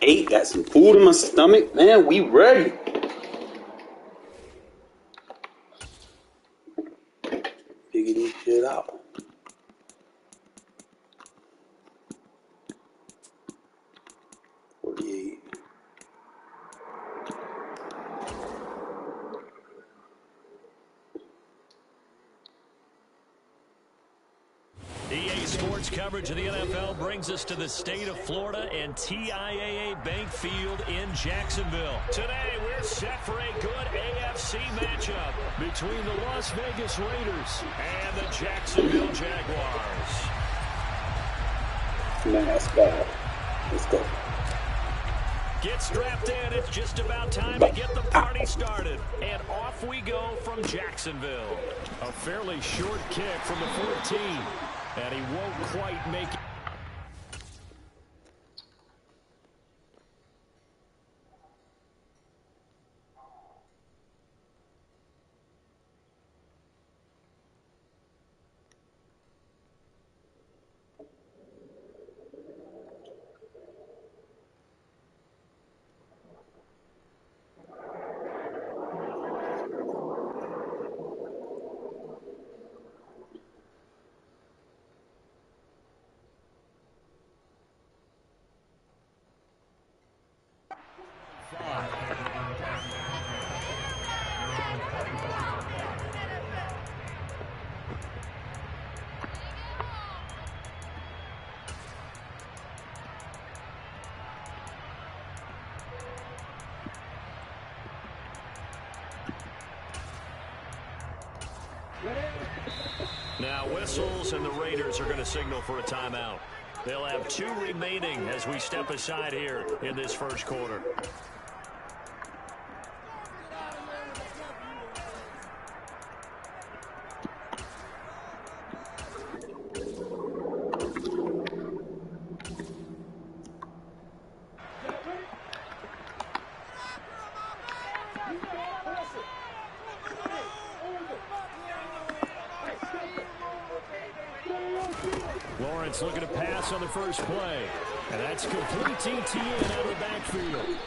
ate, got some food in my stomach. Man, we ready. Figure this shit out. EA Sports coverage of the NFL brings us to the state of Florida and TIAA Bank Field in Jacksonville. Today, we're set for a good AFC matchup between the Las Vegas Raiders and the Jacksonville Jaguars. Nice ball. Let's go. Get strapped in. It's just about time to get the party started. And off we go from Jacksonville. A fairly short kick from the 14. And he won't quite make it. Now whistles and the Raiders are going to signal for a timeout. They'll have 2 remaining as we step aside here in this first quarter. Lawrence looking to pass on the first play. And that's complete TT in out of the backfield.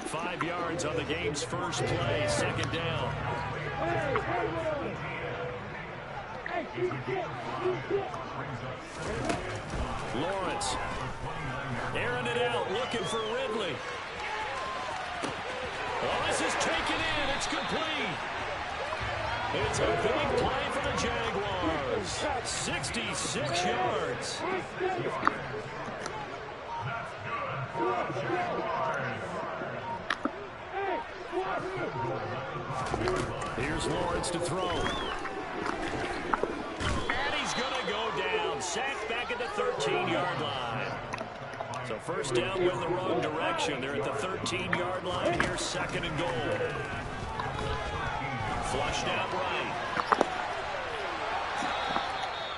5 yards on the game's first play, second down. Lawrence airing it out, looking for Ridley. Oh, this is taken in. It's complete. It's a big play for the Jaguars. 66 yards. Here's Lawrence to throw. And he's going to go down. Sacked back at the 13-yard line. So first down went the wrong direction. They're at the 13-yard line here, second and goal. Flushed out right.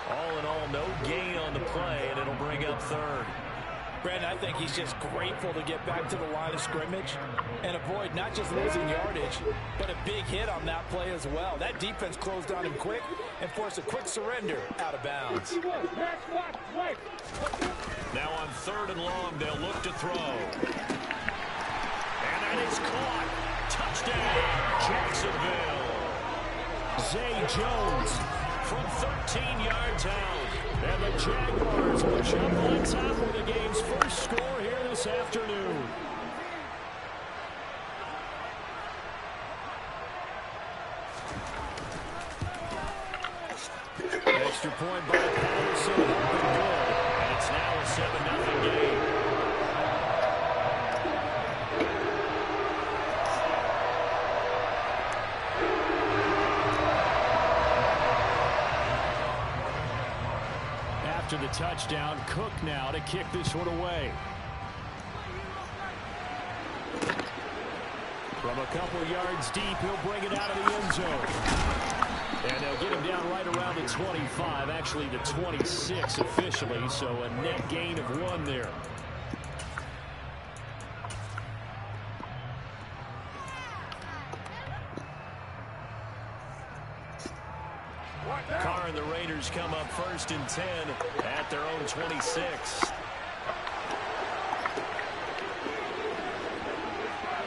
All in all, no gain on the play, and it'll bring up third. Brandon, I think he's just grateful to get back to the line of scrimmage and avoid not just losing yardage, but a big hit on that play as well. That defense closed on him quick and forced a quick surrender out of bounds. Now on third and long, they'll look to throw. And that is caught. Touchdown, Jacksonville. Zay Jones from 13 yards out. And the Jaguars will jump on top with the game's first score here this afternoon. Extra point by Patterson. Good. And it's now a 7-0 game. After the touchdown, Cook now to kick this one away. From a couple yards deep, he'll bring it out of the end zone. And they'll get him down right around the 25, actually the 26 officially, so a net gain of 1 there. Carr and the Raiders come up first and 10 at their own 26.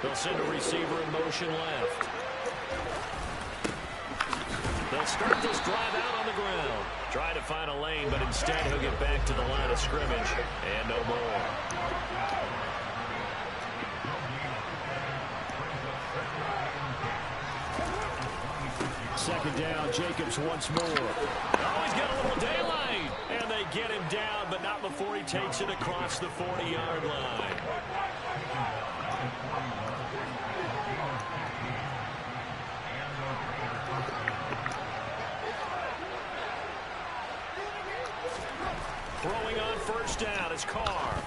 They'll send a receiver in motion left. They'll start this drive out on the ground. Try to find a lane, but instead he'll get back to the line of scrimmage and no more. Second down, Jacobs once more. Oh, he's got a little daylight. And they get him down, but not before he takes it across the 40-yard line. Throwing on first down is Carr.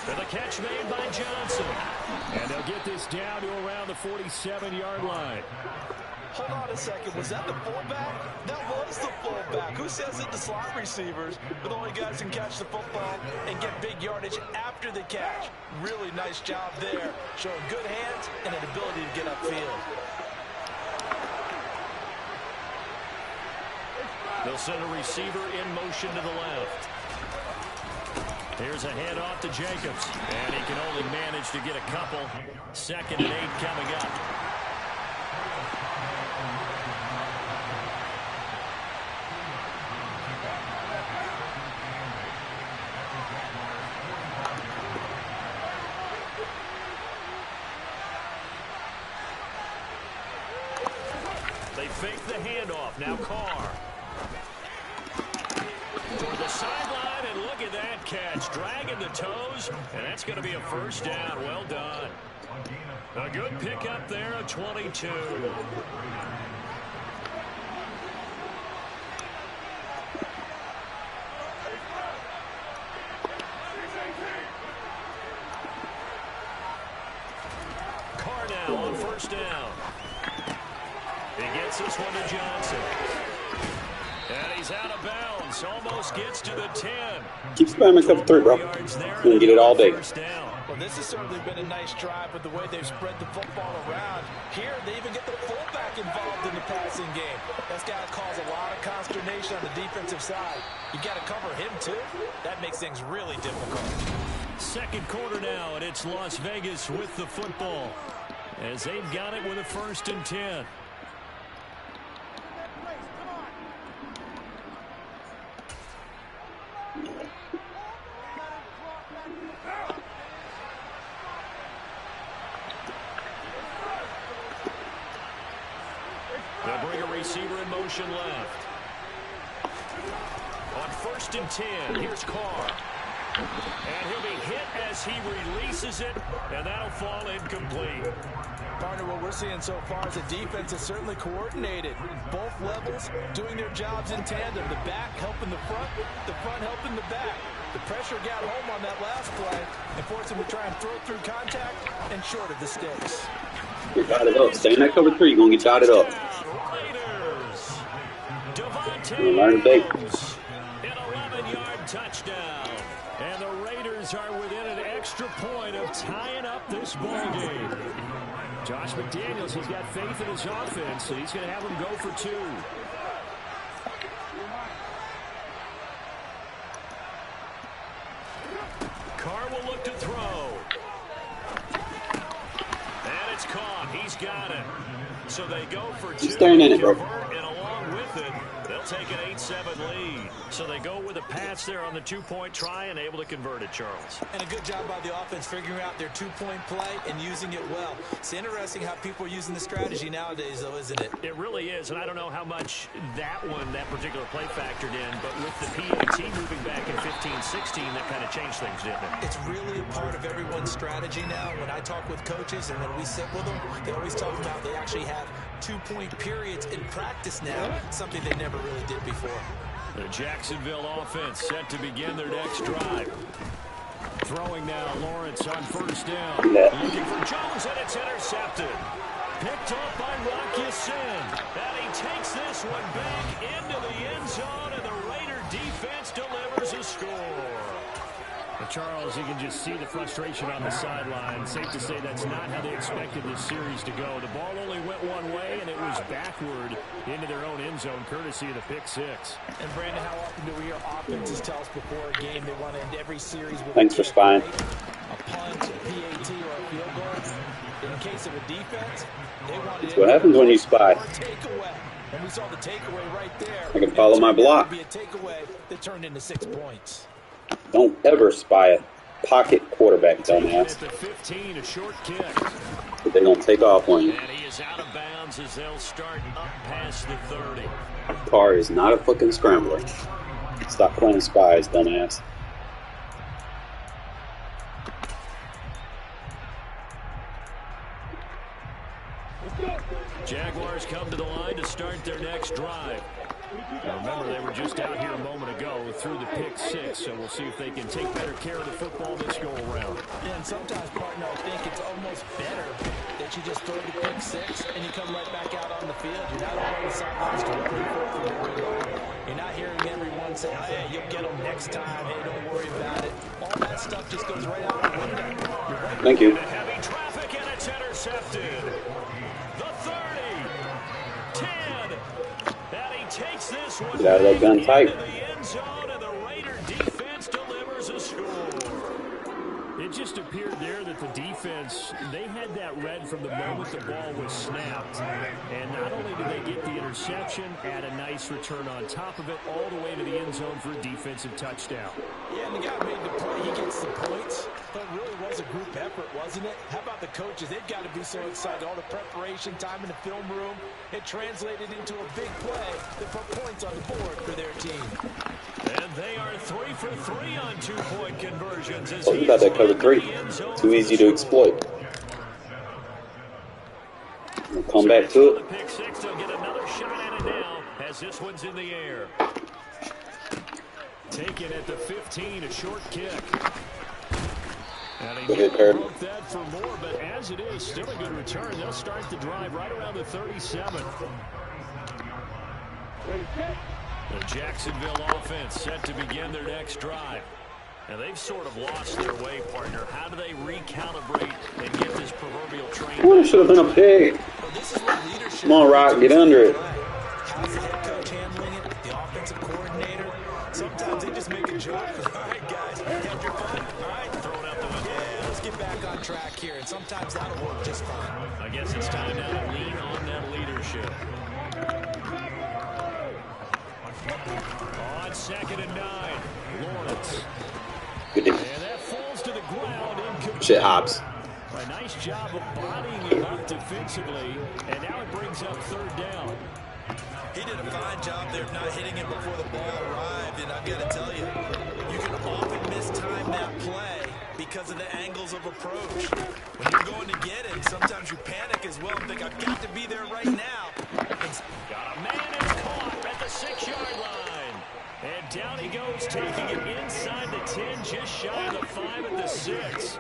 And the catch made by Johnson. And they'll get this down to around the 47-yard line. Hold on a second. Was that the fullback? That was the fullback. Who says that the slot receivers are the only guys who can catch the football and get big yardage after the catch? Really nice job there, showing good hands and an ability to get upfield. They'll send a receiver in motion to the left. Here's a handoff to Jacobs. And he can only manage to get a couple. 2nd and 8 coming up. They fake the handoff. Now Carr. Toward the sideline, and look at that catch. Dragging the toes, and that's going to be a first down. Well done. A good pickup there, a 22. Carr now on first down. He gets this one to Johnson. And he's out of bounds. Almost gets to the 10. Keep spamming cover 3, bro. You can get it all day. Well, this has certainly been a nice drive with the way they've spread the football around. Here, they even get the fullback involved in the passing game. That's got to cause a lot of consternation on the defensive side. You got to cover him, too. That makes things really difficult. Second quarter now, and it's Las Vegas with the football, as they've got it with a 1st and 10. They'll bring a receiver in motion left. On 1st and 10, here's Carr. And he'll be hit as he releases it, and that'll fall incomplete. Partner, what we're seeing so far is the defense is certainly coordinated. Both levels doing their jobs in tandem. The back helping the front helping the back. The pressure got home on that last play and forced him to try and throw through contact and short of the sticks. You're dotted up. Stay in that cover 3. You're going to get dotted up. Learn big. An 11-yard touchdown. And the Raiders are within an extra point of tying up this ball game. Josh McDaniels, he's got faith in his offense, so he's going to have them go for 2. Carr will look to throw. And it's caught. He's got it. So they go for 2. He's staying in it, bro. And along with it, they'll take an 8-7 lead. So they go with a pass there on the 2-point try and able to convert it, Charles. And a good job by the offense figuring out their 2-point play and using it well. It's interesting how people are using the strategy nowadays, though, isn't it? It really is, and I don't know how much that particular play factored in, but with the PAT moving back in 15-16, that kind of changed things, didn't it? It's really a part of everyone's strategy now. When I talk with coaches and when we sit with them, they always talk about they actually have 2-point periods in practice now, something they never really did before. The Jacksonville offense set to begin their next drive. Throwing now, Lawrence on first down. Looking for Jones, and it's intercepted. Picked up by Rock Ya-Sin. And he takes this one back into the end zone, and the Raider defense delivers a score. Charles, you can just see the frustration on the sideline. Safe to say that's not how they expected this series to go. The ball only went one way, and it was backward into their own end zone, courtesy of the pick 6. And, Brandon, how often do we hear offenses tell us before a game they want to end every series with Thanks for spying. a punt, a PAT, or a field goal? In case of a defense, they wanted That's what happens when you spy. takeaway. And we saw the takeaway right there. I can follow my block. Be a takeaway that turned into 6 points. Don't ever spy a pocket quarterback, dumbass. The 15, a short kick. But they're going to take off on you. And he is out of bounds as they'll start up past the 30. Carr is not a fucking scrambler. Stop playing spies, dumbass. Jaguars come to the line to start their next drive. Now remember, they were just out here a moment ago through the pick 6, so we'll see if they can take better care of the football this go-around. Yeah, and sometimes, partner, I think it's almost better that you just throw the pick 6 and you come right back out on the field. You're not over the sidelines directly for very long. You're not hearing everyone say, oh, yeah, you'll get them next time. Hey, don't worry about it. All that stuff just goes right out the window. Right. Thank you. Heavy traffic, and it's intercepted. The 30, 10, and he takes this one. Get out of that gun tight. The end zone, and the Raider defense delivers a score. It just appeared there that the defense, they had that read from the moment the ball was snapped. And not only did they get the interception, add a nice return on top of it, all the way to the end zone for a defensive touchdown. Yeah, and the guy made the play. He gets the points. But it really was a group effort, wasn't it? How about the coaches? They've got to be so excited. All the preparation time in the film room, it translated into a big play that put points on the board for their team. And they are 3 for 3 on 2-point conversions. As Talking about that cover 3. Too easy to exploit. We'll come back to it. Pick 6, they'll get another shot at it now as this one's in the air. Taken at the 15, a short kick. And he broke that for more, but as it is, still a good return. They'll start the drive right around the 37. The Jacksonville offense set to begin their next drive. And they've sort of lost their way, partner. How do they recalibrate and get this proverbial train? Oh, it should have been a pig. Come on, Rock, get under it. How's the head coach handling it? The offensive coordinator? Sometimes they just make a joke. All right, guys, had your fun? All right, throw it out the window. Yeah, let's get back on track here. And sometimes that'll work just fine. I guess it's time now to lean on that leadership. On 2nd and 9, Lawrence. Good and that falls to the ground. Shit, Hobbs. A nice job of bodying him up defensively, and now it brings up 3rd down. He did a fine job there of not hitting him before the ball arrived, and I've got to tell you, you can often mistime that play because of the angles of approach. When you're going to get it, sometimes you panic as well and think, I've got to be there right now. Got a man is caught at the 6-yard line. And down he goes, taking it inside the 10, just shy of the 5 at the 6.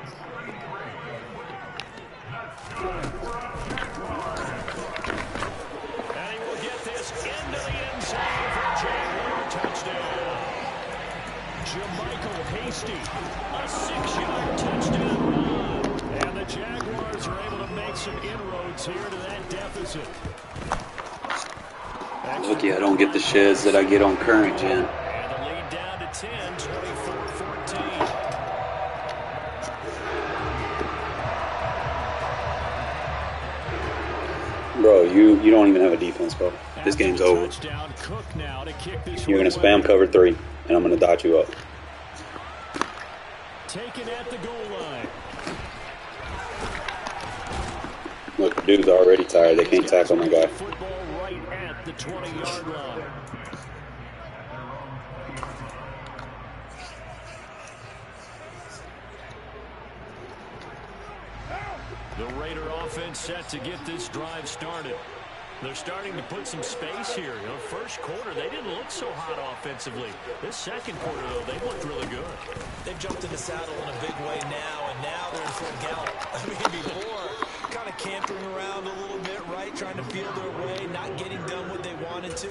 And he will get this into the end zone for a Jaguar touchdown. Jermichael Hasty, a 6-yard touchdown run. And the Jaguars are able to make some inroads here to that deficit. Lucky I don't get the sheds that I get on current gen. And the lead down to 10, 24-14. Bro, you don't even have a defense, bro. This game's over. You're going to spam cover 3, and I'm going to dot you up. Taken at the goal line. Look, the dude's already tired. They can't tackle my guy. Football right at the 20-yard line. The Raider offense set to get this drive started. They're starting to put some space here. You know, first quarter, they didn't look so hot offensively. This second quarter, though, they looked really good. They've jumped in the saddle in a big way now, and now they're in full gallop. I mean, before, kind of cantering around a little bit, right, trying to feel their way, not getting done what they wanted to.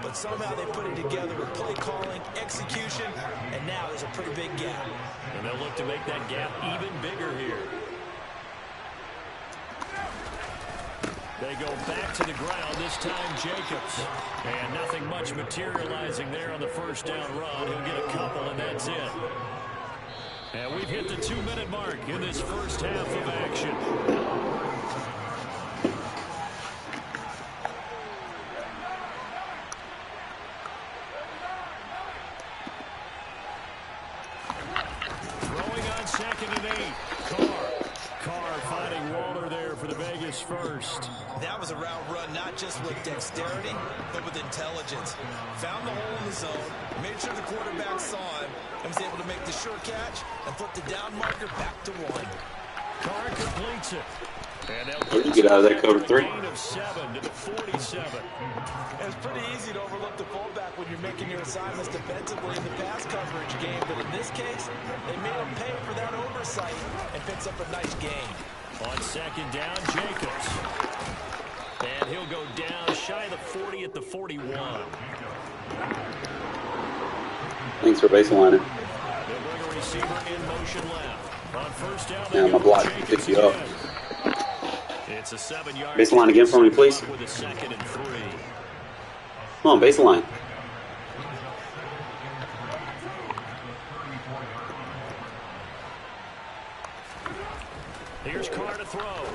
But somehow they put it together with play calling, execution, and now there's a pretty big gap. And they'll look to make that gap even bigger here. They go back to the ground, this time Jacobs. And nothing much materializing there on the first down run. He'll get a couple, and that's it. And we've hit the 2-minute mark in this first half of action. face first. That was a route run not just with dexterity, but with intelligence. Found the hole in the zone, made sure the quarterback saw him, and was able to make the short catch and flip the down marker back to 1. Carr completes it. Where'd you get out of that cover 3? Of 7 to the 47. It's pretty easy to overlook the fullback when you're making your assignments defensively in the pass coverage game, but in this case, they made him pay for that oversight and picks up a nice gain. On second down, Jacobs. And he'll go down shy of the 40 at the 41. Thanks for baselining. They'll bring a receiver in motion left. On first down, Yeah, my block picks you up. It's a 7-yard baseline again for me, please. With a 2nd and 3. Come on, baseline. Here's Carr to throw.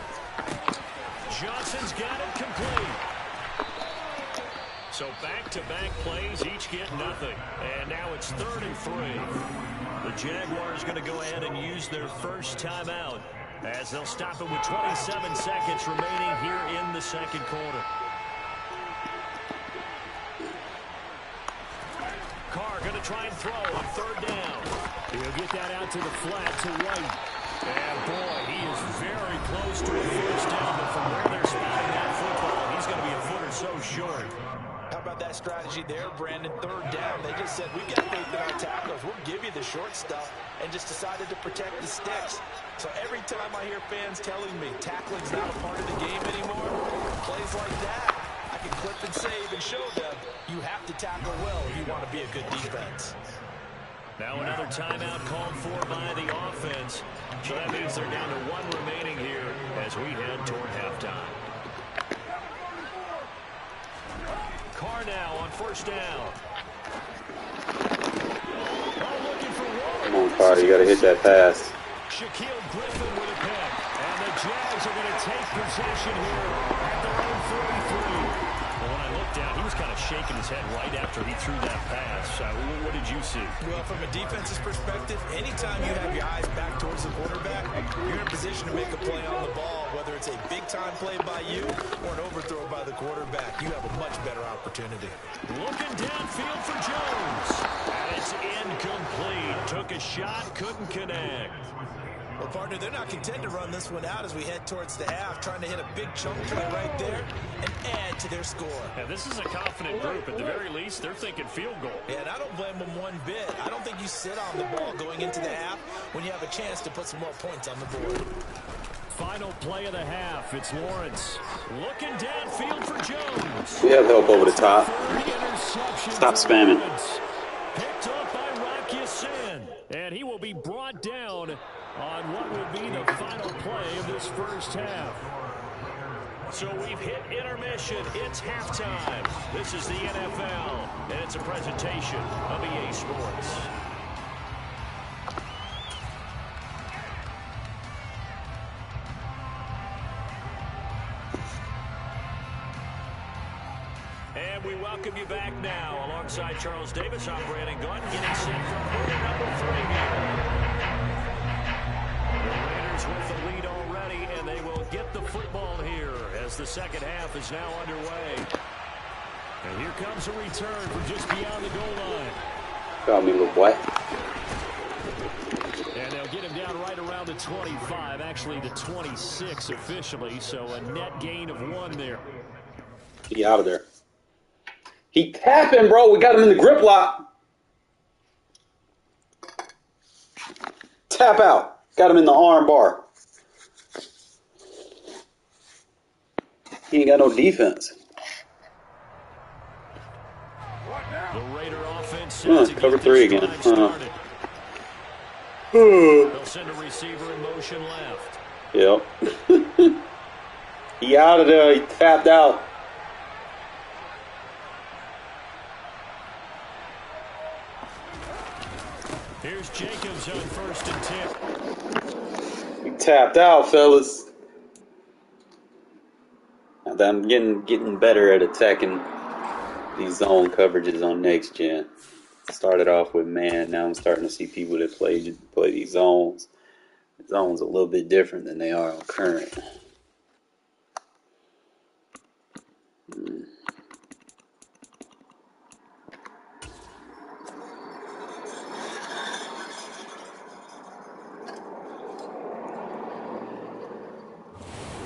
Johnson's got it complete. So back-to-back plays, each get nothing. And now it's 3rd and 3. The Jaguars going to go ahead and use their first timeout, as they'll stop it with 27 seconds remaining here in the second quarter. Carr going to try and throw on 3rd down. He'll get that out to the flat to White. And boy, he is very close to a first down, but from where they're spotting that football, he's going to be a foot or so short. How about that strategy there, Brandon? 3rd down. They just said, we got faith in our tackles. We'll give you the short stuff, and just decided to protect the sticks. So every time I hear fans telling me tackling's not a part of the game anymore, plays like that, I can clip and save and show them you have to tackle well if you want to be a good defense. Now another timeout called for by the offense. So that means they're down to 1 remaining here as we head toward halftime. Carr now on first down. Come on, Carr, you got to hit that pass. Shaquille Griffin with a pick. And the Jags are going to take possession here at their own 43. Well, when I looked down, he was kind of shaking his head right after he threw that pass. What did you see? Well, from a defense's perspective, anytime you have your eyes back towards the quarterback, you're in a position to make a play on the ball, whether it's a big-time play by you or an overthrow by the quarterback. You have a much better opportunity. Looking downfield for Jones. And it's incomplete. Took a shot, couldn't connect. Well, partner, they're not content to run this one out as we head towards the half, trying to hit a big chunk play right there and add to their score. Yeah, this is a confident group. At the very least, they're thinking field goal. Yeah, and I don't blame them one bit. I don't think you sit on the ball going into the half when you have a chance to put some more points on the board. Final play of the half. It's Lawrence looking downfield for Jones. We have help over the top. Stop spamming. Picked up by Rocky Sin, and he will be brought down on what will be the final play of this first half. So we've hit intermission. It's halftime. This is the NFL, and it's a presentation of EA Sports. And we welcome you back now. Alongside Charles Davis, I'm Brandon Gunn, getting set for quarter number 3 here. The Raiders with the lead already, and they will get the football here as the second half is now underway. And here comes a return from just beyond the goal line. Got me, little boy. And they'll get him down right around the 25, actually the 26 officially, so a net gain of 1 there. He out of there. He tapping, bro. We got him in the grip lock. Tap out. Got him in the arm bar. He ain't got no defense. The Raider offense cover 3 again. They'll send a receiver in motion left. Yep. He out of there. He tapped out. Here's Jacobs on first and 10. He tapped out, fellas. I'm getting better at attacking these zone coverages on next gen. Started off with man. Now I'm starting to see people that play these zones. The zones a little bit different than they are on current.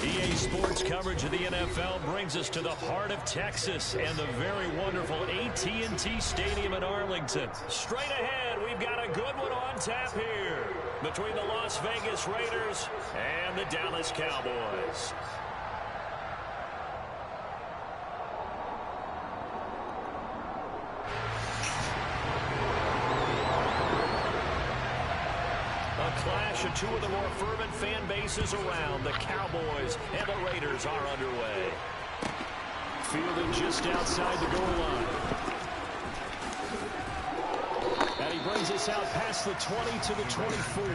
EA Sports coverage of the NFL brings us to the heart of Texas and the very wonderful AT&T Stadium in Arlington. Straight ahead, we've got a good one on tap here between the Las Vegas Raiders and the Dallas Cowboys. Clash of two of the more fervent fan bases around. The Cowboys and the Raiders are underway. Fielded just outside the goal line. And he brings us out past the 20 to the 24.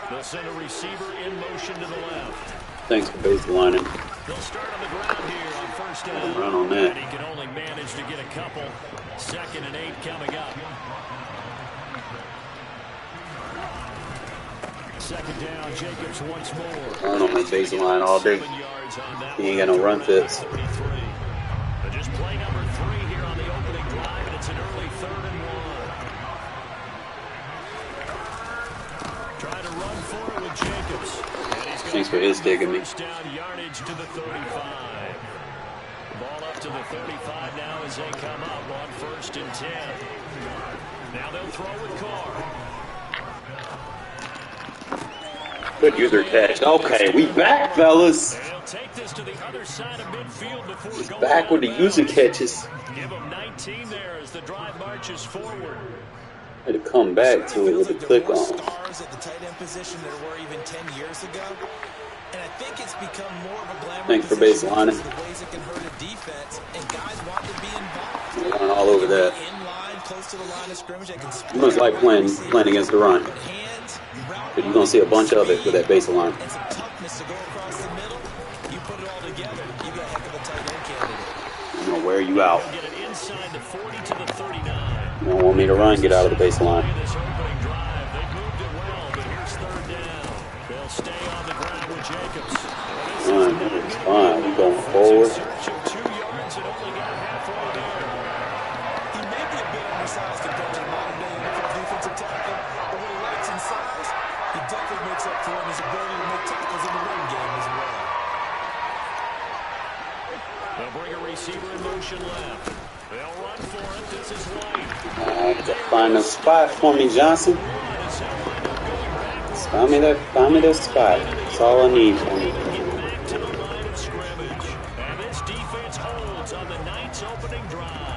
They'll send a receiver in motion to the left. Thanks for baselining. They'll start on the ground here on first down. Run on that. And he can only manage to get a couple. 2nd and 8 coming up. 2nd down, Jacobs once more. Run on that baseline all day. He ain't got no run fits. But just play number 3 here on the opening drive, and it's an early 3rd and 1. Trying to run for it with Jacobs. Thanks for his digging me. First down yardage to the 35. Ball up to the 35 now as they come up on 1st and 10. Now they'll throw with Carr. Good user catch. Okay, we back, fellas. They'll take this to the other side of midfield before going back with the user catches. Give them 19 there as the drive marches forward. Had to come back to it with a click on. Stars at the tight end position there were even 10 years ago. And I think it's become more of a glamour. Thanks for baselining. The ways it can hurt a defense, and guys want to be involved. We're running all over that. In line, close to the line of scrimmage, they can You must like playing against the run. But you're going to see a bunch of it with that baseline. And some toughness to go across the middle. You put it all together, you got a heck of a tight end candidate. I'm going to wear you out. Get it inside the 40 to the 39. You don't want me to run, get out of the baseline. This opening drive, they moved it well, but here's 3rd down. They'll stay on the ground with Jacobs. Fine, it's fine. We're going forward. Search of 2 yards and only got halfway there. He may be a bit undersized compared to the modern day NFL defensive tackle. A little light in size. He definitely makes up for his ability to make tackles in the run game as well. They'll bring a receiver in motion left. They'll run for it. This is White. Find a spot for me, Johnson. Find me that spot. That's all I need from you. Get back to the line of scrimmage. And this defense holds on the Knights' opening drive.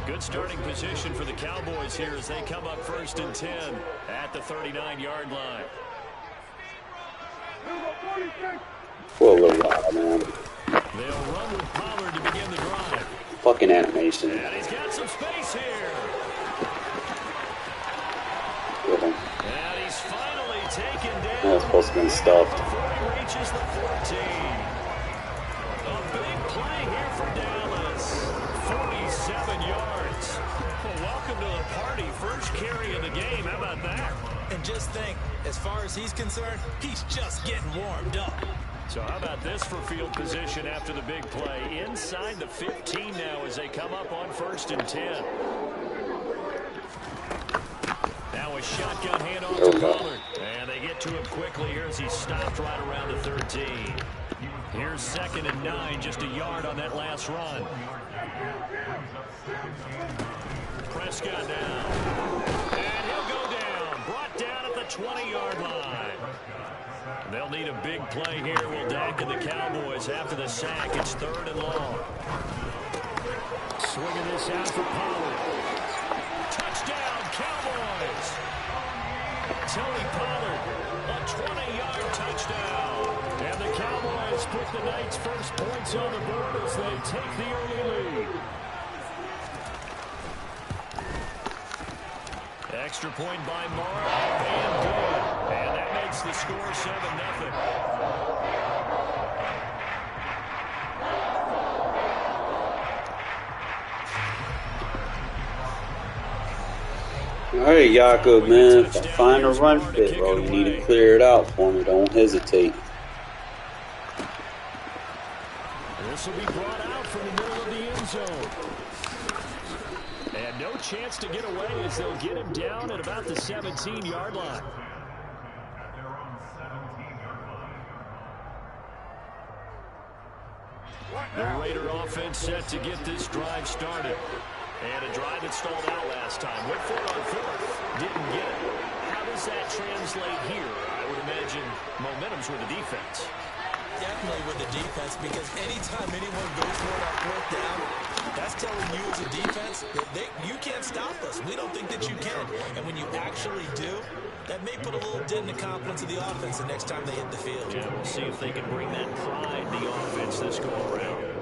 Good starting position for the Cowboys here as they come up 1st and 10 at the 39-yard line. For a little while, man. They'll run with Pollard to begin the drive. Fucking animation. And he's got some space here. Good one. And he's finally taken down. That's supposed to be stuffed. Before he reaches the 14. A big play here for Dallas. 47 yards. Well, welcome to the party. First carry of the game. How about that? And just think, as far as he's concerned, he's just getting warmed up. So how about this for field position after the big play? Inside the 15 now as they come up on 1st and 10. Now a shotgun handoff to Pollard. And they get to him quickly here as he stopped right around the 13. Here's 2nd and 9, just a yard on that last run. Prescott down. And he'll go down. Brought down at the 20-yard line. They'll need a big play here. Will Dak and the Cowboys after the sack. It's 3rd and long. Swinging this out for Pollard. Touchdown, Cowboys. Tony Pollard, a 20-yard touchdown. And the Cowboys Bucks put the Knights' first points on the board as they take the early lead. Extra point by Morrow, and good. And that makes the score 7-0. All right, Jakob, man. If I find a run fit, bro, you need to clear it out for me. Don't hesitate. This will be brought out from the middle of the end zone. And no chance to get away as they'll get him down at about the 17-yard line. The Raider offense set to get this drive started. And a drive that stalled out last time. Went for it on fourth. Didn't get it. How does that translate here? I would imagine momentum's with the defense. Definitely with the defense, because anytime anyone goes for it on fourth down, that's telling you as a defense that you can't stop us. We don't think that you can. And when you actually do, that may put a little dent in the confidence of the offense the next time they hit the field. Yeah, we'll see if they can bring that pride in the offense this go around.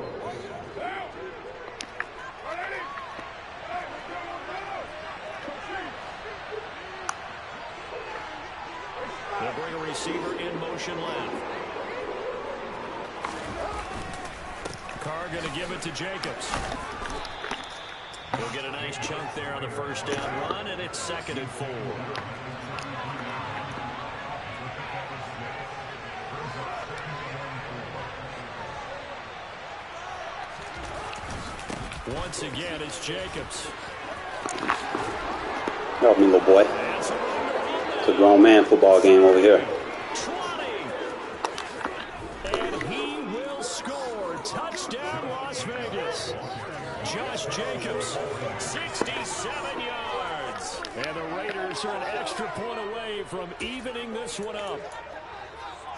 They'll bring a receiver in motion left. Carr going to give it to Jacobs. He'll get a nice chunk there on the first down run, and it's 2nd and 4. Once again, it's Jacobs. Help me, little boy. It's a grown man football game over here. And he will score. Touchdown, Las Vegas. Josh Jacobs, 67 yards. And the Raiders are an extra point away from evening this one up.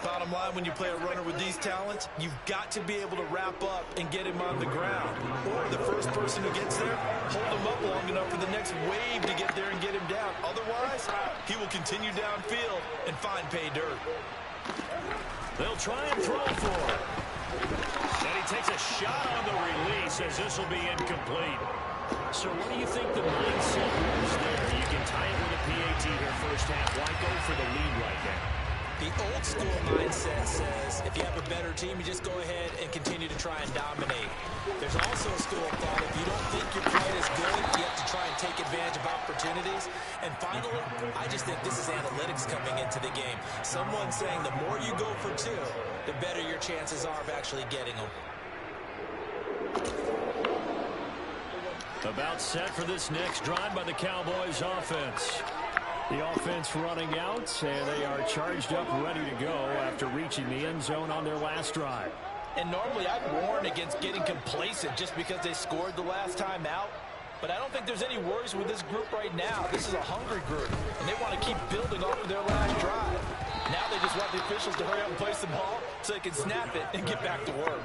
Bottom line, when you play a runner with these talents, you've got to be able to wrap up and get him on the ground. Or the first person who gets there, hold him up long enough for the next wave to get there and get him down. Otherwise, he will continue downfield and find pay dirt. They'll try and throw for it. And he takes a shot on the release as this will be incomplete. So what do you think the mindset is there? You can tie it with a PAT here first half. Why go for the lead right now? The old school mindset says if you have a better team, you just go ahead and continue to try and dominate. There's also a school of thought, if you don't think you're quite as good, you have to try and take advantage of opportunities. And finally, I just think this is analytics coming into the game. Someone saying the more you go for two, the better your chances are of actually getting them. About set for this next drive by the Cowboys offense. The offense running out, and they are charged up, ready to go after reaching the end zone on their last drive. And normally I'd warn against getting complacent just because they scored the last time out. But I don't think there's any worries with this group right now. This is a hungry group, and they want to keep building off of their last drive. Now they just want the officials to hurry up and place the ball so they can snap it and get back to work.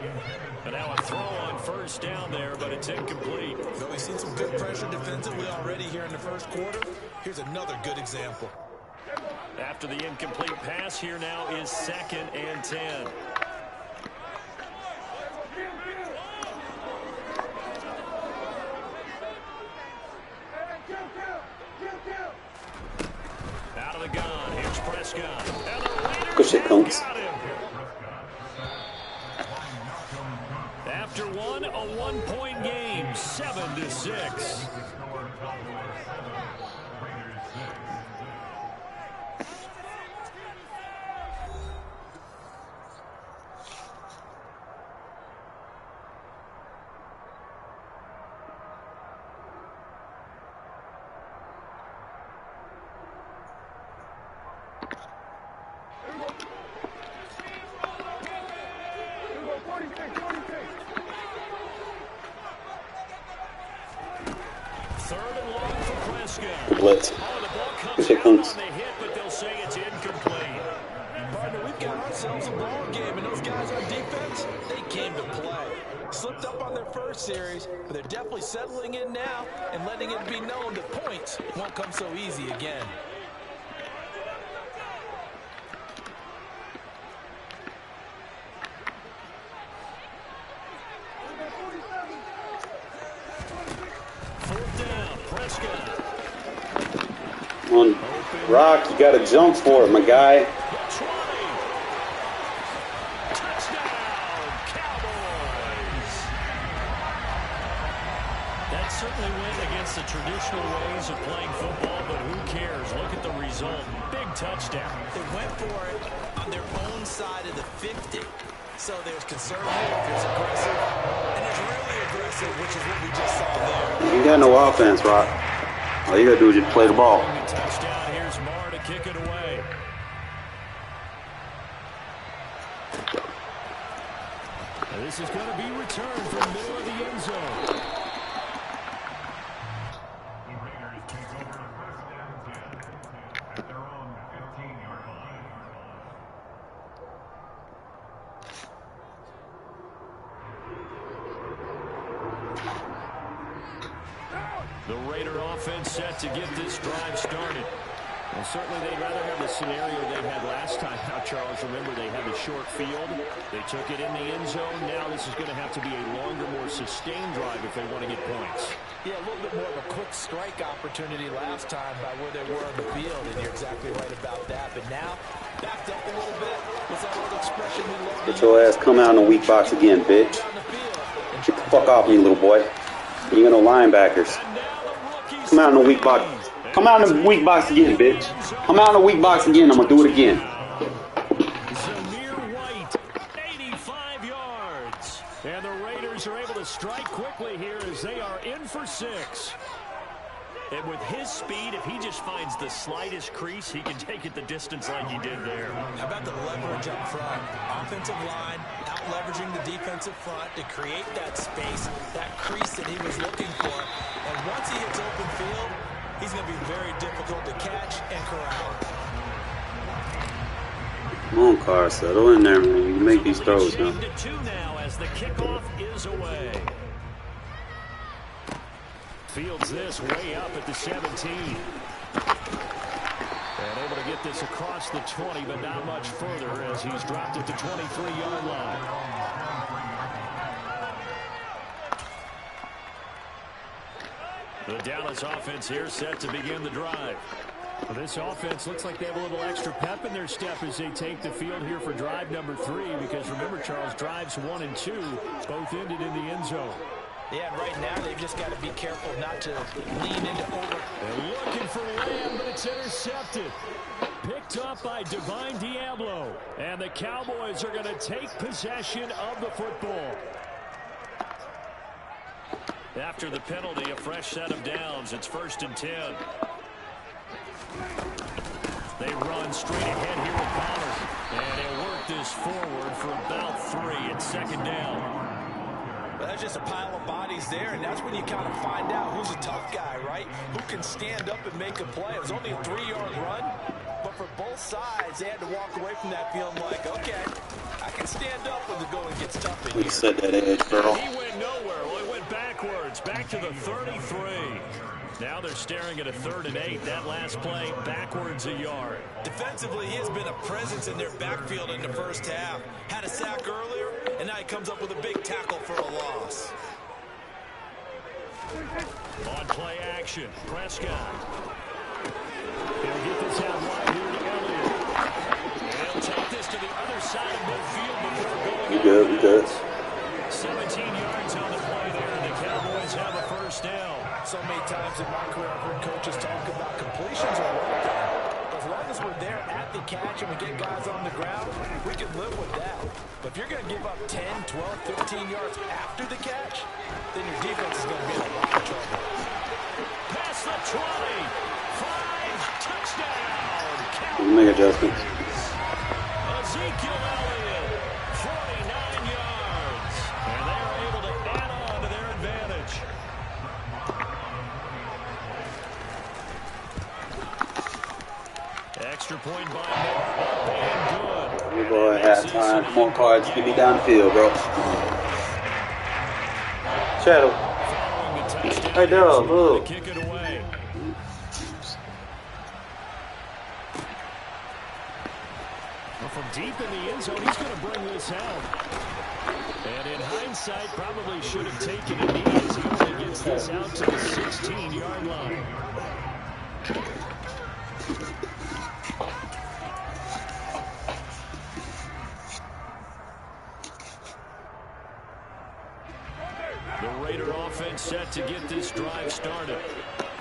And now a throw on first down there, but it's incomplete. So we've seen some good pressure defensively already here in the first quarter. Here's another good example. After the incomplete pass, here now is 2nd and 10. Out of the gun, here's Prescott. And the Raiders have got him. After one, a 1-point game, 7-6. Blitz. Here comes. But they'll say it's incomplete. Partner, we've got ourselves a ball game, and those guys on defense, they came to play. Slipped up on their first series, but they're definitely settling in now and letting it be known that points won't come so easy again. Prescott. On Rock, you got to jump for it, my guy. 20. Touchdown, Cowboys. That certainly went against the traditional ways of playing football, but who cares? Look at the result. Big touchdown. They went for it on their own side of the 50. So there's conservative, there's aggressive, and there's really aggressive, which is what we just saw there. You got no offense, Rock. All you got to do is just play the ball. Touchdown. Here's Marr to kick it away. This is going to be returned from the middle of the end zone. The Raider offense set to get this drive started. Well, certainly they'd rather have the scenario they had last time. Now, Charles, remember they had the short field. They took it in the end zone. Now this is going to have to be a longer, more sustained drive if they want to get points. Yeah, a little bit more of a quick strike opportunity last time by where they were on the field, and you're exactly right about that. But now, backed up a little bit. What's that old expression we love to use? Let your ass come out in the weak box again, bitch. Get the fuck off me, little boy. You ain't got no linebackers. Come out in the weak box. Come out in the weak box again, bitch. Come out in the weak box again. I'm going to do it again. Zamir White, 85 yards. And the Raiders are able to strike quickly here as they are in for 6. And with his speed, if he just finds the slightest crease, he can take it the distance like he did there. How about the leverage up front? Offensive line out leveraging the defensive front to create that space, that crease that he was looking for. And once he hits open field, he's going to be very difficult to catch and corral. Come on, Carr. Settle in there, man. You can make these throws now. To 2 now as the kickoff is away. Fields this way up at the 17. And able to get this across the 20, but not much further as he's dropped at the 23-yard line. The Dallas offense here set to begin the drive. Well, this offense looks like they have a little extra pep in their step as they take the field here for drive number 3, because remember, Charles, drives 1 and 2 both ended in the end zone. Yeah, and right now they've just got to be careful not to lean into over. They're looking for Lamb, but it's intercepted. Picked up by Divine Diablo. And the Cowboys are going to take possession of the football. After the penalty, a fresh set of downs. It's 1st and 10. They run straight ahead here with Pollard. And they'll work this forward for about 3. It's 2nd down. Well, that's just a pile of bodies there, and that's when you kind of find out who's a tough guy, right? Who can stand up and make a play. It was only a 3-yard run, but for both sides, they had to walk away from that feeling like, okay, I can stand up when the going gets tough in here. You said that edge, girl. He went nowhere. Well, he went backwards, back to the 33. Now they're staring at a 3rd and 8. That last play, backwards a yard. Defensively, he has been a presence in their backfield in the first half. Had a sack earlier, and now he comes up with a big tackle for a loss. On play action, Prescott. He'll get this out wide here to Elliott. And he'll take this to the other side of midfield before going. We good, we good. 17 yards on the play there, and the Cowboys have a 1st down. So many times in my career, I've heard coaches talk about completions are worth it. As long as we're there at the catch and we get guys on the ground, we can live with that. But if you're going to give up 10, 12, 15 yards after the catch, then your defense is going to be in a lot of trouble. Past the 20. 5, touchdown. We'll make adjustments. Ezekiel Elliott, 49 yards. And they are able to add on to their advantage. Extra point by Moore. And good. Good boy, halftime. More cards. Get me down the field, bro. Shadow. Hey, Daryl, look. Kick it away. Well, from deep in the end zone, he's going to bring this out. And in hindsight, probably should have taken a knee as he only gets gets this out to the 16-yard line. The Raider offense set to get this drive started.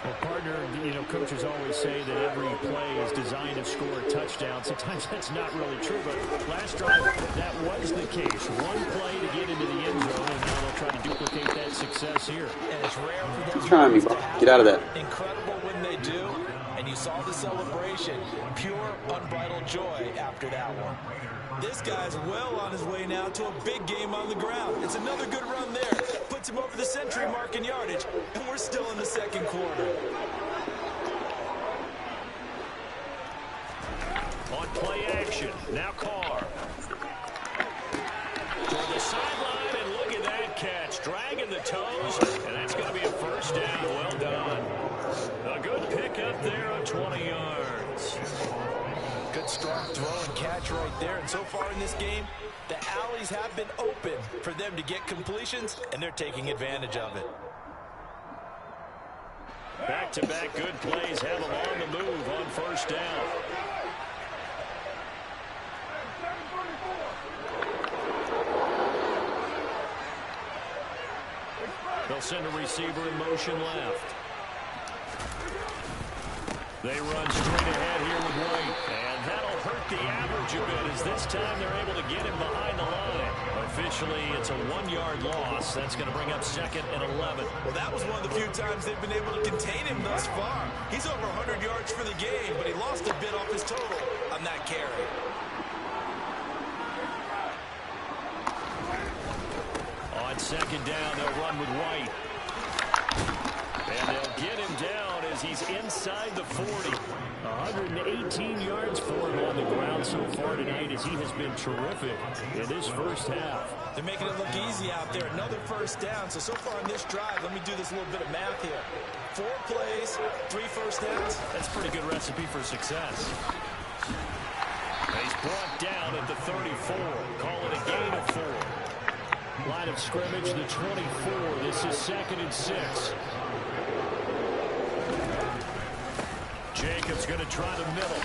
Well, partner, you know, coaches always say that every play is designed to score a touchdown. Sometimes that's not really true, but last drive, that was the case. One play to get into the end zone, and now they'll try to duplicate that success here. And it's rare for those trying me, bro. Get out of that. Incredible when they do, and you saw the celebration. Pure, unbridled joy after that one. This guy's well on his way now to a big game on the ground. It's another good run there. Puts him over the century mark in yardage, and we're still in the second quarter. On play action, now Carr. To the sideline, and look at that catch. Dragging the toes, and that's going to be a first down. Well done. A good pickup there on 20 yards. Good strong throw and catch right there. And so far in this game, the alleys have been open for them to get completions, and they're taking advantage of it. Back-to-back good plays have them on the move on first down. They'll send a receiver in motion left. They run straight ahead here with White, and that'll hurt the average a bit as this time they're able to get him behind the line. Officially, it's a 1-yard loss. That's going to bring up 2nd and 11. Well, that was one of the few times they've been able to contain him thus far. He's over 100 yards for the game, but he lost a bit off his total on that carry. On 2nd down, they'll run with White. And they'll get him down as he's inside the 40. 118 yards for him on the ground so far tonight as he has been terrific in this first half. They're making it look easy out there. Another first down. So far in this drive, let me do this little bit of math here. 4 plays, 3 first downs. That's a pretty good recipe for success. He's brought down at the 34. Call it a gain of 4. Line of scrimmage, the 24. This is 2nd and 6. Jacobs going to try the middle.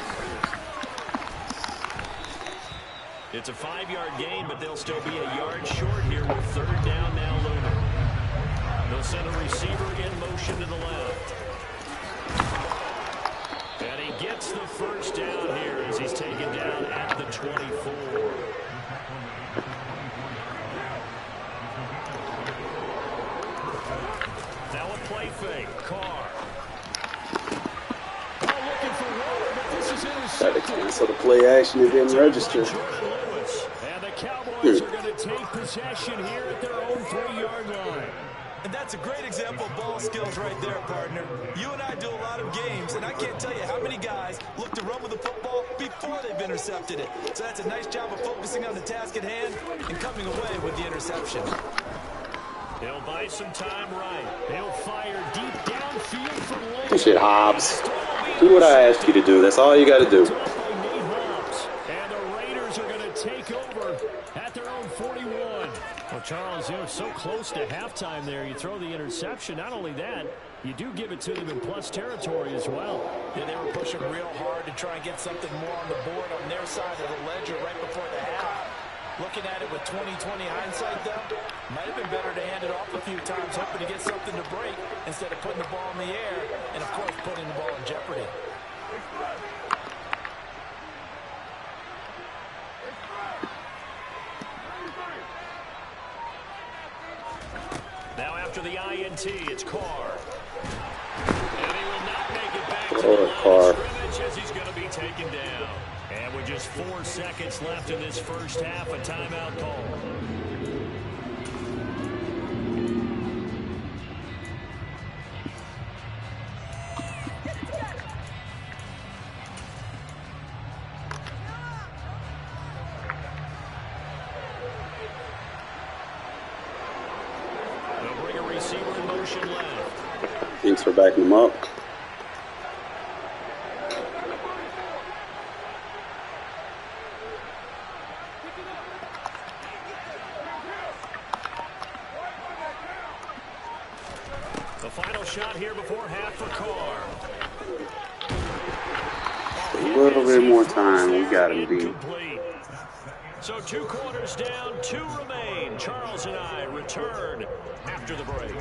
It's a 5-yard gain, but they'll still be a yard short here with 3rd down now looming. They'll send a receiver in motion to the left. And he gets the first down here as he's taken down at the 24. Now a play fake. Carr. Try to cancel the play action and didn't register. And the Cowboys are going to take possession here at their own 3-yard line. And that's a great example of ball skills right there, partner. You and I do a lot of games, and I can't tell you how many guys look to run with the football before they've intercepted it. So that's a nice job of focusing on the task at hand and coming away with the interception. He'll buy some time right. He'll fire deep downfield from late. Good shit, Hobbs. Do what I asked you to do. That's all you got to do. And the Raiders are going to take over at their own 41. Well, Charles, you know, so close to halftime there. You throw the interception. Not only that, you do give it to them in plus territory as well. Yeah, they were pushing real hard to try and get something more on the board on their side of the ledger right before the half. Looking at it with 20/20 hindsight, though, might have been better to hand it off a few times, hoping to get something to break instead of putting the ball in the air and, of course, putting the ball in jeopardy. Now after the INT, it's Carr. And he will not make it back to the line of scrimmage as he's going to be taken down. And with just 4 seconds left in this first half, a timeout call. They'll bring a receiver in motion left. Thanks for backing him up. The final shot here before half for Carr. A little bit more time, we got him beat. So 2 quarters down, 2 remain. Charles and I return after the break.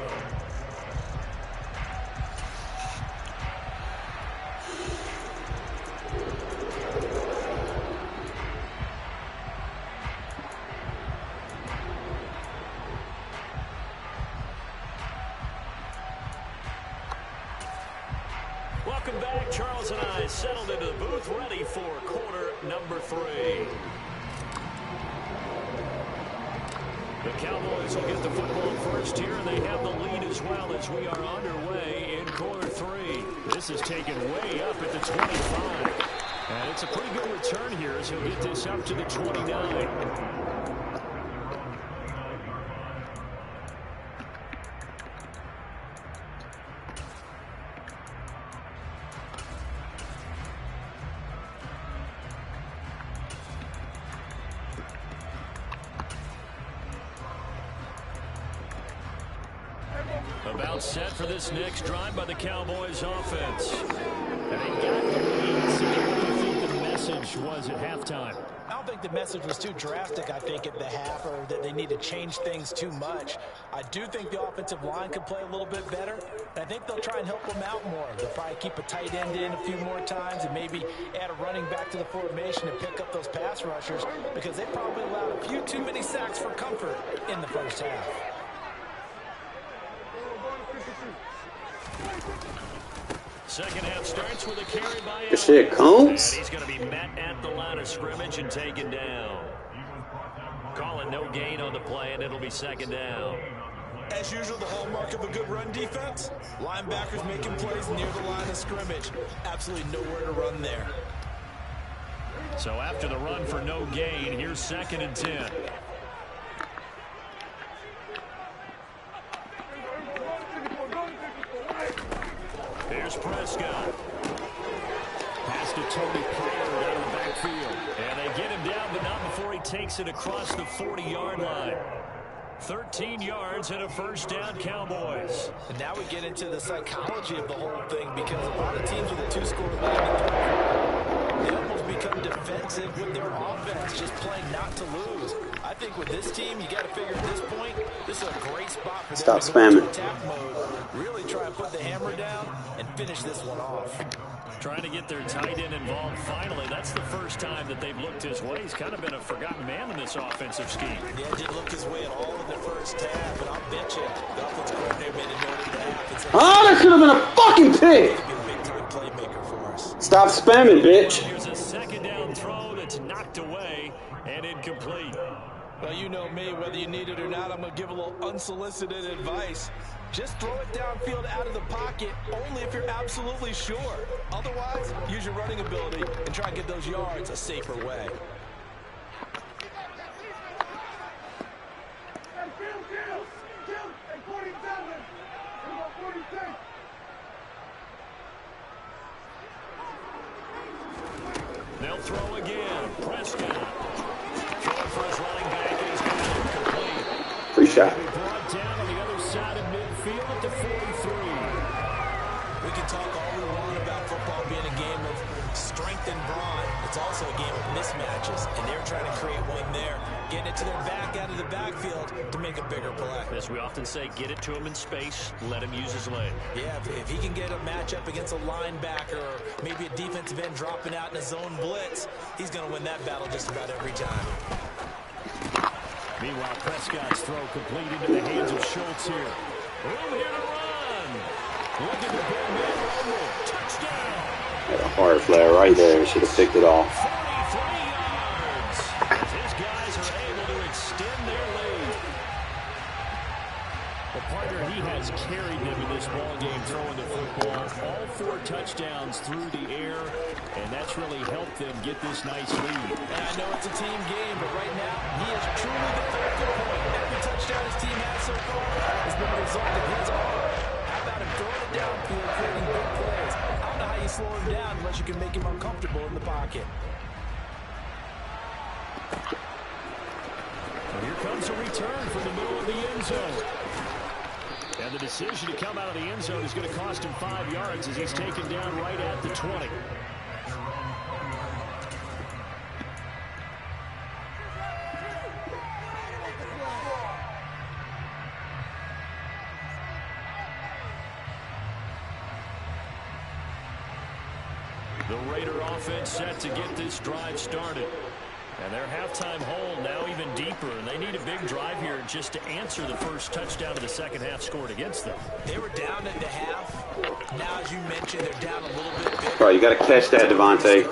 Welcome back. Charles and I settled into the booth, ready for quarter number 3. The Cowboys will get the football first here, and they have the lead as well as we are underway in quarter 3. This is taken way up at the 25. And it's a pretty good return here as he'll get this up to the 29. About set for this next drive by the Cowboys offense. And they got the lead. So what do you think the message was at halftime? I don't think the message was too drastic, I think, at the half, or that they need to change things too much. I do think the offensive line could play a little bit better. And I think they'll try and help them out more. They'll probably keep a tight end in a few more times and maybe add a running back to the formation and pick up those pass rushers, because they probably allowed a few too many sacks for comfort in the first half. Second half starts with a carry by Good shit, Combs. and he's going to be met at the line of scrimmage and taken down. Calling no gain on the play, and it'll be second down. As usual, the hallmark of a good run defense, linebackers making plays near the line of scrimmage. Absolutely nowhere to run there. So after the run for no gain, here's 2nd and 10. Here's Prescott. Pass to Tony Pollard out of the backfield. And they get him down, but not before he takes it across the 40-yard line. 13 yards and a first down, Cowboys. And now we get into the psychology of the whole thing, because a lot of teams with a 2-score lead, they almost become defensive with their offense, just playing not to lose. I think with this team, you got to figure at this point, this is a great spot for them Stop to go spamming. into attack mode, really try and put the hammer down and finish this one off. Trying to get their tight end involved finally. That's the first time that they've looked his way. He's kind of been a forgotten man in this offensive scheme. Yeah, didn't look his way at all in the first half, and I'll bet you the offensive coordinator made a note of the half. That should have been a fucking pick. Be a big-time playmaker for us. Stop spamming, bitch. Here's a second down throw that's knocked away and incomplete. Well, you know me, whether you need it or not, I'm going to give a little unsolicited advice. Just throw it downfield out of the pocket, only if you're absolutely sure. Otherwise, use your running ability and try and get those yards a safer way. They'll throw again. Prescott. Throwing for his running back, and he's going to complete. Free shot. Brought down on the other side of midfield at the 43. We can talk all we want about football being a game of strength and brawn. It's also a game of mismatches, and they're trying to create one there, getting it to their back out of the backfield to make a bigger play. As we often say, get it to him in space, let him use his leg. Yeah, if he can get a matchup against a linebacker or maybe a defensive end dropping out in a zone blitz, he's going to win that battle just about every time. Meanwhile, Prescott's throw complete into the hands of Schultz here. Room here to run. Looking to big man rumble. Touchdown. A hard flat right there. Should have picked it off. 43 yards. His guys are able to extend their lead. The partner, he has carried them in this ball game throwing the football. All 4 touchdowns through the air, and that's really helped them get this nice lead. And I know it's a team game, but right now, he is truly the focal point. Every touchdown his team has so far has been a result of his arm. How about him throwing it downfield, creating big plays? I don't know how you slow him down unless you can make him uncomfortable in the pocket. Well, here comes a return from the middle of the end zone. And the decision to come out of the end zone is going to cost him 5 yards as he's taken down right at the 20. The Raider offense set to get this drive started. And their halftime hole now even deeper, and they need a big drive here just to answer the first touchdown of the second half scored against them. They were down at the half. Now, as you mentioned, they're down a little bit bigger. Bro, you got to catch that, Devontae.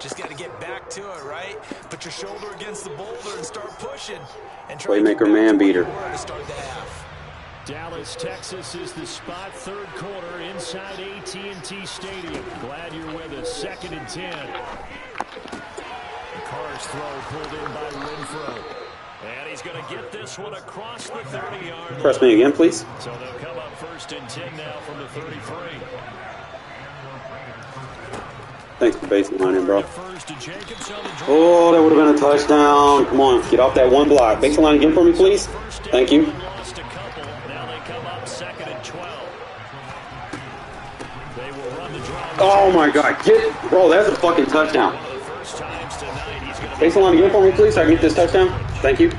Just got to get back to it, right? Put your shoulder against the boulder and start pushing. And Playmaker, man beater. To start the half. Dallas, Texas is the spot, third quarter inside AT&T Stadium. Glad you're with us. 2nd and 10. Carr's throw pulled in by Renfro. And he's going to get this one across the 30-yard line. Press me again, please. So they'll come up 1st and 10 now from the 33. Thanks for baselining, bro. Oh, that would have been a touchdown. Come on, get off that one block. Baseline again for me, please. Thank you. Now they come up 2nd and 12. They will run the draw. Oh my God, bro, that's a fucking touchdown. Baseline again for me, please, so I can get this touchdown. Thank you. On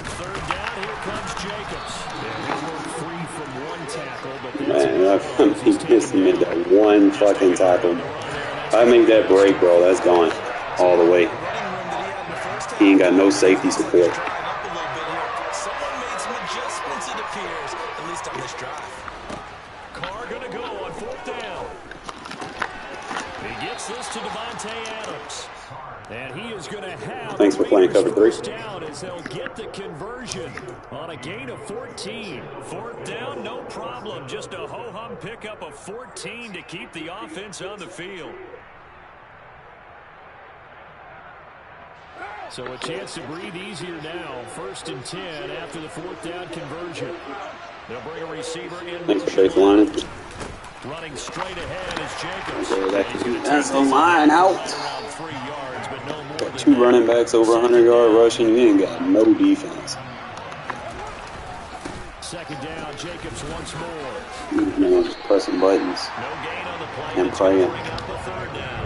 3rd down, here comes Jacobs. And he broke free from one tackle, but man, he just made that one fucking tackle. I made that break, bro. That's gone all the way. He ain't got no safety support. Someone made some adjustments, it appears, at least on this drive. Carr gonna go on 4th down. He gets this to Davante Adams. And he is going to have Thanks for playing cover 3. down as they'll get the conversion on a gain of 14. 4th down, no problem. Just a ho-hum pickup of 14 to keep the offense on the field. So a chance to breathe easier now. 1st and 10 after the 4th down conversion. They'll bring a receiver in. Thanks for baselining. Running straight ahead is Jacobs. That's the line out. 3 yards, but no more. Got 2 running backs over 100-yard rushing. You ain't got no defense. 2nd down, Jacobs once more. You know, just pressing buttons No gain on the play. and praying. Bring up a 3rd down.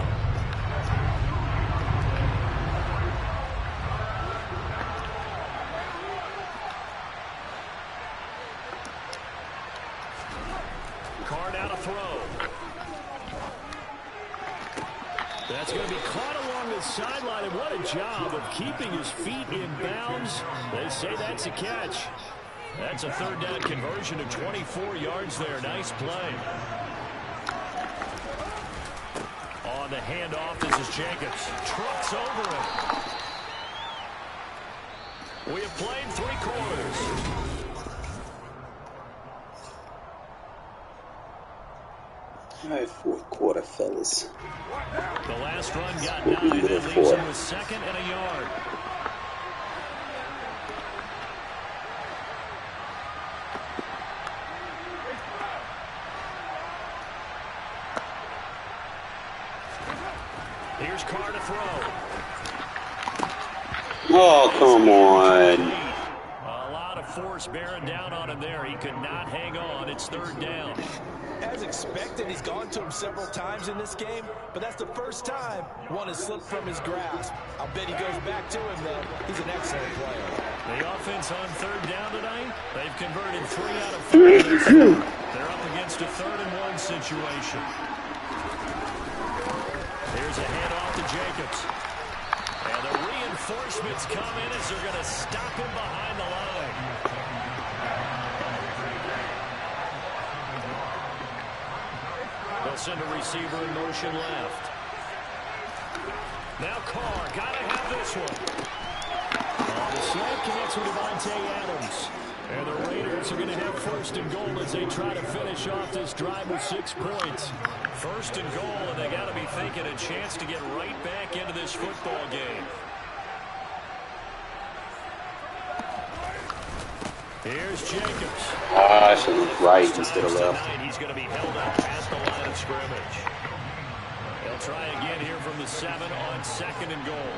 Carr now to throw. That's going to be caught along the sideline, and what a job of keeping his feet in bounds. They say that's a catch. That's a 3rd down conversion of 24 yards there. Nice play. On the handoff, this is Jacobs. Trucks over him. We have played 3 quarters. All right, 4th quarter, fellas. The last run got What 9. we That live leaves for. him with 2nd and a yard. Here's Carr to throw. Oh, come on. A lot of force bearing down on him there. He could not hang on. It's 3rd down. As expected, he's gone to him several times in this game, but that's the first time one has slipped from his grasp. I'll bet he goes back to him, though. He's an excellent player. The offense on 3rd down tonight, they've converted 3 out of 5. They're up against a 3rd and 1 situation. Here's a handoff to Jacobs. And the reinforcements come in as they're going to stop him behind the line. They'll send a receiver in motion left. Now Carr, got to have this one. The snap connects with Davante Adams. And the Raiders are going to have 1st and goal as they try to finish off this drive with 6 points. 1st and goal, and they got to be thinking a chance to get right back into this football game. Here's Jacobs. I should look right instead of left. He's going to be held up at the line of scrimmage. They'll try again here from the 7 on 2nd and goal.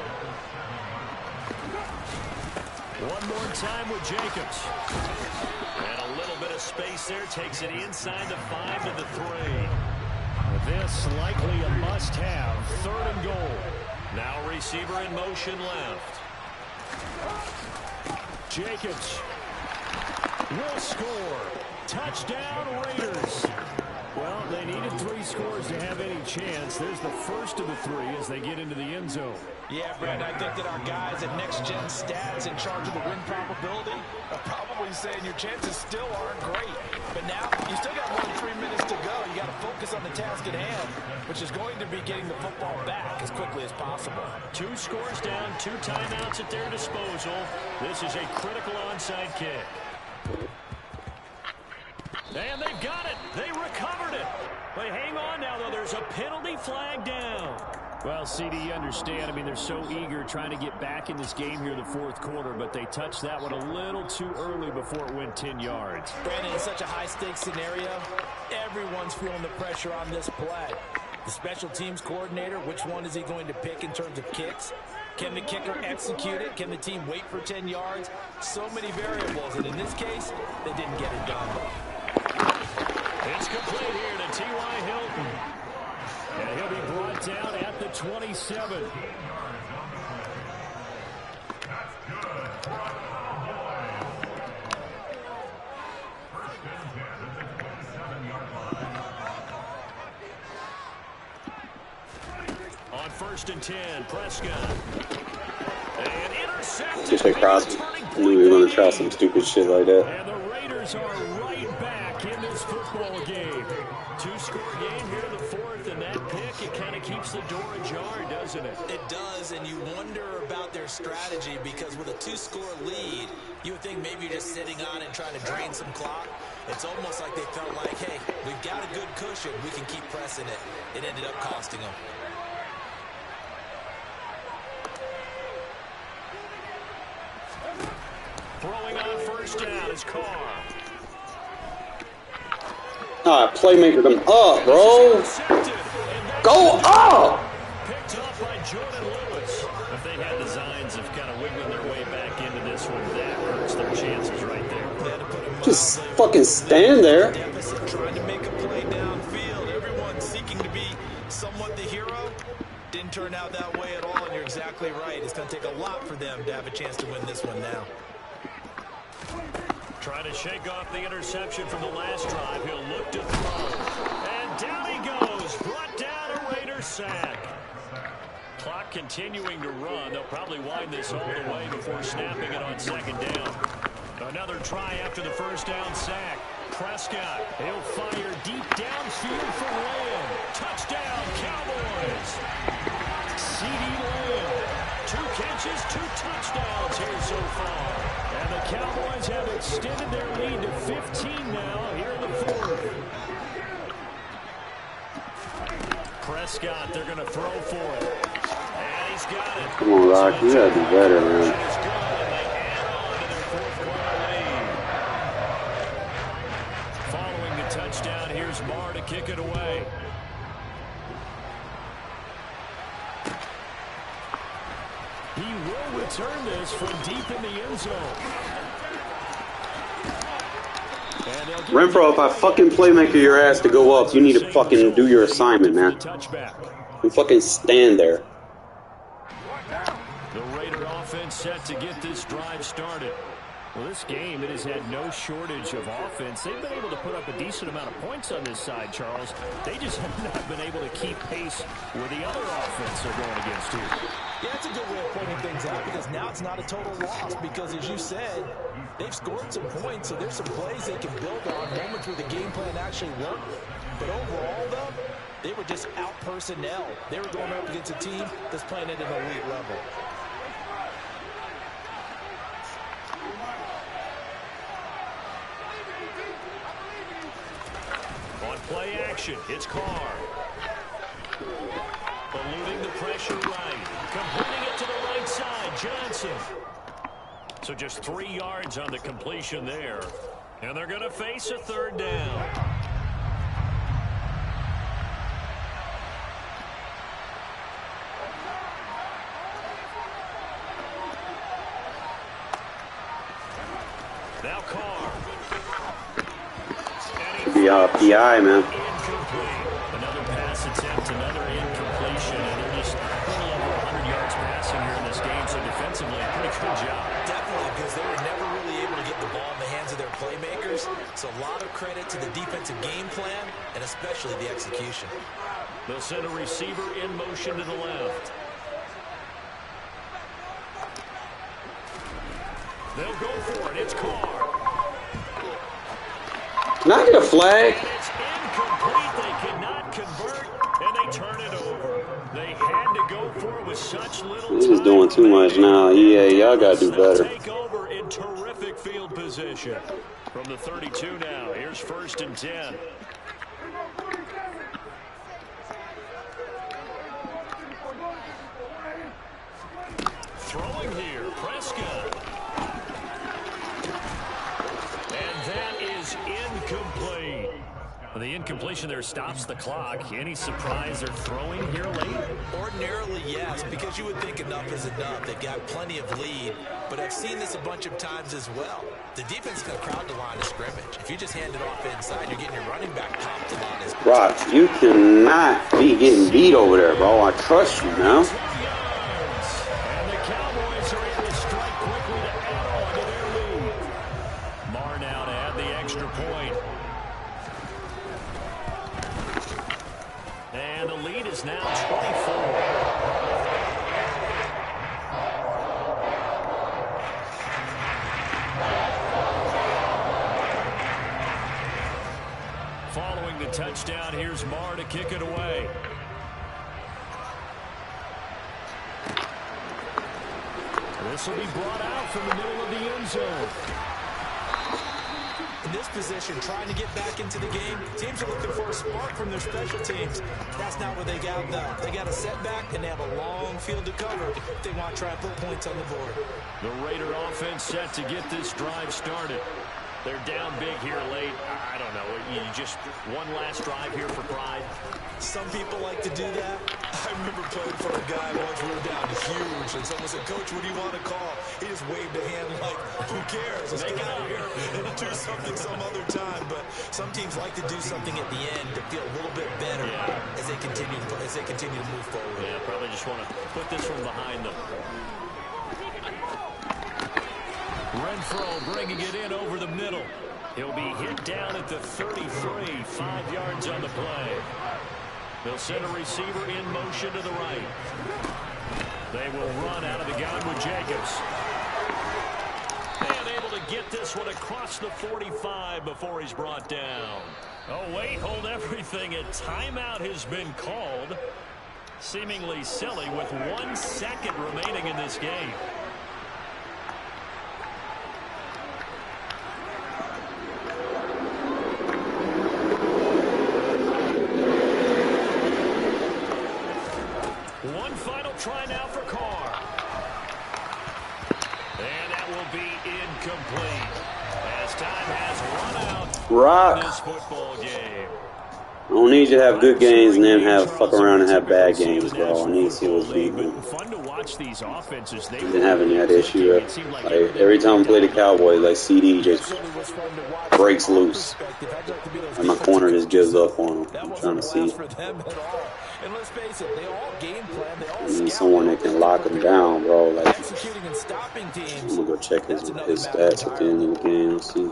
One more time with Jacobs. And a little bit of space there. Takes it inside the 5 to the 3. This likely a must-have. 3rd and goal. Now receiver in motion left. Jacobs will score. Touchdown, Raiders. Well, they needed 3 scores to have any chance. There's the first of the 3 as they get into the end zone. Yeah, Brad, I think that our guys at Next Gen Stats in charge of the win probability are probably saying your chances still aren't great. But now, you still got more than 3 minutes to go. You got to focus on the task at hand, which is going to be getting the football back as quickly as possible. 2 scores down, 2 timeouts at their disposal. This is a critical onside kick. And they've got it. They recovered it. But hang on now, though. There's a penalty flag down. Well, CD, you understand. I mean, they're so eager trying to get back in this game here in the 4th quarter, but they touched that one a little too early before it went 10 yards. Brandon, in such a high-stakes scenario, everyone's feeling the pressure on this play. The special teams coordinator, which one is he going to pick in terms of kicks? Can the kicker execute it? Can the team wait for 10 yards? So many variables, and in this case, they didn't get it done. It's complete here to T.Y. Hilton. And he'll be brought down at the 27. On 1st and 10, Prescott. And intercepted. Just like Crosby. I knew we were going to try some stupid shit like that. And the Raiders are right back in this football game. 2-score game here in the 4th, and that pick, it kind of keeps the door ajar, doesn't it? It does, and you wonder about their strategy because with a 2-score lead, you would think maybe you're just sitting on it trying to drain some clock. It's almost like they felt like, hey, we've got a good cushion. We can keep pressing it. It ended up costing them. Throwing on 1st down is Carr. Playmaker them up, bro. Go up! Picked off by Jordan Lewis. If they had designs of kind of wiggling their way back into this one, that hurts their chances right there. Just fucking stand there. Trying to make a play downfield. Everyone seeking to be somewhat the hero. Didn't turn out that way at all, and you're exactly right. It's going to take a lot for them to have a chance to win this one now. Trying to shake off the interception from the last drive. He'll look to throw. And down he goes. Brought down a Raiders sack. Clock continuing to run. They'll probably wind this all the way before snapping it on 2nd down. Another try after the 1st down sack. Prescott, he'll fire deep downfield for Lamb. Touchdown, Cowboys. CD Lamb. 2 catches, 2 touchdowns here so far. And the Cowboys have extended their lead to 15 now here in the 4th. Prescott, they're going to throw for it. And he's got it. Come on, Rock. You gotta do better, man. Following the touchdown, here's Marr to kick it away. He will return this from deep in the end zone. Renfro, if I fucking playmaker your ass to go up, you need to fucking do your assignment, man. You fucking stand there. The Raider offense set to get this drive started. Well, this game, it has had no shortage of offense. They've been able to put up a decent amount of points on this side, Charles. They just have not been able to keep pace with the other offense they're going against here. Yeah, that's a good way of pointing things out because now it's not a total loss because, as you said, they've scored some points, so there's some plays they can build on, moments where the game plan actually worked. But overall, though, they were just out personnel. They were going up against a team that's playing at an elite level. On play action, it's Carr. Eluding the pressure right. Completing it to the right side, Johnson. So just 3 yards on the completion there. And they're going to face a 3rd down. Now Carr. Be PI, man. Incomplete. Another pass attempt, another incompletion, and they're just a little over 100 yards passing here in this game, so defensively, pretty good job. Definitely, because they were never really able to get the ball in the hands of their playmakers, so a lot of credit to the defensive game plan, and especially the execution. They'll send a receiver in motion to the left. They'll go for it. It's Carr. Can I get a flag? It's incomplete. They cannot convert, and they turn it over. They had to go for it with such little time. This is doing too much now. Yeah, y'all got to do better. Take over in terrific field position. From the 32 now, here's 1st and 10. Throwing here, Prescott. And that is incomplete. Well, the incompletion there stops the clock. Any surprise they're throwing here late? Ordinarily, yes, because you would think enough is enough. They've got plenty of lead, but I've seen this a bunch of times as well. The defense can crowd the line of scrimmage. If you just hand it off inside, you're getting your running back popped a lot. Brock, you cannot be getting beat over there, bro. I trust you now. And the Cowboys are able to strike quickly to add on to their lead. Marr now to add the extra point. And the lead is now 24. Following the touchdown, here's Marr to kick it away. This will be brought out from the middle of the end zone. In this position, trying to get back into the game, teams are looking for a spark from their special teams. That's not what they got now. They got a setback, and they have a long field to cover if they want to try and put points on the board. The Raider offense set to get this drive started. They're down big here late. I don't know. You just one last drive here for pride. Some people like to do that. I remember playing for a guy once we were down huge, and someone said, "Coach, what do you want to call?" He just waved a hand like, "Who cares? Let's get out of here and do something some other time." But some teams like to do something at the end to feel a little bit better as they continue to move forward. Yeah, probably just want to put this one behind them. Renfro bringing it in over the middle. He'll be hit down at the 33, 5 yards on the play. They'll send a receiver in motion to the right. They will run out of the gun with Jacobs. And able to get this one across the 45 before he's brought down. Oh, wait, hold everything. A timeout has been called. Seemingly silly with 1 second remaining in this game. One final try now for Carr. And that will be incomplete. As time has run out in this football game. I don't need you to have good games and then fuck around and have bad games, bro. I need to see what's beating. Fun to watch these offenses. I've been having that issue. Like every time I play the Cowboys, like CD just breaks loose. And my corner just gives up on him. I'm trying to see. And let's face it, they all game plan. They all I need someone that can lock him down, bro. Like, executing and stopping teams. I'm gonna go check his stats at the end of the game. Let's see.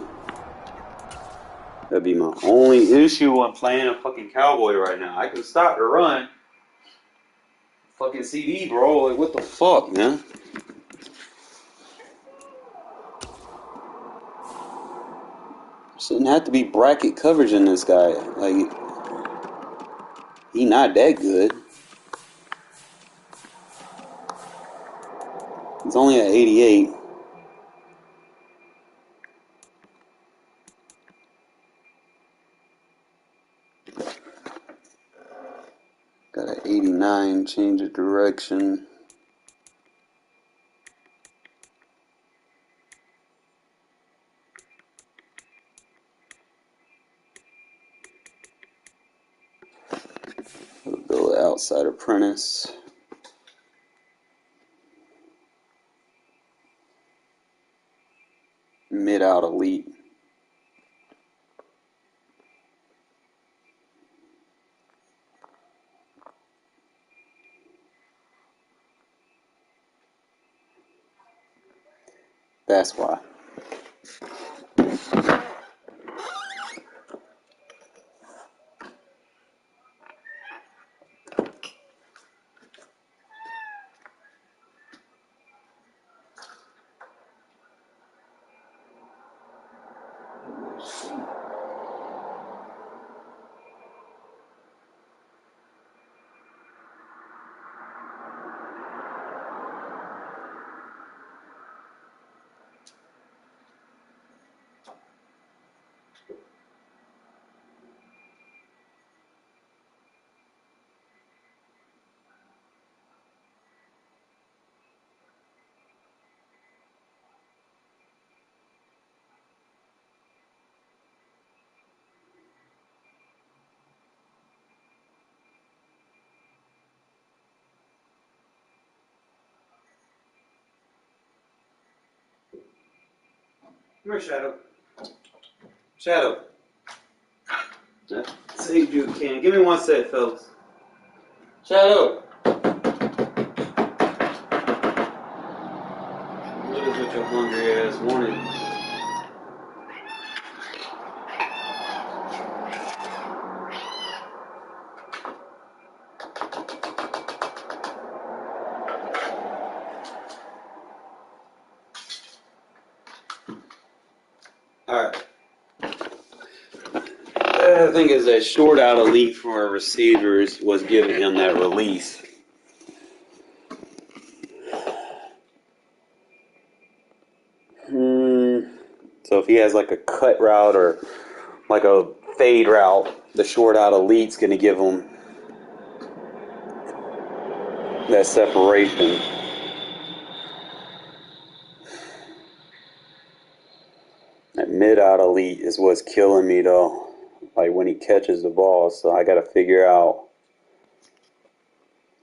That'd be my only issue when playing a fucking Cowboy right now. I can stop the run. Fucking CD, bro. Like, what the fuck, man? Shouldn't have to be bracket coverage in this guy. Like, he not that good. He's only at 88. Got an 89, change of direction. We'll go outside apprentice. Mid-out elite. That's why. Come here, Shadow. Shadow. Saved you, Ken. Give me one set, fellas. Shadow. What is with your hungry ass morning? Alright. I think it's that short out elite for our receivers was giving him that release. So if he has like a cut route or like a fade route, the short out elite's going to give him that separation. That mid out elite is what's killing me though. Like when he catches the ball, so I got to figure out.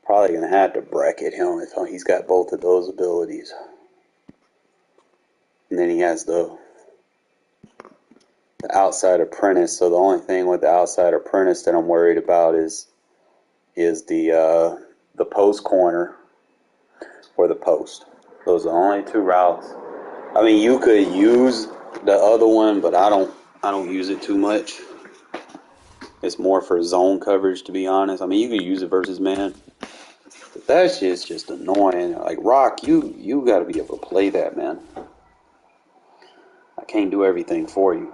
Probably going to have to bracket him if he's got both of those abilities. And then he has the outside apprentice. So the only thing with the outside apprentice that I'm worried about is the post corner or the post. Those are the only two routes. I mean, you could use the other one, but I don't use it too much. It's more for zone coverage, to be honest. I mean, you could use it versus man, but that shit's just annoying. Like Rock, you got to be able to play that, man. I can't do everything for you.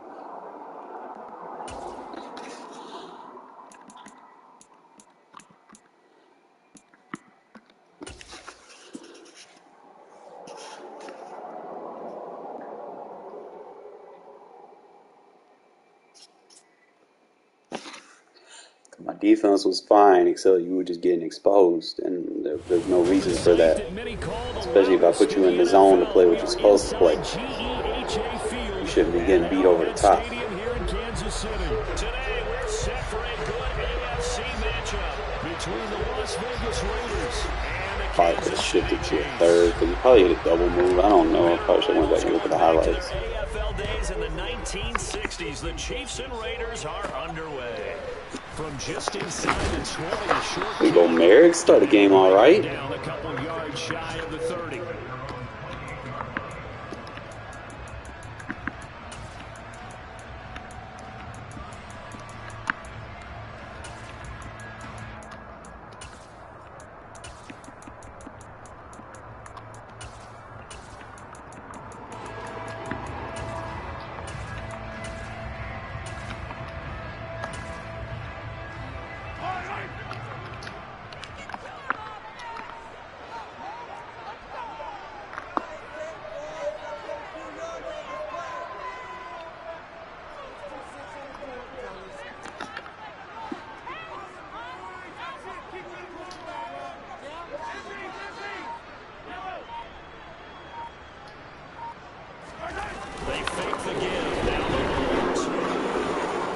My defense was fine, except you were just getting exposed, and there's no reason for that. Especially if I put you in the zone to play what you're supposed to play. You shouldn't be getting beat over the top. Today we're set for a good AFC matchup between the Las Vegas Raiders and the Probably could have shifted to a third, because you probably hit a double move. I don't know. I probably should have went back and looked at the highlights. AFL days in the 1960s, the Chiefs and Raiders are underway. From just inside the 20, a short We go Merrick, start the game all right. down a couple yards shy of the 30.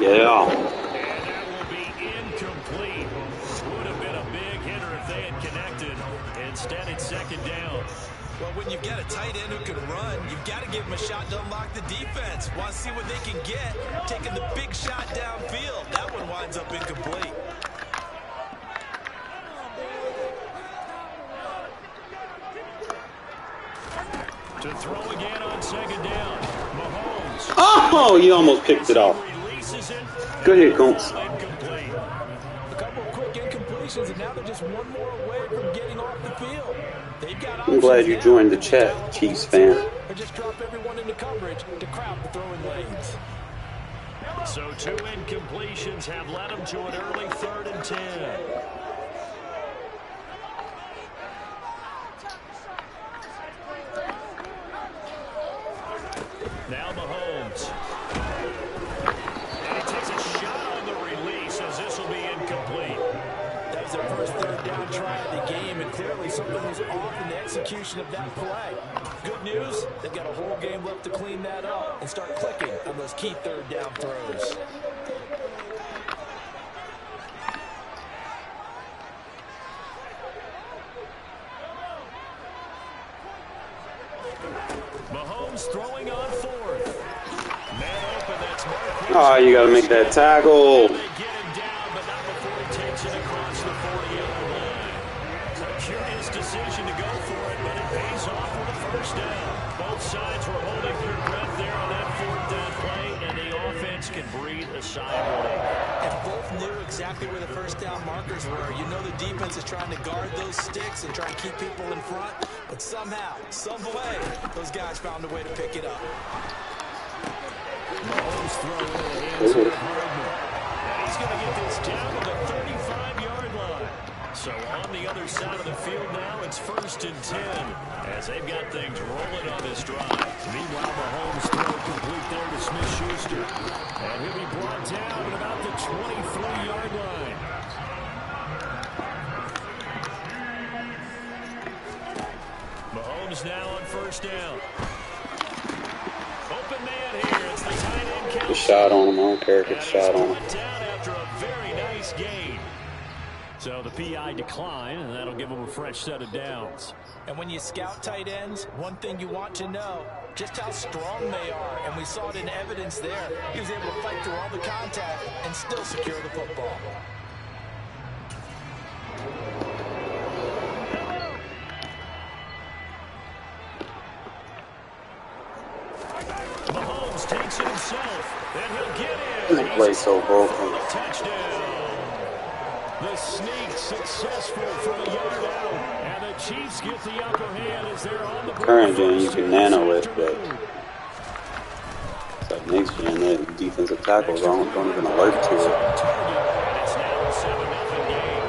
Yeah. And that will be incomplete. Would have been a big hitter if they had connected. Instead, it's second down. Well, when you've got a tight end who can run, you've got to give him a shot to unlock the defense. Want to see what they can get, taking the big shot downfield. That one winds up incomplete. To throw again on second down. Mahomes. Oh, you almost picked it off. Go ahead, Combs. A couple of quick incompletions, and now they're just one more away from getting off the field. They've got I'm glad you joined the chat, Chiefs fan. Or just drop everyone into coverage to crowd the throwing lanes. So 2 incompletions have led them to an early 3rd and 10. Now Mahomes. And he takes a shot on the release as this will be incomplete. That was their first 3rd down try of the game, and clearly something was off in the execution of that play. Good news, they've got a whole game left to clean that up and start clicking on those key 3rd down throws. Mahomes throwing on 4th. Man open, that's Mark. Oh, you got to make that tackle. They get him down, but not before he takes it across the 40-yard line. A curious decision to go for it, but it pays off with a 1st down. Both sides were holding their breath there on that 4th down play, and the offense can breathe a sigh of relief. And both knew exactly where the 1st down markers were. You know the defense is trying to guard those sticks and try to keep people in front, but somehow, some way, those guys found a way to pick it up. Mahomes throw in the hands of Hardman. And he's going to get this down to the 35-yard line. So on the other side of the field now, it's 1st and 10 as they've got things rolling on this drive. Meanwhile, Mahomes throw complete there to Smith-Schuster. And he'll be brought down at about the 23-yard line. Mahomes now on 1st down. Open man here. It's the tight end count. Good shot on him. I don't care if it's shot on him. Down after a very nice gain. So the PI decline, and that'll give him a fresh set of downs. And when you scout tight ends, one thing you want to know, just how strong they are. And we saw it in evidence there. He was able to fight through all the contact and still secure the football. Mahomes takes it himself, and he'll get in. That play so broken. Touchdown. The sneak successful from a yard out, and the Chiefs get the upper hand as they're on the Current gen, you can nano it, but it's like next gen, the defensive tackles don't even alert to it. And it's now a 7-0 game.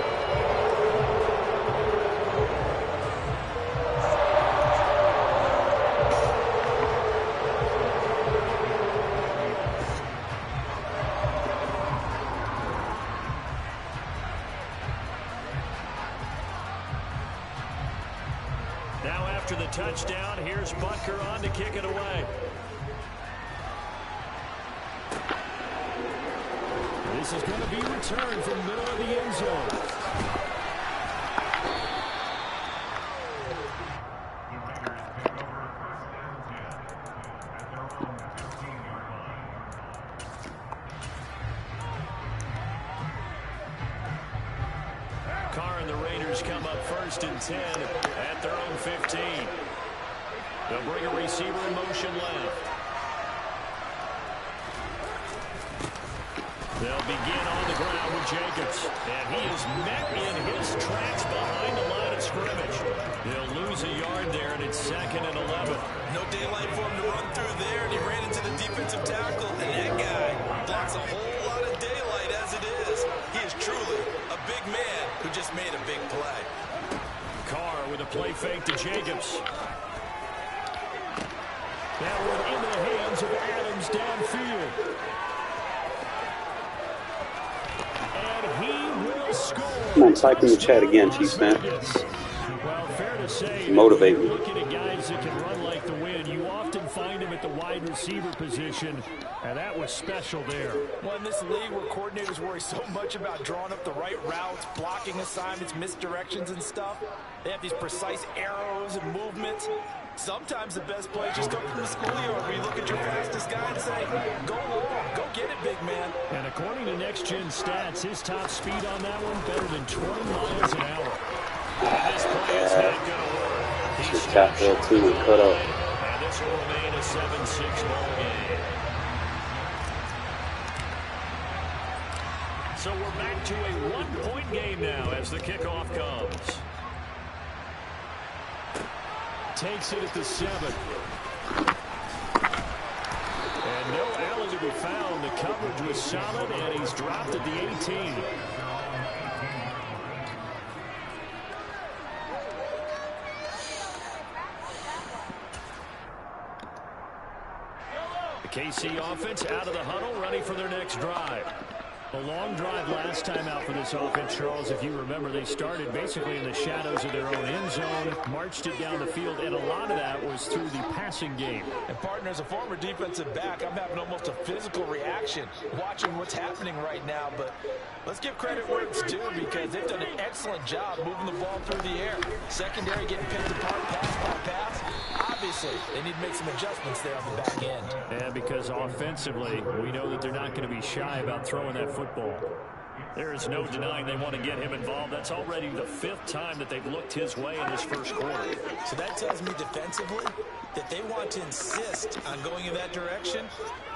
Now after the touchdown, here's Butker on to kick it away. This is going to be returned from the middle of the end zone. Carr and the Raiders come up 1st and 10 at their own 15. They'll bring a receiver in motion left. They'll begin on the ground with Jacobs. And he is met in his tracks behind the line of scrimmage. They'll lose a yard there, and it's 2nd and 11. No daylight for him to run through there, and he ran into the defensive tackle. And that guy blocks a whole lot of daylight as it is. He is truly a big man who just made a big play. Carr with a play fake to Jacobs. That one into the hands of Adams downfield. And he will score. Come on, type in the chat again, Chiefs fan. Well, fair to say, Motivate me. looking at guys that can run like the wind, you often find him at the wide receiver position, and that was special there. Well, in this league where coordinators worry so much about drawing up the right routes, blocking assignments, misdirections and stuff, they have these precise arrows and movements. Sometimes the best plays just come from the schoolyard where you look at your fastest guy and say, go long, go get it, big man. And according to Next Gen Stats, his top speed on that one better than 20 miles an hour. This play is not going to work. Just tap that too and cut up. And this will remain a 7-6 ball game. So we're back to a one-point game now as the kickoff comes. Takes it at the 7. And no alley to be found. The coverage was solid, and he's dropped at the 18. The KC offense out of the huddle, ready for their next drive. A long drive last time out for this offense, Charles. If you remember, they started basically in the shadows of their own end zone, marched it down the field, and a lot of that was through the passing game. And, partner, as a former defensive back, I'm having almost a physical reaction watching what's happening right now. But let's give credit where it's due because they've done an excellent job moving the ball through the air. Secondary getting picked apart pass by pass. Obviously, they need to make some adjustments there on the back end. Yeah, because offensively, we know that they're not going to be shy about throwing that football. There is no denying they want to get him involved. That's already the 5th time that they've looked his way in this first quarter. So that tells me defensively that they want to insist on going in that direction.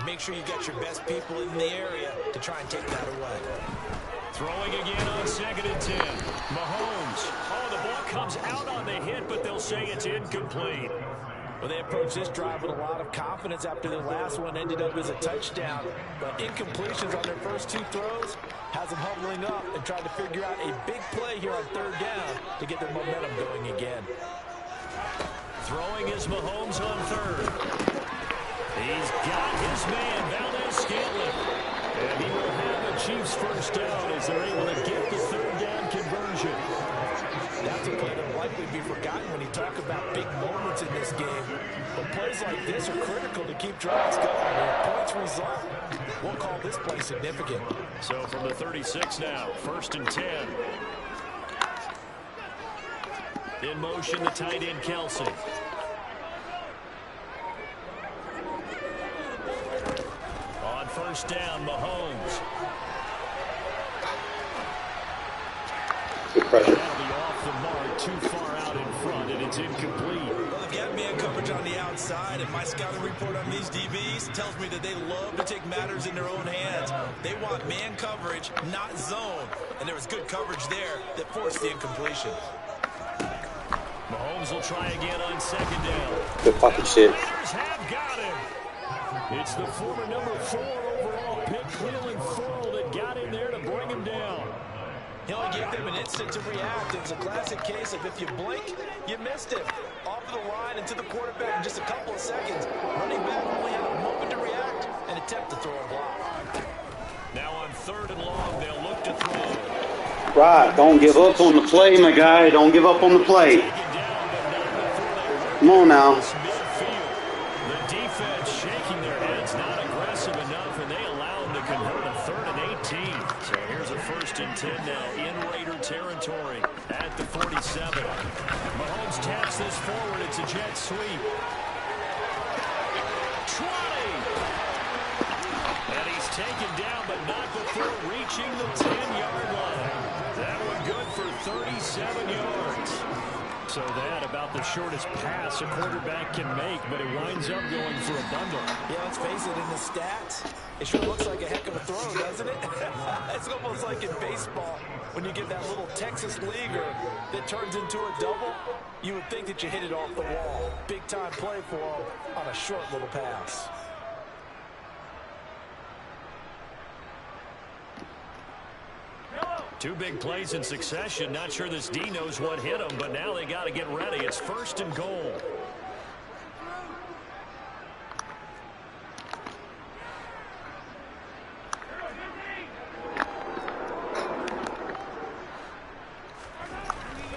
Make sure you got your best people in the area to try and take that away. Throwing again on 2nd and 10. Mahomes. Oh, the ball comes out on the hit, but they'll say it's incomplete. Well, they approached this drive with a lot of confidence after their last one ended up as a touchdown. But incompletions on their first 2 throws has them huddling up and trying to figure out a big play here on 3rd down to get their momentum going again. Throwing is Mahomes on 3rd. He's got his man, Valdez-Scantling. And he will have the Chiefs first down as they're able to get the 3rd down conversion. That's a play that will likely be forgotten when you talk about big moments in this game. But plays like this are critical to keep drives going. When points result, we'll call this play significant. So from the 36 now, 1st and 10. In motion, the tight end, Kelsey. On 1st down, Mahomes. Good pressure. That'll be off the mark, too far out in front, and it's incomplete. Well, they've got man coverage on the outside, and my scouting report on these DBs tells me that they love to take matters in their own hands. They want man coverage, not zone. And there was good coverage there that forced the incompletion. Mahomes will try again on 2nd down. Good pocket shit. Raiders have got him. It's the former number 4 overall pick, Cleveland Farrell, that got in there to bring him down. He only gave them an instant to react. It was a classic case of if you blink, you missed him. Off of the line and to the quarterback in just a couple of seconds. Running back only had a moment to react and attempt to throw a block. Now on 3rd and long, they'll look to throw. Right, don't give up on the play, my guy. Don't give up on the play. Come on now. The defense shaking their heads, not aggressive enough, and they allow them to convert a 3rd and 18. So here's a 1st and 10 now in Raider territory at the 47. Mahomes taps this forward. It's a jet sweep. 20. And he's taken down, but not before reaching the 10-yard line. That one good for 37 yards. So that about the shortest pass a quarterback can make, but it winds up going for a bundle. Yeah, let's face it, in the stats, it sure looks like a heck of a throw, doesn't it? It's almost like in baseball, when you get that little Texas leaguer that turns into a double, you would think that you hit it off the wall. Big-time play for him on a short little pass. Two big plays in succession. Not sure this D knows what hit him, but now they got to get ready. It's 1st and goal.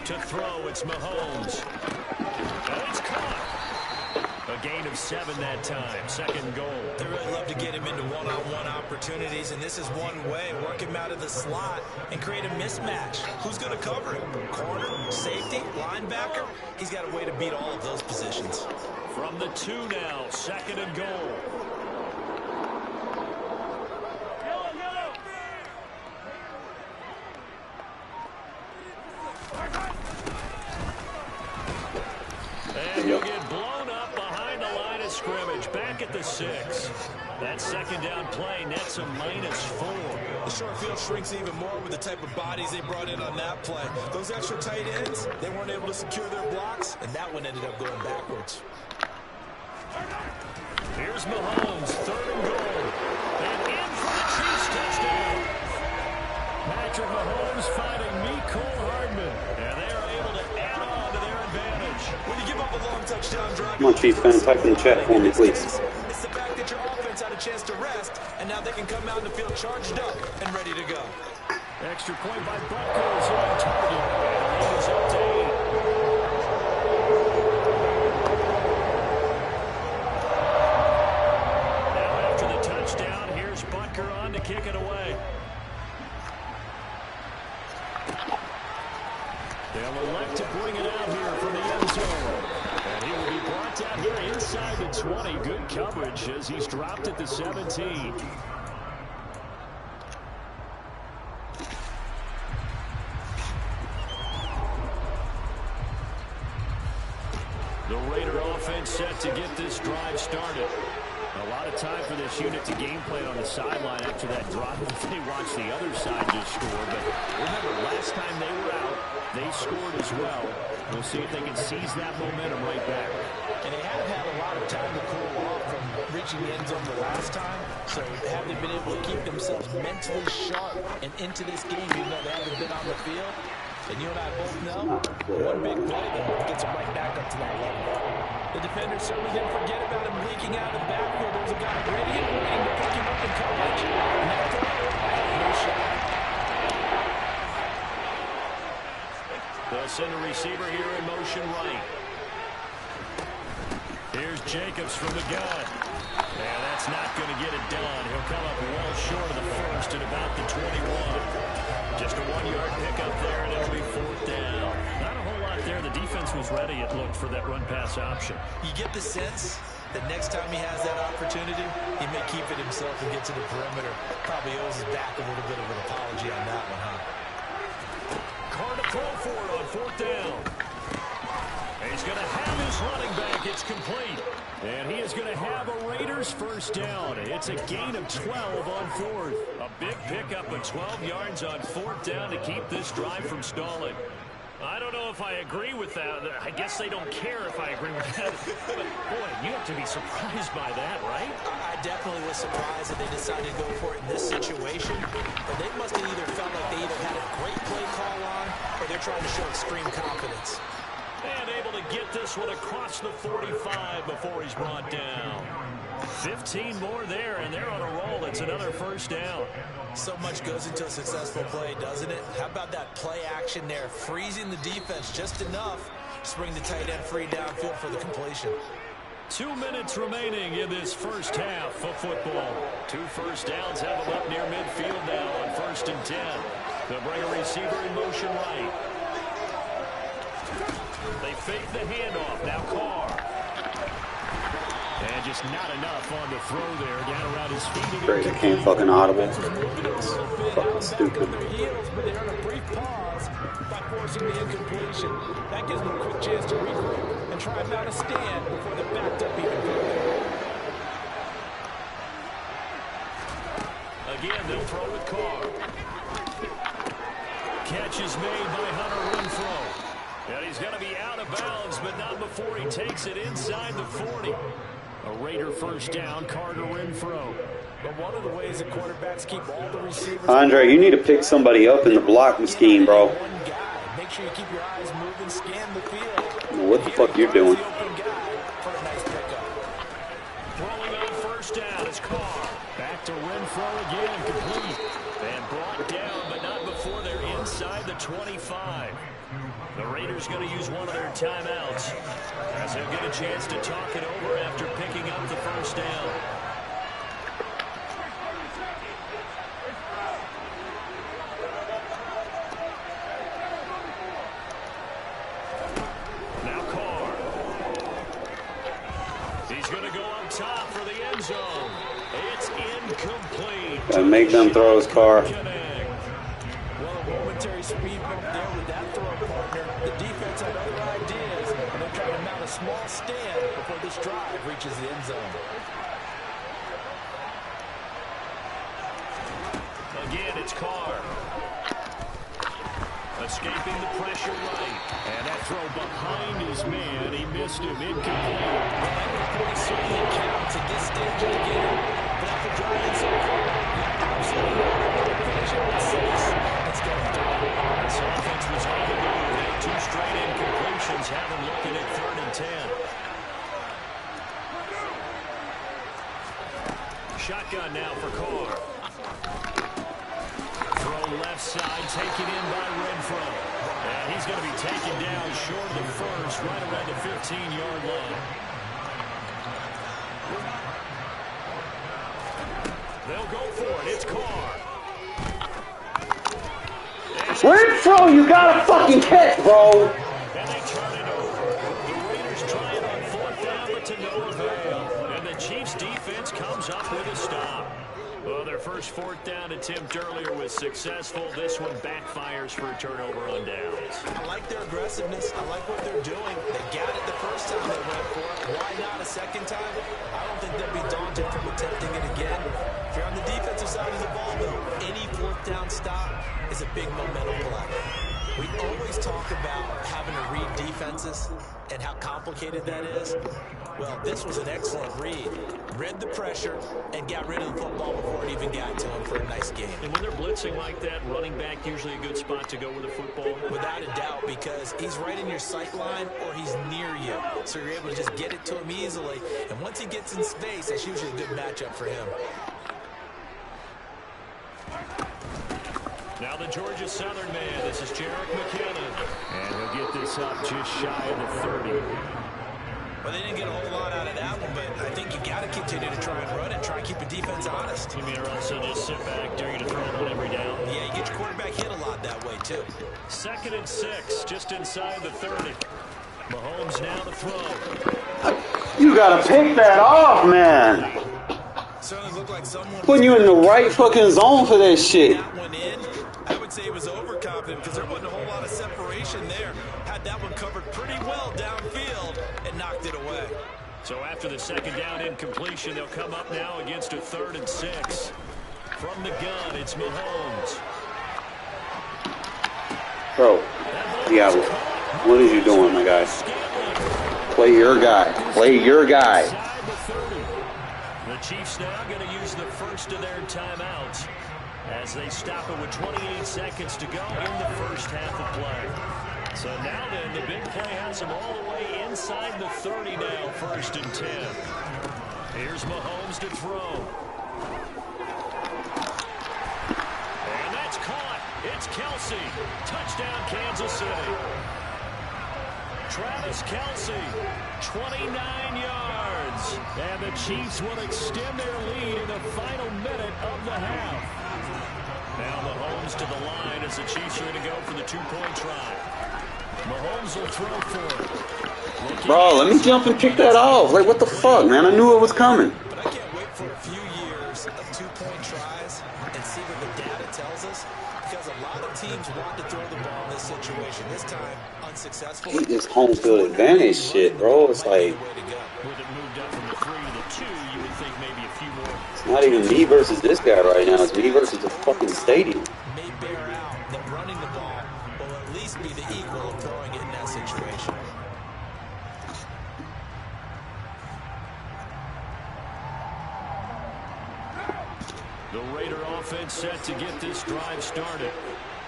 To throw, it's Mahomes. And it's caught. A gain of 7 that time. Second and goal. They really love to get him into one-on-one opportunities, and this is one way. Work him out of the slot and create a mismatch. Who's going to cover him? Corner, safety, linebacker? He's got a way to beat all of those positions. From the 2 now, second and goal. And he'll get blown up behind the line of scrimmage, back at the 6. That second down play nets a -4. The short field shrinks even more with the type of bodies they brought in on that play. Those extra tight ends, they weren't able to secure their blocks, and that one ended up going backwards. Here's Mahomes, third and goal. And in for the Chiefs touchdown. Patrick Mahomes finding Mecole Hardman. And they are able to add on to their advantage. When you give up a long touchdown drive, Come on, Chiefs fans, type in the chat for me, please. It's the fact that your offense had a chance to rest, and now they can come out in the field charged up and ready to go. Extra point by Buckles on target. And he's up to 8. Now after the touchdown, here's Butker on to kick it away. They'll elect to bring it out here from the end zone. And he will be brought down here inside the 20. Good coverage as he's dropped at the 17. The Raider offense set to get this drive started. A lot of time for this unit to game plan on the sideline after that drive. They watched the other side just score. But remember, last time they were out, they scored as well. We'll see if they can seize that momentum right back. And they have had a lot of time to cool off from reaching the end zone the last time. So have they been able to keep themselves mentally sharp and into this game even though they haven't been on the field? And you and I both know one big play that gets them right back up to that level. The defender certainly didn't forget about him leaking out of the backfield. There's a guy ready and waiting to pick him up in coverage. And that throw, no shot. They'll send a receiver here in motion right. Here's Jacobs from the gun. And that's not going to get it done. He'll come up well short of the first at about the 21. Just a 1-yard pickup there, and it'll be 4th down. Not a whole lot there. The defense was ready, it looked, for that run-pass option. You get the sense that next time he has that opportunity, he may keep it himself and get to the perimeter. Probably owes his back a little bit of an apology on that one, huh? Carr to throw for it on 4th down. And he's going to have his running back. It's complete. And he is going to have a Raiders first down. It's a gain of 12 on 4th. A big pickup of 12 yards on 4th down to keep this drive from stalling. I don't know if I agree with that. I guess they don't care if I agree with that. But, boy, you have to be surprised by that, right? I definitely was surprised that they decided to go for it in this situation. But they must have either felt like they either had a great play call on or they're trying to show extreme confidence. And able to get this one across the 45 before he's brought down. 15 more there, and they're on a roll. It's another first down. So much goes into a successful play, doesn't it? How about that play action there? Freezing the defense just enough to bring the tight end free downfield for the completion. 2 minutes remaining in this first half of football. 2 first downs have them up near midfield now on 1st and 10. They'll bring a receiver in motion right. They fake the handoff. Now Carr. And just not enough on the throw there. Down around his feet. Great, I can't fucking audible. Fucking stupid. But they earn a brief pause by forcing the incompletion. That gives them a quick chance to regroup and try and mount a stand before they're backed up even further. Again, they'll throw with Carr. Catch is made by Hunter Renfrow. And he's going to be out of bounds, but not before he takes it inside the 40. A Raider first down, Carter Renfrow. But one of the ways that quarterbacks keep all the receivers... Andre, you need to pick somebody up in the blocking scheme, bro. One guy. Make sure you keep your eyes moving, scan the field. I don't know what the fuck you're doing. For a nice pickup. Rolling on first down. is Carr. Back to Renfro again, complete. And brought down, but not before they're inside the 25. The Raiders going to use one of their timeouts, as they'll get a chance to talk it over after picking up the first down. Now Carr. He's going to go up top for the end zone. It's incomplete. Gotta make them throws, Carr. Well, a momentary speed bump there with that throw partner. The defense had other ideas, and they're trying to mount a small stand before this drive reaches the end zone. Again, it's Carr. Escaping the pressure right. And that throw behind his man. He missed him. Incomplete. Well, that was pretty certainly counts at this stage of the game. But after driving so far, absolutely finishing with 6 instead of 3. This offense was on the move. They had 2 straight incompletions. Have them looking at 3rd and 10. Shotgun now for Carr. Throw left side, taken in by Renfro. And he's going to be taken down short of the first, right around the 15-yard line. They'll go for it. It's Carr. Renfro, you gotta fucking catch, bro. And they turn it over. The Raiders try it on 4th down, but to no avail. And the Chiefs' defense comes up with a stop. Well, their first 4th down attempt earlier was successful. This one backfires for a turnover on downs. I like their aggressiveness. I like what they're doing. They got it the first time they went for it. Why not a second time? I don't think they'll be daunted from attempting it again. If you're on the defensive side of the ball, though, any 4th down stop is a big momentum play. We always talk about having to read defenses and how complicated that is. Well, this was an excellent read. Read the pressure and got rid of the football before it even got to him for a nice game. And when they're blitzing like that, running back usually a good spot to go with the football? Without a doubt, because he's right in your sight line or he's near you. So you're able to just get it to him easily. And once he gets in space, that's usually a good matchup for him. Now the Georgia Southern man. This is Jerick McKinnon. And he'll get this up just shy of the 30. Well, they didn't get a whole lot out of that one, but I think you got to continue to try and run and try and keep the defense honest. You mean, or also just sit back, dare you to throw it on every down? Yeah, you get your quarterback hit a lot that way, too. 2nd and 6, just inside the 30. Mahomes now to throw. You gotta pick that off, man. Certainly looked like someone Putting you in the right fucking zone for that shit. that one in. I would say he was overconfident because there wasn't a whole lot of separation there. Had that one covered pretty well downfield and knocked it away. So after the 2nd down incompletion, they'll come up now against a 3rd and 6. From the gun, it's Mahomes. Bro, yeah, what is you doing, my guy? Play your guy. Play your guy. The Chiefs now going to use the first of their timeouts as they stop it with 28 seconds to go in the first half of play. So now then, the big play has them all the way inside the 30 now, 1st and 10. Here's Mahomes to throw. And that's caught. It's Kelsey. Touchdown, Kansas City. Travis Kelsey, 29 yards. And the Chiefs will extend their lead in the final minute of the half. Now Mahomes to the line as the Chiefs are going to go for the 2-point try. Mahomes will throw for it. Bro, let me jump and pick that off. Like, what the fuck, man? I knew it was coming. But I can't wait for a few years of 2-point tries and see what the data tells us. Because a lot of teams want to throw the ball in this situation. This time, unsuccessful. Hate this home field advantage shit, bro. It's like, With it moved up from the 3 to the 2, you would think maybe a few more. it's not even me versus this guy right now. It's me versus the fucking stadium. May bear out that running the ball will at least be the equal of throwing it in that situation. The Raider offense set to get this drive started.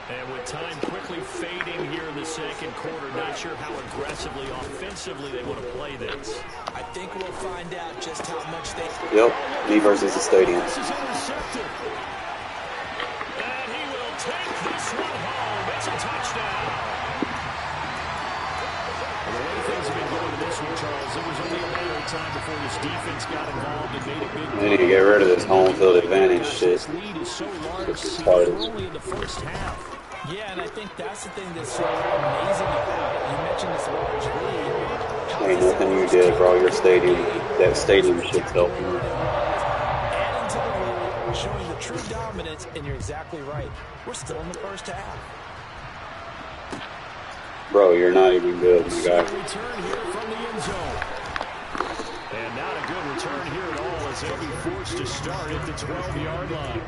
And with time quickly fading here in the second quarter, not sure how aggressively, offensively they want to play this. I think we'll find out just how much they... Yep, me versus the stadium. This is intercepted. And he will take this one home. It's a touchdown. Well, the way things have been going in this one, Charles, it was only a matter of time before this defense got involved and made a big play. They need to get rid of this home field advantage shit. This lead is so large, It's we're only in the first half. Yeah, and I think that's the thing that's so amazing about it. You mentioned this large lead. Ain't nothing you did, bro. Your stadium, that stadium shit's helping you. Adding to the lead, showing the true dominance, and you're exactly right. We're still in the first half. Bro, you're not even good, my guy. Return here from the end zone. And not a good return here at all as they'll be forced to start at the 12-yard line.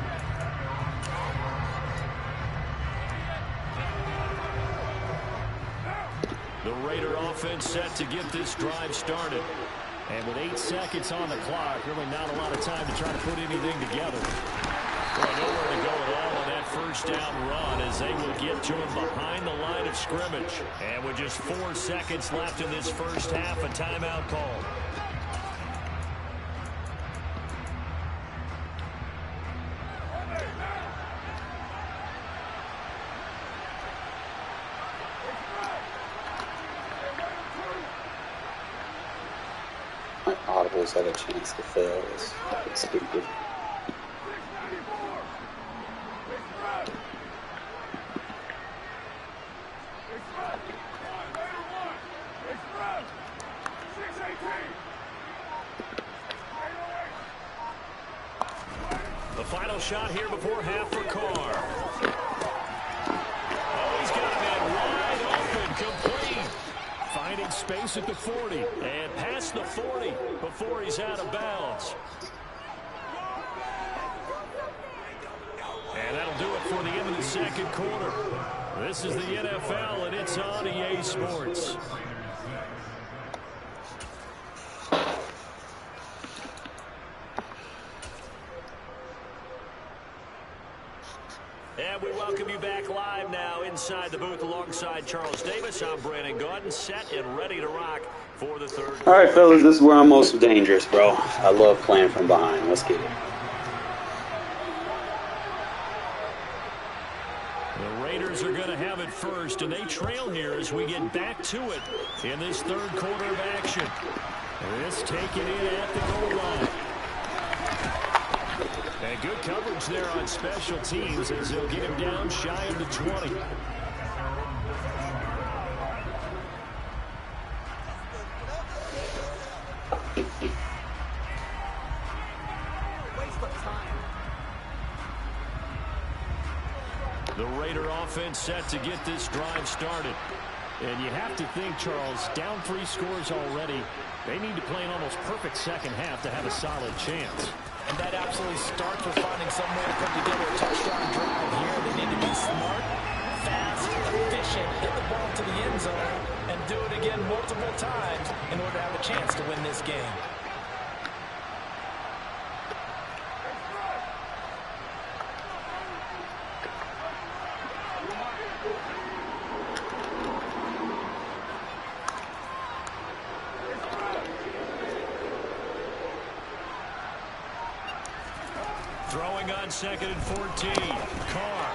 The Raider offense set to get this drive started. And with 8 seconds on the clock, really not a lot of time to try to put anything together. Well, nowhere to go at all on that first down run as they will get to him behind the line of scrimmage. And with just 4 seconds left in this first half, a timeout called. My audibles had a chance to fail. It's stupid. The final shot here before half for Carr. Oh, he's got a man wide open, complete. Finding space at the 40 and past the 40 before he's out of bounds. And that'll do it for the end of the second quarter. This is the NFL, and it's on EA Sports. And we welcome you back live now inside the booth alongside Charles Davis. I'm Brandon Gaudin, set and ready to rock for the third quarter. All right, fellas, this is where I'm most dangerous, bro. I love playing from behind. Let's get it. The Raiders are going to have it first, and they trail here as we get back to it in this third quarter of action. And this taken in at the goal line. And good coverage there on special teams as they'll get him down shy of the 20. The Raider offense set to get this drive started. And you have to think, Charles, down 3 scores already. They need to play an almost perfect second half to have a solid chance. And that absolutely starts with finding some way to put together a touchdown drive here. They need to be smart, fast, efficient, hit the ball to the end zone, and do it again multiple times in order to have a chance to win this game. Throwing on 2nd and 14. Carr.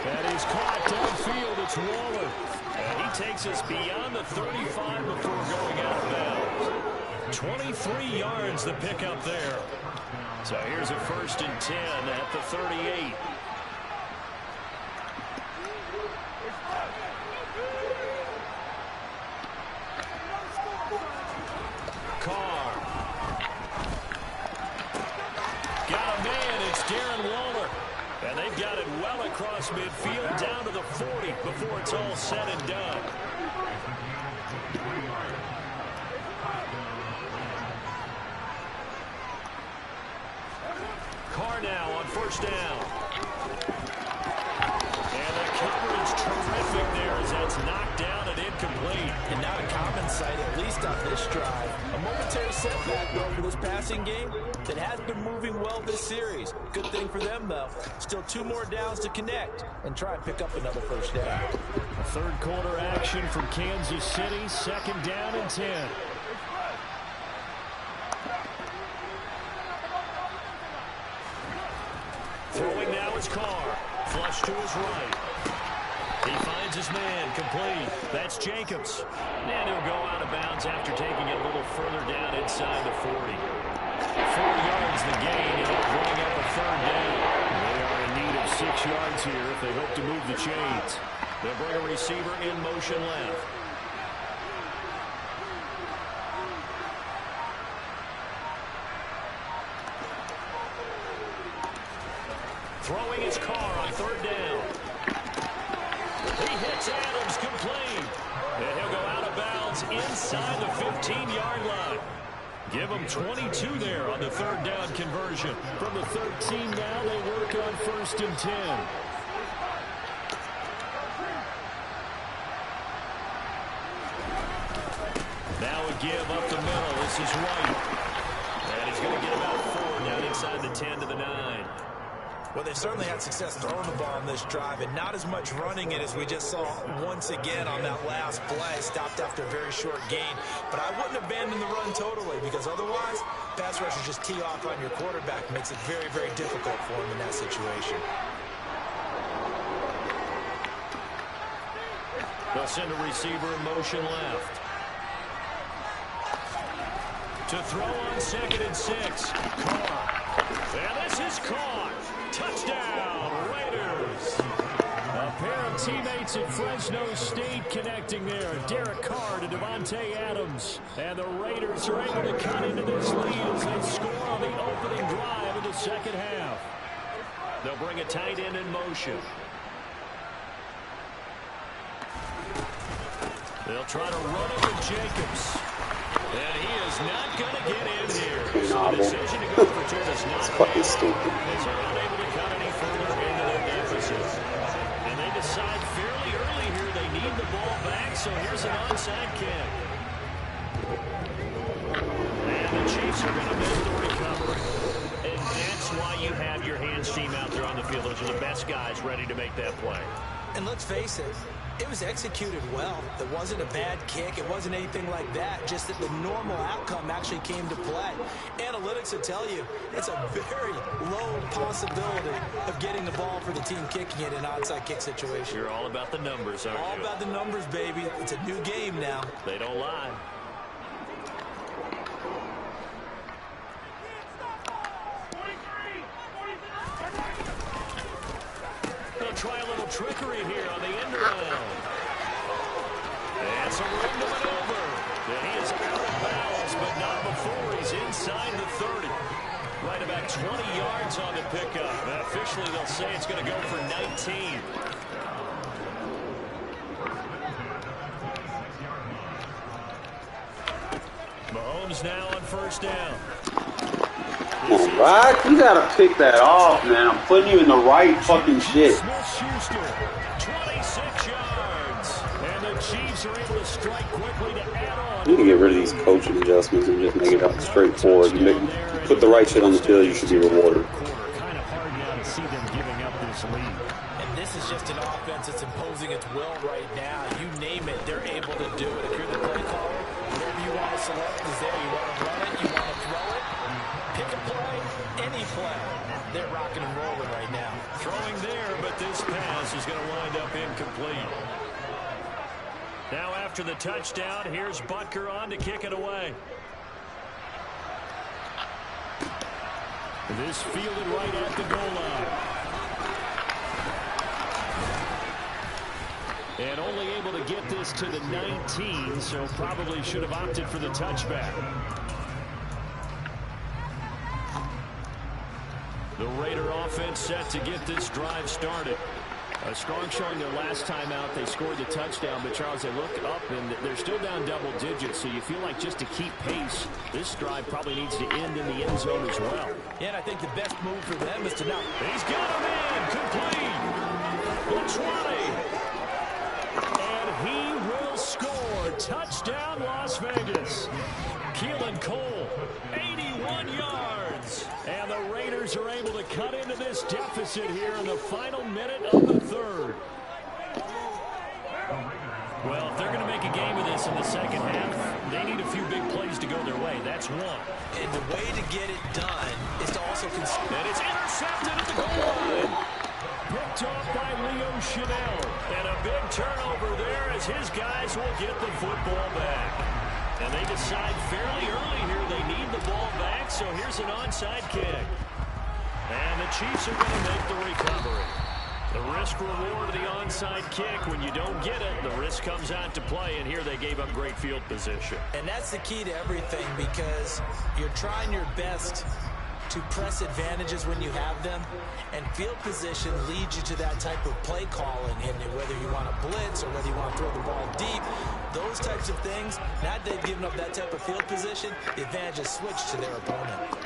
That is caught downfield. It's Waller. And he takes us beyond the 35 before going out of bounds. 23 yards the pickup there. So here's a 1st and 10 at the 38. Carr. And they've got it well across midfield down to the 40 before it's all said and done. Carr now on 1st down. And the coverage terrific there as that's knocked down and incomplete. And not a common sight, at least on this drive. A momentary setback, though, for this passing game that has been moving well this series. Good thing for them, though. Still 2 more downs to connect and try and pick up another first down. A third quarter action from Kansas City. 2nd down and 10. Throwing now is Carr. Flush to his right. He finds his man, complete. That's Jacobs. And he'll go out of bounds after taking it a little further down inside the 40. 4 yards the gain, and he'll bring up a 3rd down. They are in need of 6 yards here if they hope to move the chains. They'll bring a receiver in motion left. Throwing his Carr on 3rd down. He hits Adams, complete. And he'll go out of bounds inside the 15-yard line. Give them 22 there on the 3rd down conversion. From the 13 now, they work on 1st and 10. Now a give up the middle. This is White. And he's going to get about 4 down inside the 10 to the 9. Well, they've certainly had success throwing the ball on this drive, and not as much running it as we just saw once again on that last play. Stopped after a very short gain. But I wouldn't abandon the run totally, because otherwise, pass rushers just tee off on your quarterback. Makes it very, very difficult for him in that situation. They'll send a receiver in motion left. To throw on 2nd and 6. Carr. And this is caught. Touchdown, Raiders. A pair of teammates at Fresno State connecting there. Derek Carr to Devontae Adams. And the Raiders are able to cut into this lead as they score on the opening drive of the 2nd half. They'll bring a tight end in motion. They'll try to run it with Jacobs. And he is not going to get in here. So the decision to go for 2 is not fucking stupid. As they're unable to cut any further into their deficit. And they decide fairly early here they need the ball back, so here's an onside kick. And the Chiefs are going to make the recovery. And that's why you have your hands team out there on the field. Those are the best guys ready to make that play. And let's face it, it was executed well. It wasn't a bad kick. It wasn't anything like that. Just that the normal outcome actually came to play. Analytics will tell you it's a very low possibility of getting the ball for the team kicking it in an onside kick situation. You're all about the numbers, aren't you? All about the numbers, baby. It's a new game now. They don't lie. They'll try a little trickery here on the end around. And some room to maneuver. And he is out of bounds, but not before he's inside the 30. Right about 20 yards on the pickup. And officially, they'll say it's going to go for 19. Mahomes now on 1st down. Come on, Brock. You gotta pick that off, man. I'm putting you in the right fucking shit. Smith-Schuster, 26 yards. And the Chiefs are able to strike quickly to add on. You need to get rid of these coaching adjustments and just make it out straightforward. Put the right shit on the field, you should be rewarded. Kind of hard now to see them giving up this lead. And this is just an offense that's imposing its will right now. You name it, they're able to do it. If you're the play caller, whatever you want to select is there. You want to run it, you want to throw it, pick a play, any play. They're rocking and rolling right now. Throwing there, but this pass is going to wind up incomplete. Now after the touchdown, here's Butker on to kick it away. This fielded right at the goal line. And only able to get this to the 19, so probably should have opted for the touchback. The Raider offense set to get this drive started. A strong showing their last time out. They scored the touchdown, but Charles, they look up and they're still down double digits, so you feel like just to keep pace, this drive probably needs to end in the end zone as well. Yeah, and I think the best move for them is to not... He's got him in, complete. The 20. And he will score. Touchdown, Las Vegas. Keelan Cole, 81 yards. And the Raiders are able to cut into this deficit here in the final minute of the third. Well, if they're going to make a game of this in the second half, they need a few big plays to go their way. That's one. And the way to get it done is to also consider. And it's intercepted at the goal line. Picked off by Leo Chanel. And a big turnover there as his guys will get the football back. And they decide fairly early here they need the ball back, so here's an onside kick. And the Chiefs are going to make the recovery. The risk-reward of the onside kick, when you don't get it, the risk comes out to play, and here they gave up great field position. And that's the key to everything, because you're trying your best to press advantages when you have them, and field position leads you to that type of play calling, and whether you want to blitz or whether you want to throw the ball deep, those types of things, now that they've given up that type of field position, the advantage is switched to their opponent.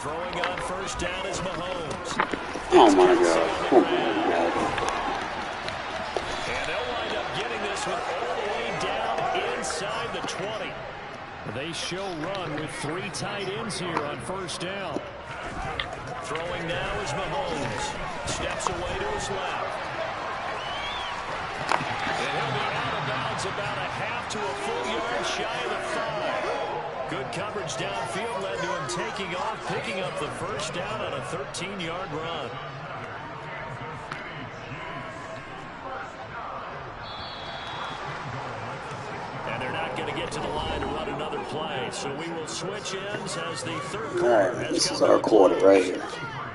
Throwing on first down is Mahomes. Oh my God. Oh my God. And they'll wind up getting this one all the way down inside the 20. They show run with 3 tight ends here on first down. Throwing now is Mahomes. Steps away to his left. And he'll be out of bounds about a half to a full yard shy of the 5. Good coverage downfield led to him taking off, picking up the first down on a 13-yard run. And they're not going to get to the line to run another play, so we will switch ends as the third quarter. All right, this is our quarter right here.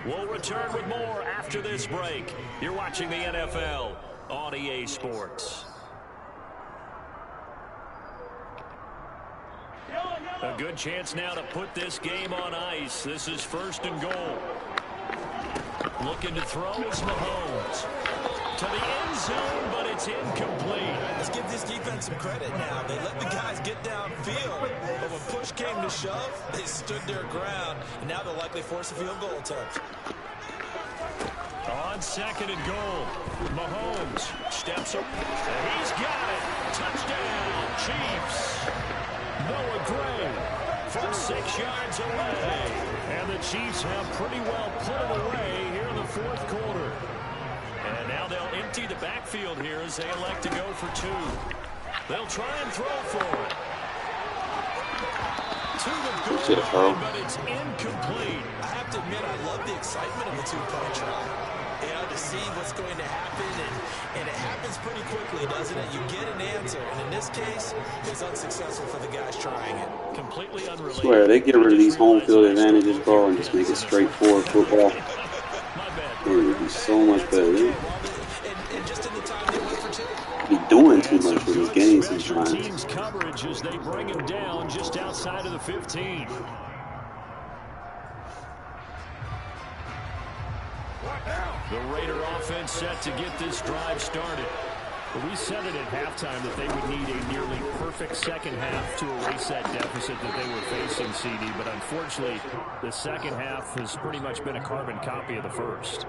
We'll return with more after this break. You're watching the NFL on EA Sports. A good chance now to put this game on ice. This is first and goal. Looking to throw is Mahomes. To the end zone, but it's incomplete. Let's give this defense some credit now. They let the guys get downfield, but when push came to shove, they stood their ground, and now they'll likely force a field goal attempt. On second and goal, Mahomes steps up, and he's got it. Touchdown, Chiefs. Noah Gray from 6 yards away. And the Chiefs have pretty well put it away here in the fourth quarter. And now they'll empty the backfield here as they elect to go for 2. They'll try and throw for it. To the goal line, but it's incomplete. I have to admit, I love the excitement of the two-point try. You know, to see what's going to happen, and it happens pretty quickly, doesn't it? You get an answer, and in this case, it's unsuccessful for the guys trying it. Completely unrelated. I swear, they get rid of these home field advantages, bro, and just make it straightforward football. It would be so much better. And just in the time they went for 2. Be doing too much with these games sometimes. Team's coverage as they bring him down just outside of the 15. The Raider offense set to get this drive started. We said it at halftime that they would need a nearly perfect second half to erase that deficit that they were facing, CD, but unfortunately, the second half has pretty much been a carbon copy of the first.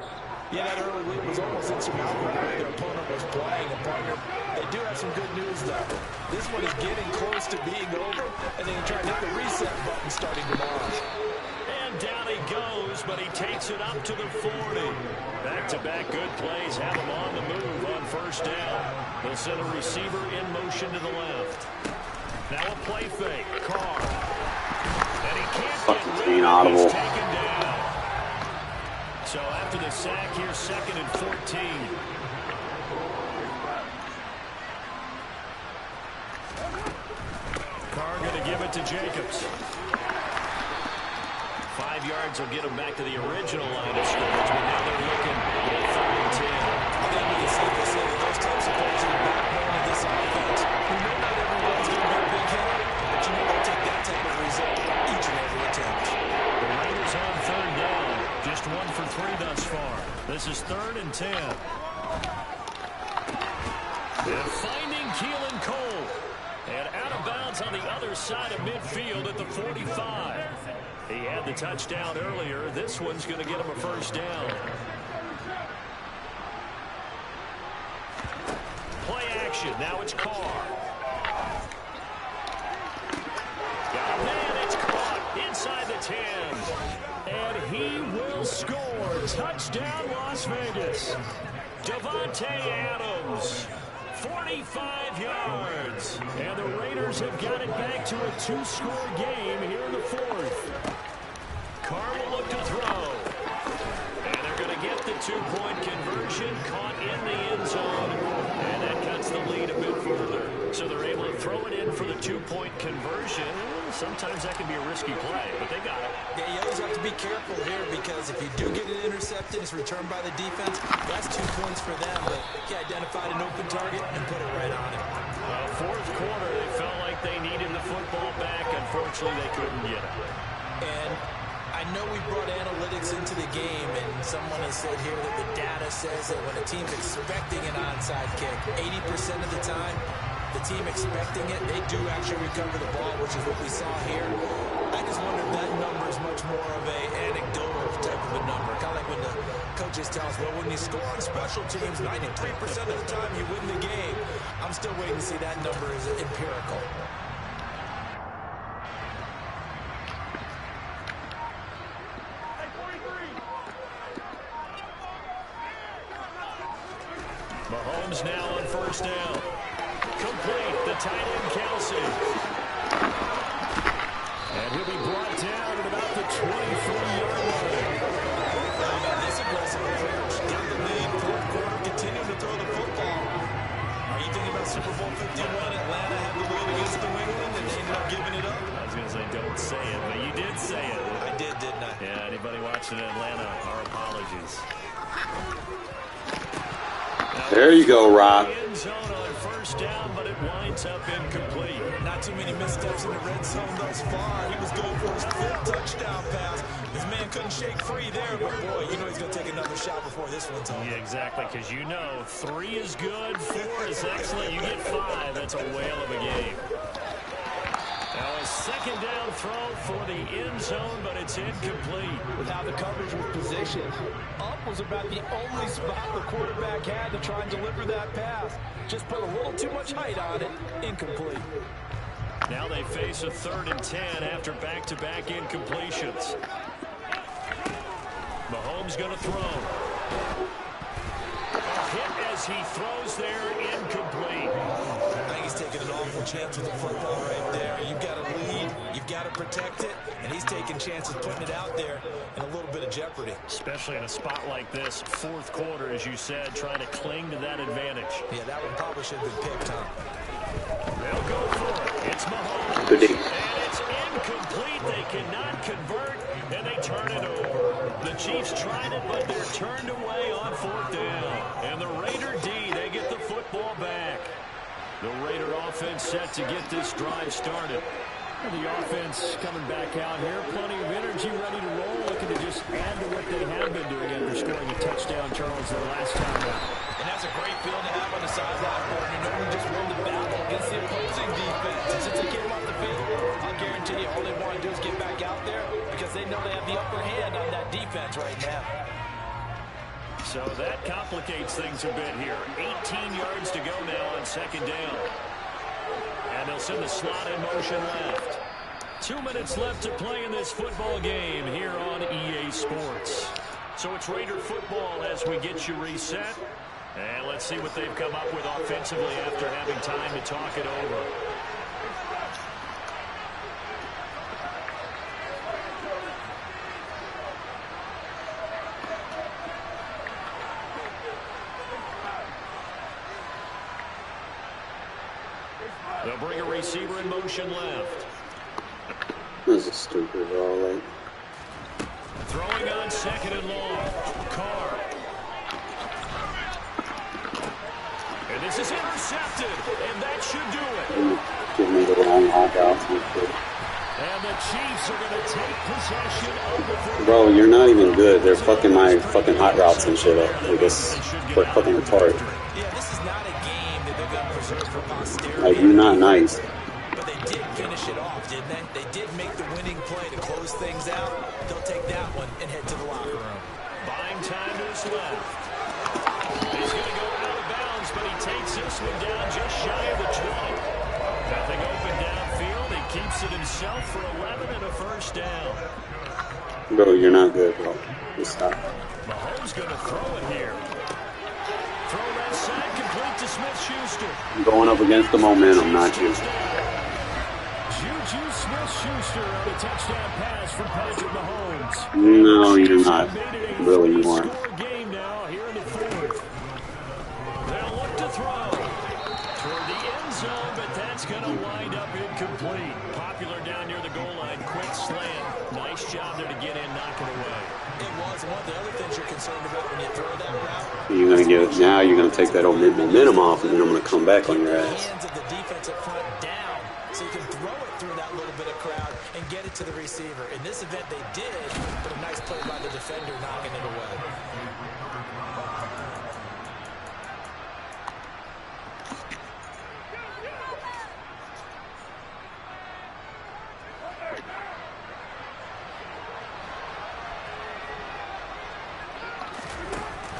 Yeah, that early lead was almost insurmountable the way their opponent was playing. And partner, they do have some good news, though. This one is getting close to being over, and they can try to hit the reset button starting tomorrow. And down he goes, but he takes it up to the 40. Back-to-back good plays have him on the move on first down. They'll send a receiver in motion to the left. Now a play fake. Carr. And he can't get rid of it. He's taken down. So after the sack here, 2nd and 14. Carr going to give it to Jacobs. 5 yards will get them back to the original line of scrimmage, but now they're looking at 3rd and 10. I think we can safely say that those types of plays are the backbone of this offense. We know not everyone's going to be a big hit, but you know they'll take that type of result each and every attempt. The Raiders on 3rd down. Just 1 for 3 thus far. This is 3rd and 10. And finding Keelan Cole. And out of bounds on the other side of midfield at the 45. He had the touchdown earlier. This one's going to get him a first down. Play action. Now it's Carr. Got a man. It's caught inside the 10. And he will score. Touchdown, Las Vegas. Davante Adams. 45 yards. And the Raiders have got it back to a 2-score game here in the 4th. Carr will look to throw. And they're going to get the 2-point conversion, caught in the end zone. And that cuts the lead a bit further. So they're able to throw it in for the 2-point conversion. Sometimes that can be a risky play, but they got it. Yeah, you always have to be careful here because if you do get it intercepted, it's returned by the defense. That's 2 points for them, but he identified an open target and put it right on it. Fourth quarter, they felt like they needed the football back. Unfortunately, they couldn't get it. And I know we brought analytics into the game, and someone has said here that the data says that when a team's expecting an onside kick, 80% of the time, the team expecting it, they do actually recover the ball, which is what we saw here. I just wonder if that number is much more of an anecdotal type of a number. Kind of like when the coaches tell us, well, when you score on special teams, 93% of the time you win the game. I'm still waiting to see that number is empirical. Mahomes now on first down. Complete, the tight end Kelsey. And he'll be brought down at about the 23-yard line. This aggressive approach, got the lead, fourth quarter, continuing to throw the football. Are you thinking about Super Bowl 51? Atlanta had the lead against New England, and they ended up giving it up? I was going to say, don't say it, but you did say it. I did, didn't I? Yeah, anybody watching Atlanta, our apologies. There you go, Rob. End zone on first down, but it winds up incomplete. Not too many missteps in the red zone thus far. He was going for his 5th touchdown pass. His man couldn't shake free there, but boy, you know he's going to take another shot before this one's over. Yeah, exactly, because you know 3 is good, 4 is excellent. You get 5, that's a whale of a game. Now a second down throw for the end zone, but it's incomplete. With how the coverage was positioned, up was about the only spot the quarterback had to try and deliver that pass. Just put a little too much height on it. Incomplete. Now they face a 3rd and 10 after back-to-back incompletions. Mahomes going to throw. A hit as he throws there, incomplete. I think he's taking an awful chance with the football right there. You've got to lead, you've got to protect it, and he's taking chances putting it out there in a little bit of jeopardy. Especially in a spot like this, 4th quarter, as you said, trying to cling to that advantage. Yeah, that one probably should have been picked, huh? They'll go for it. It's Mahomes. Good D. And it's incomplete. They cannot convert, and they turn it over. The Chiefs tried it, but they're turned away on 4th down. And the Raider D, they get the football back. The Raider offense set to get this drive started. And the offense coming back out here. Plenty of energy, ready to roll, looking to just add to what they have been doing after scoring a touchdown, Charles, their last time out. And that's a great feeling to have on the sideline, partner. You know we just won the battle against the opposing defense. And since they came off the field, I'll guarantee you all they want to do is get back out there because they know they have the upper hand on that defense right now. So that complicates things a bit here. 18 yards to go now on 2nd down. And they'll send the slot in motion left. 2 minutes left to play in this football game here on EA Sports. So it's Raider football as we get you reset. And let's see what they've come up with offensively after having time to talk it over. They'll bring a receiver in motion left. This is stupid, all right. Throwing on 2nd and long. Carr. And this is intercepted, and that should do it. Give me the long hot routes. And the Chiefs are going to take possession of the football. Bro, you're not even good. They're fucking my fucking hot routes and shit up. Like this, we're fucking retarded. Yeah, this is not a game that they're going to preserve for posterity. Like, you're not nice. But they did finish it off, didn't they? They did make the winning play to close things out. They'll take that one and head to the locker room. Buying time to his left. He's going to go out of bounds, but he takes this one down just shy of the 20. Nothing open downfield. He keeps it himself for 11 and a first down. Bro, you're not good, bro. Just stop. Mahomes going to throw it here. Throw left side, complete to Smith-Schuster. I'm going up against the momentum, not you. Juju Smith-Schuster on a touchdown pass from Patrick Mahomes. No, you're not. Really, you aren't. Game now here in the fourth. They'll look to throw toward the end zone, but that's going to wind up incomplete. Popular down near the goal line, quick slant. Nice job there to get in, knock it away. It was one of the other things you're concerned about when you throw that route. You're gonna get now. You're gonna take that old momentum off, and then I'm gonna come back on your ass. Hands of the defensive front down, so you can throw it through that little bit of crowd and get it to the receiver. In this event, they did, but a nice play by the defender knocking it away.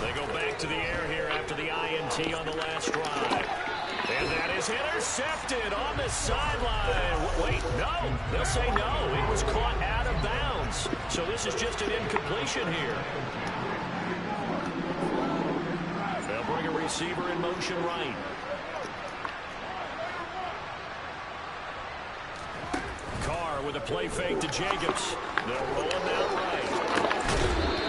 They go back to the air here after the INT on the last drive. And that is intercepted on the sideline. Wait, no. They'll say no. It was caught out of bounds. So this is just an incompletion here. They'll bring a receiver in motion right. Carr with a play fake to Jacobs. They'll roll him out right.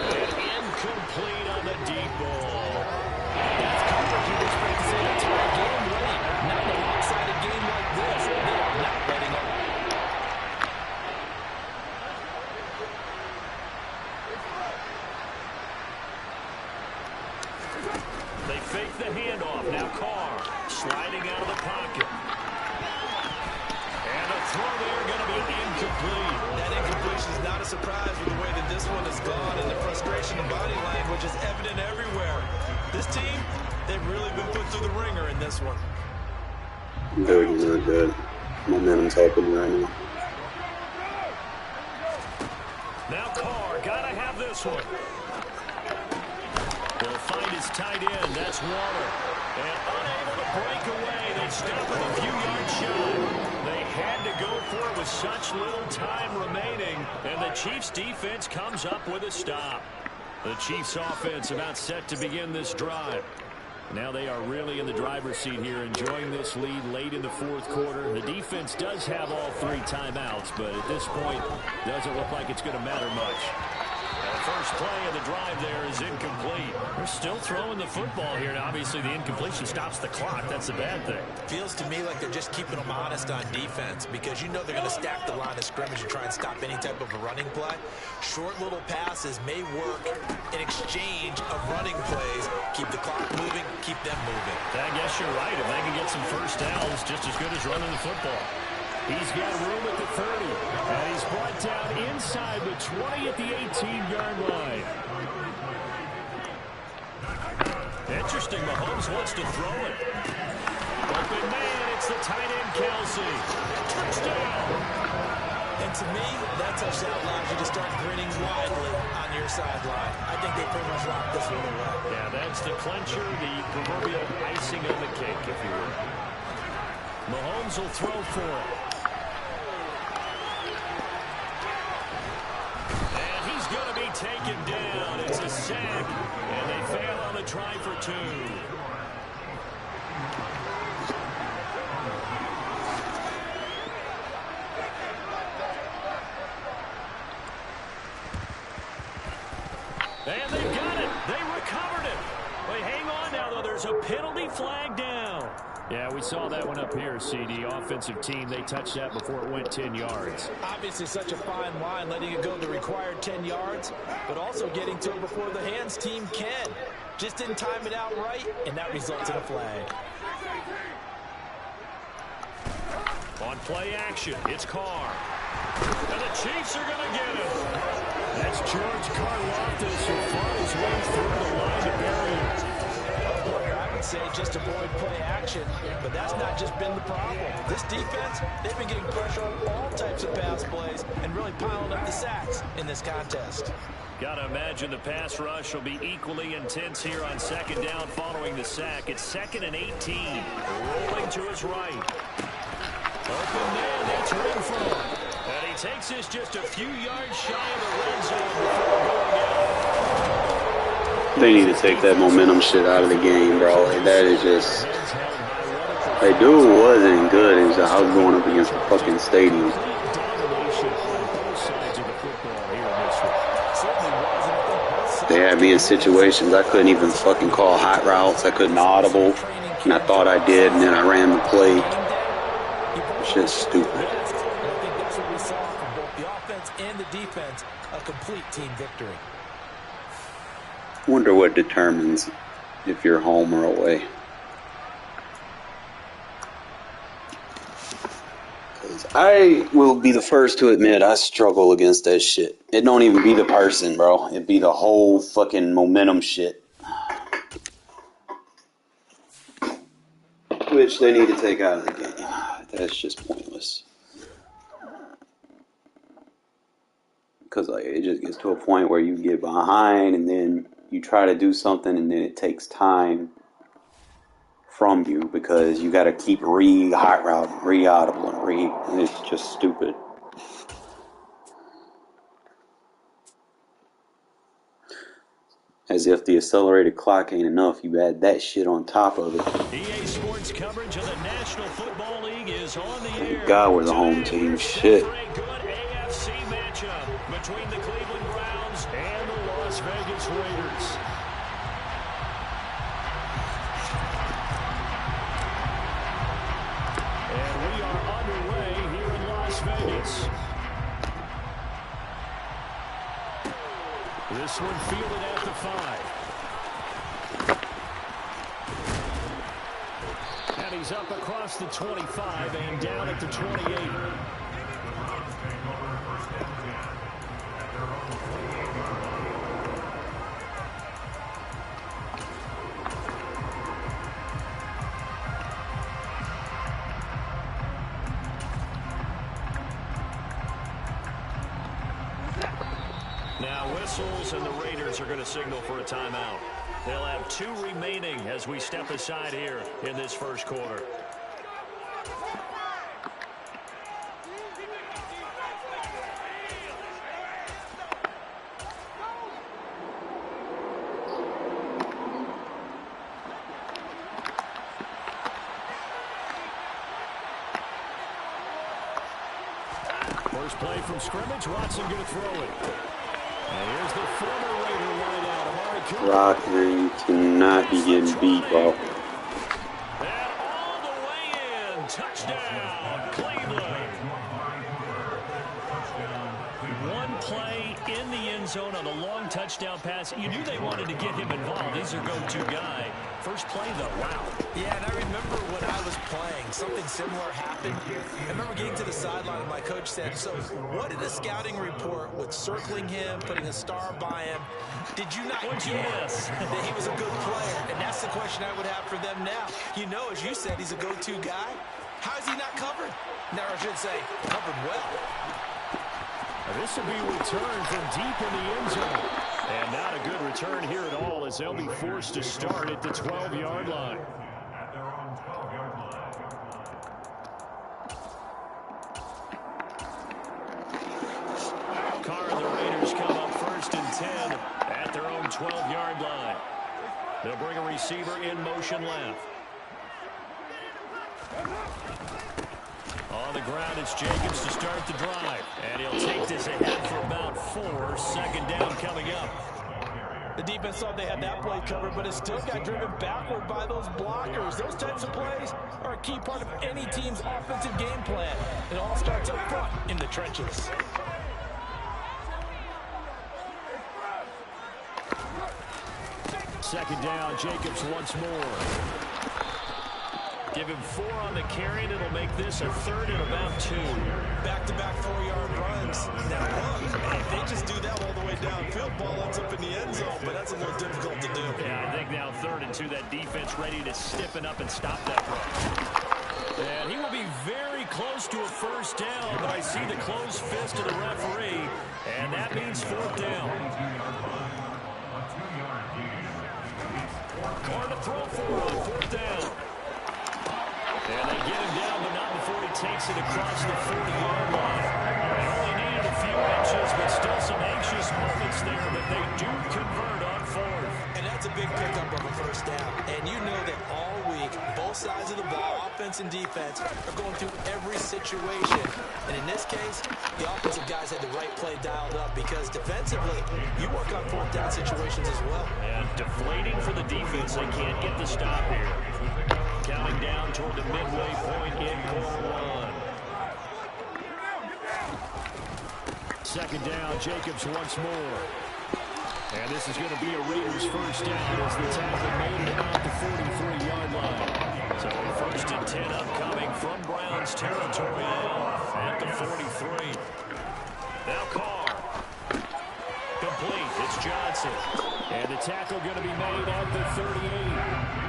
And incomplete on the deep ball. That's coverage you'd expect to see the entire game winning. Not in a lopsided game like this. They are not letting up. They fake the handoff. Now Carr sliding out of the pocket. And a throw there going to be incomplete. That incompletion is not a surprise with the way that this one has gone, and the frustration of body language is evident everywhere. This team, they've really been put through the ringer in this one. Dude, you're not good. Momentum's happening right now. Now Carr, gotta have this one. They'll find his tight end. That's Waller. And unable to break away. They stop it a few yards shy. They had to go for it with such little time remaining. And the Chiefs' defense comes up with a stop. The Chiefs' offense about set to begin this drive. Now they are really in the driver's seat here, enjoying this lead late in the fourth quarter. The defense does have all three timeouts, but at this point, doesn't look like it's going to matter much. The first play of the drive there is incomplete. They're still throwing the football here, and obviously the incompletion stops the clock. That's the bad thing. Feels to me like they're just keeping them honest on defense, because you know they're going to stack the line of scrimmage and try and stop any type of a running play. Short little passes may work in exchange of running plays. Keep the clock moving, keep them moving. I guess you're right. If they can get some first downs, just as good as running the football. He's got room at the 30, and he's brought down inside the 20 at the 18-yard line. Interesting, Mahomes wants to throw it. Open man, it's the tight end, Kelsey. Touchdown. And to me, that touchdown allows you to start grinning widely on your sideline. I think they pretty much locked this one away. Yeah, that's the clincher, the proverbial icing on the cake, if you will. Mahomes will throw for it. Going to be taken down. It's a sack, and they fail on the try for two. And they've got it. They recovered it. Wait, hang on now, though. There's a penalty flag down. Yeah, we saw that one up here, CD. Offensive team, they touched that before it went 10 yards. Obviously such a fine line, letting it go the required 10 yards, but also getting to it before the hands team can. Just didn't time it out right, and that results in a flag. On play action, it's Carr. And the Chiefs are going to get it. That's George Karlaftis who fought his way through the line to bury him. I would say just avoid play action, but that's not just been the problem. This defense, they've been getting pressure on all types of pass plays and really piling up the sacks in this contest. Gotta imagine the pass rush will be equally intense here on second down following the sack. It's 2nd and 18. Rolling to his right. Open man, that's in front. And he takes this just a few yards shy of the red zone before going out. They need to take that momentum shit out of the game, bro. Like, that is just... Like, dude wasn't good. It was how going up against the fucking stadium. They had me in situations I couldn't even fucking call hot routes. I couldn't audible. And I thought I did, and then I ran the play. It's just stupid. I think that's what we saw from both the offense and the defense. A complete team victory. Wonder what determines if you're home or away. I will be the first to admit I struggle against that shit. It don't even be the person, bro. It be the whole fucking momentum shit. Which they need to take out of the game. That's just pointless. Because like it just gets to a point where you get behind and then you try to do something and then it takes time from you because you got to keep hot route, audible, and it's just stupid. As if the accelerated clock ain't enough, you add that shit on top of it. EA Sports coverage of the National Football League is on the air. Thank God we're the home team. Shit. For a good AFC matchup between the Cleveland Browns and the Las Vegas Raiders. And we are underway here in Las Vegas. This one fielded at the 5. And he's up across the 25 and down at the 28. Now whistles and the Raiders are going to signal for a timeout. They'll have 2 remaining as we step aside here in this first quarter. First play from scrimmage. Watson going to throw it. And here's the former Raider wideout, Amari Cooper. Rocker, you cannot be getting beat, bro. And all the way in. Touchdown, Cleveland. One play in the end zone on a long touchdown pass. You knew they wanted to get him involved. He's their go-to guy. First play, though, wow. Yeah, and I remember when I was playing, something similar happened. I remember getting to the sideline and my coach said, so what did a scouting report with circling him, putting a star by him, did you not guess that he was a good player? And that's the question I would have for them now. You know, as you said, he's a go-to guy. How is he not covered? Now, I should say, covered well. This will be returned from deep in the end zone. And not a good return here at all as they'll be forced to start at the 12-yard line. Carr and the Raiders come up 1st and 10 at their own 12-yard line. They'll bring a receiver in motion left. On the ground, it's Jacobs to start the drive. And he'll take this ahead for about 4. 2nd down coming up. The defense thought they had that play covered, but it still got driven backward by those blockers. Those types of plays are a key part of any team's offensive game plan. It all starts up front in the trenches. Second down, Jacobs once more. Give him 4 on the carry, and it'll make this a 3rd and about 2. Back-to-back 4-yard runs. Now, look, if they just do that all the way downfield, ball ends up in the end zone, but that's a little difficult to do. Yeah, I think now 3rd and 2, that defense ready to stiffen up and stop that run. And he will be very close to a first down, but I see the closed fist of the referee, and that means 4th down. Carr to throw for on 4th down. And they get him down, but not before he takes it across the 40-yard line. They only needed a few inches, but still some anxious moments there, but they do convert on 4th. And that's a big pickup of a first down. And you know that all week, both sides of the ball, offense and defense, are going through every situation. And in this case, the offensive guys had the right play dialed up because defensively, you work on 4th down situations as well. And deflating for the defense. They can't get the stop here. Counting down toward the midway point in quarter 1. 2nd down, Jacobs once more. And this is going to be a Raiders first down as the tackle made it out the 43-yard line. So 1st and 10 upcoming from Browns territory at the 43. Now Carr. Complete. It's Johnson. And the tackle going to be made at the 38.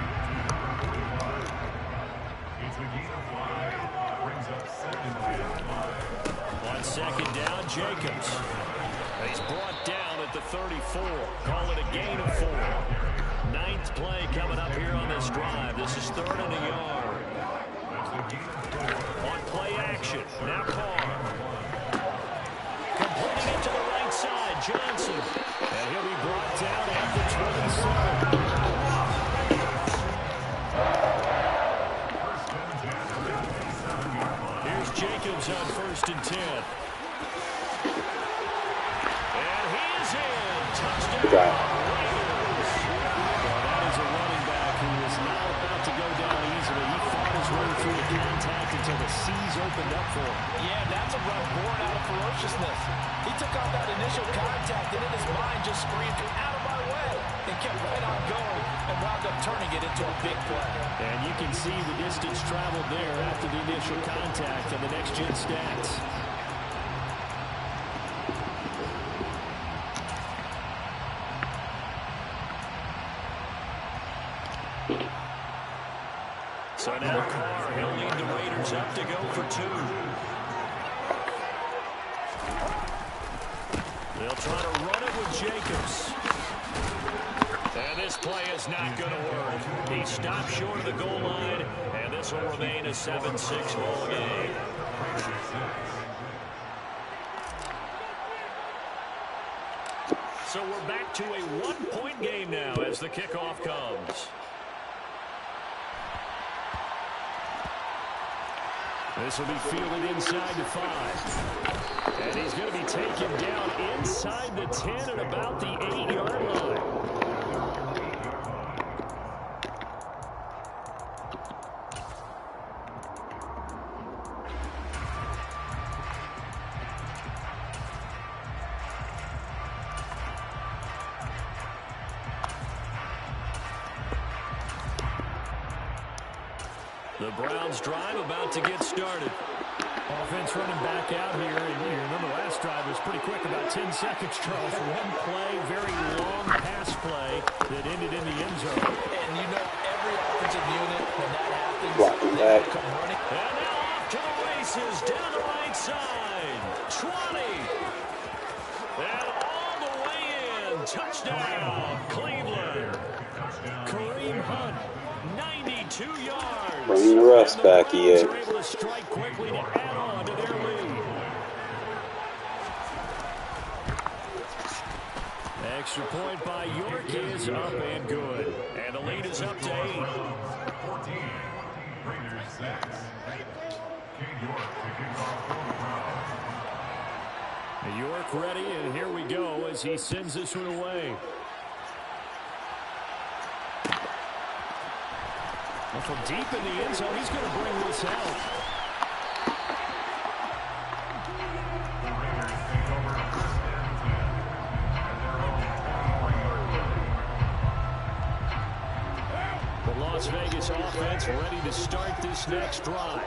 On 2nd down, Jacobs. He's brought down at the 34. Call it a gain of 4. 9th play coming up here on this drive. This is 3rd and a yard. On play action, now Carr. Completing it to the right side, Johnson. And he'll be brought down at the 27. Jacobs on 1st and 10. And he is in. Touchdown. Raiders. Well, that is a running back who is not about to go down easily. He fought his way through the contact until the seas opened up for him. Yeah, that's a run born out of ferociousness. He took on that initial contact and in his mind just screamed, out of my way, and kept right on going and wound up turning it into a big play. And you can see the distance traveled there after the initial contact on the next-gen stats. So now Carr, he'll lead the Raiders up to go for 2. They'll try to run it with Jacobs. And this play is not going to work. He stopped short of the goal line, and this will remain a 7-6 ball game. So we're back to a 1-point game now as the kickoff comes. This will be fielded inside the 5. And he's going to be taken down inside the 10 at about the 8-yard line. The Browns drive about to get started. Offense running back out here, and you remember last drive was pretty quick, about 10 seconds, Charles. One play, very long pass play that ended in the end zone. And you know every offensive unit, when that happens, they come running. And now off to the races, down the right side. 20. And all the way in. Touchdown, Cleveland. Kareem Hunt, 92 yards. Bring the rest back, EA. Able to strike quickly to add on to their lead. Extra point by York is up and good. And the lead is up to 8. York ready, and here we go as he sends this one away. Well, from deep in the end zone, he's going to bring this out. The Las Vegas offense defense ready to start this next drive.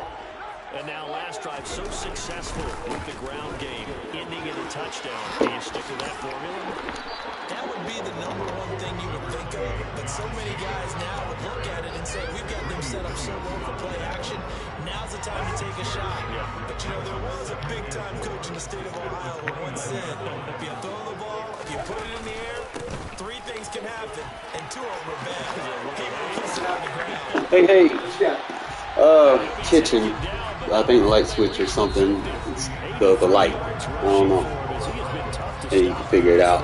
And now last drive so successful with the ground game, ending in a touchdown. Do you stick with that formula? That would be the #1 thing you would think of. But so many guys now would look at it and say, we've got them set up so well for play action. Now's the time to take a shot. Yeah. But, you know, there was a big-time coach in the state of Ohio who once said, if you throw the ball, if you put it in the air, 3 things can happen, and 2 of them are bad. People kiss it on the ground. Hey. Kitchen. I think light switch or something. It's the light. I don't know. Hey, you can figure it out.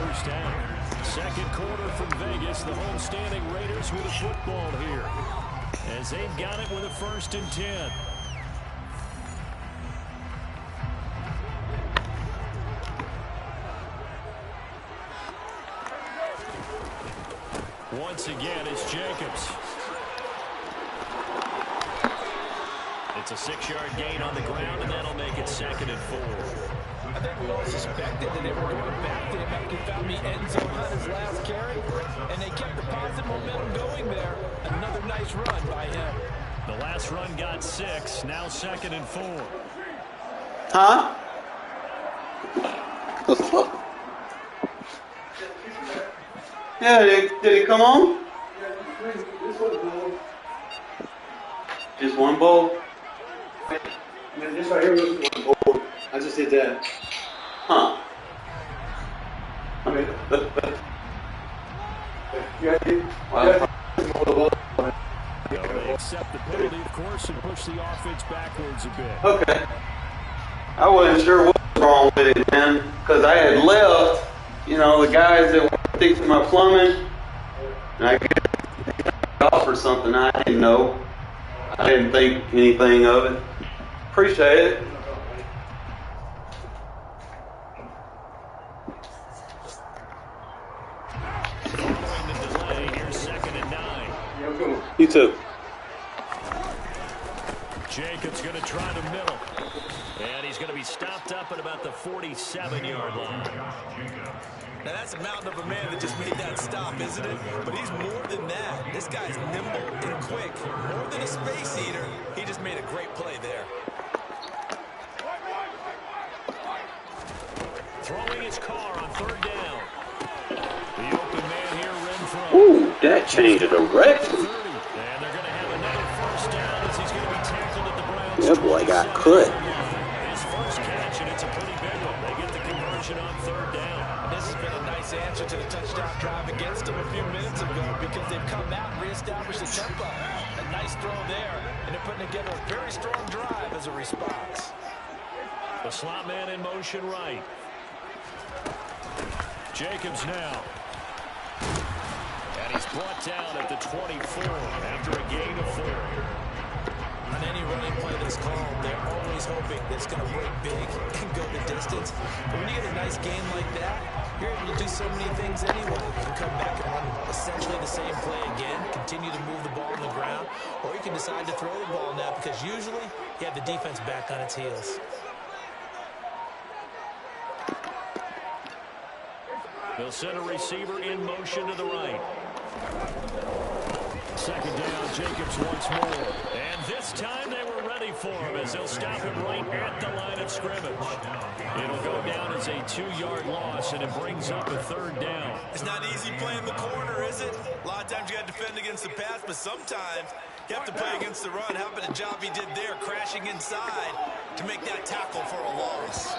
Second quarter from Vegas. The home-standing Raiders with a football here, as they've got it with a 1st and 10. Once again, it's Jacobs. It's a 6-yard gain on the ground, and that'll make it 2nd and 4. I think we all suspected that they were going back to him after he found the end zone on his last carry, and they kept the positive momentum going there. Another nice run by him. The last run got 6, now 2nd and 4. Huh? What's up? Yeah, did it come on? Just one bowl? Man, this right here was one bowl. I just did that. Huh. I mean, They accept the penalty, of course, and push the offense backwards a bit. Okay. I wasn't sure what was wrong with it, man, because I had left, you know, the guys that were fixing my plumbing, and I got off or something. I didn't know. I didn't think anything of it. Appreciate it. Following the delay, here's 2nd and 9. You too. Jacobs going to try the middle. And he's going to be stopped up at about the 47-yard line. Now that's a mountain of a man that just made that stop, isn't it? But he's more than that. This guy's nimble and quick. More than a space eater, he just made a great play there. Throwing his car on 3rd down. The open man here, Renfro. Ooh, that changed the direction. And they're going to have another 1st down as he's going to be tackled at the Browns. That boy got cut. His first catch, and it's a pretty big one. They get the conversion on 3rd down. This has been a nice answer to the touchdown drive against them a few minutes ago because they've come out and reestablished the tempo. A nice throw there, and they're putting together a very strong drive as a response. The slot man in motion right. Jacobs now. And he's brought down at the 24 after a gain of 4. On any running play that's called, they're always hoping that it's going to break big and go the distance. But when you get a nice game like that, you're able to do so many things anyway. You can come back and run essentially the same play again, continue to move the ball on the ground, or you can decide to throw the ball now because usually you have the defense back on its heels. They'll send a receiver in motion to the right. 2nd down, Jacobs once more. And this time they were ready for him as they'll stop him right at the line of scrimmage. It'll go down as a 2-yard loss, and it brings up a 3rd down. It's not easy playing the corner, is it? A lot of times you got to defend against the pass, but sometimes you have to play against the run. How about a job he did there, crashing inside to make that tackle for a loss?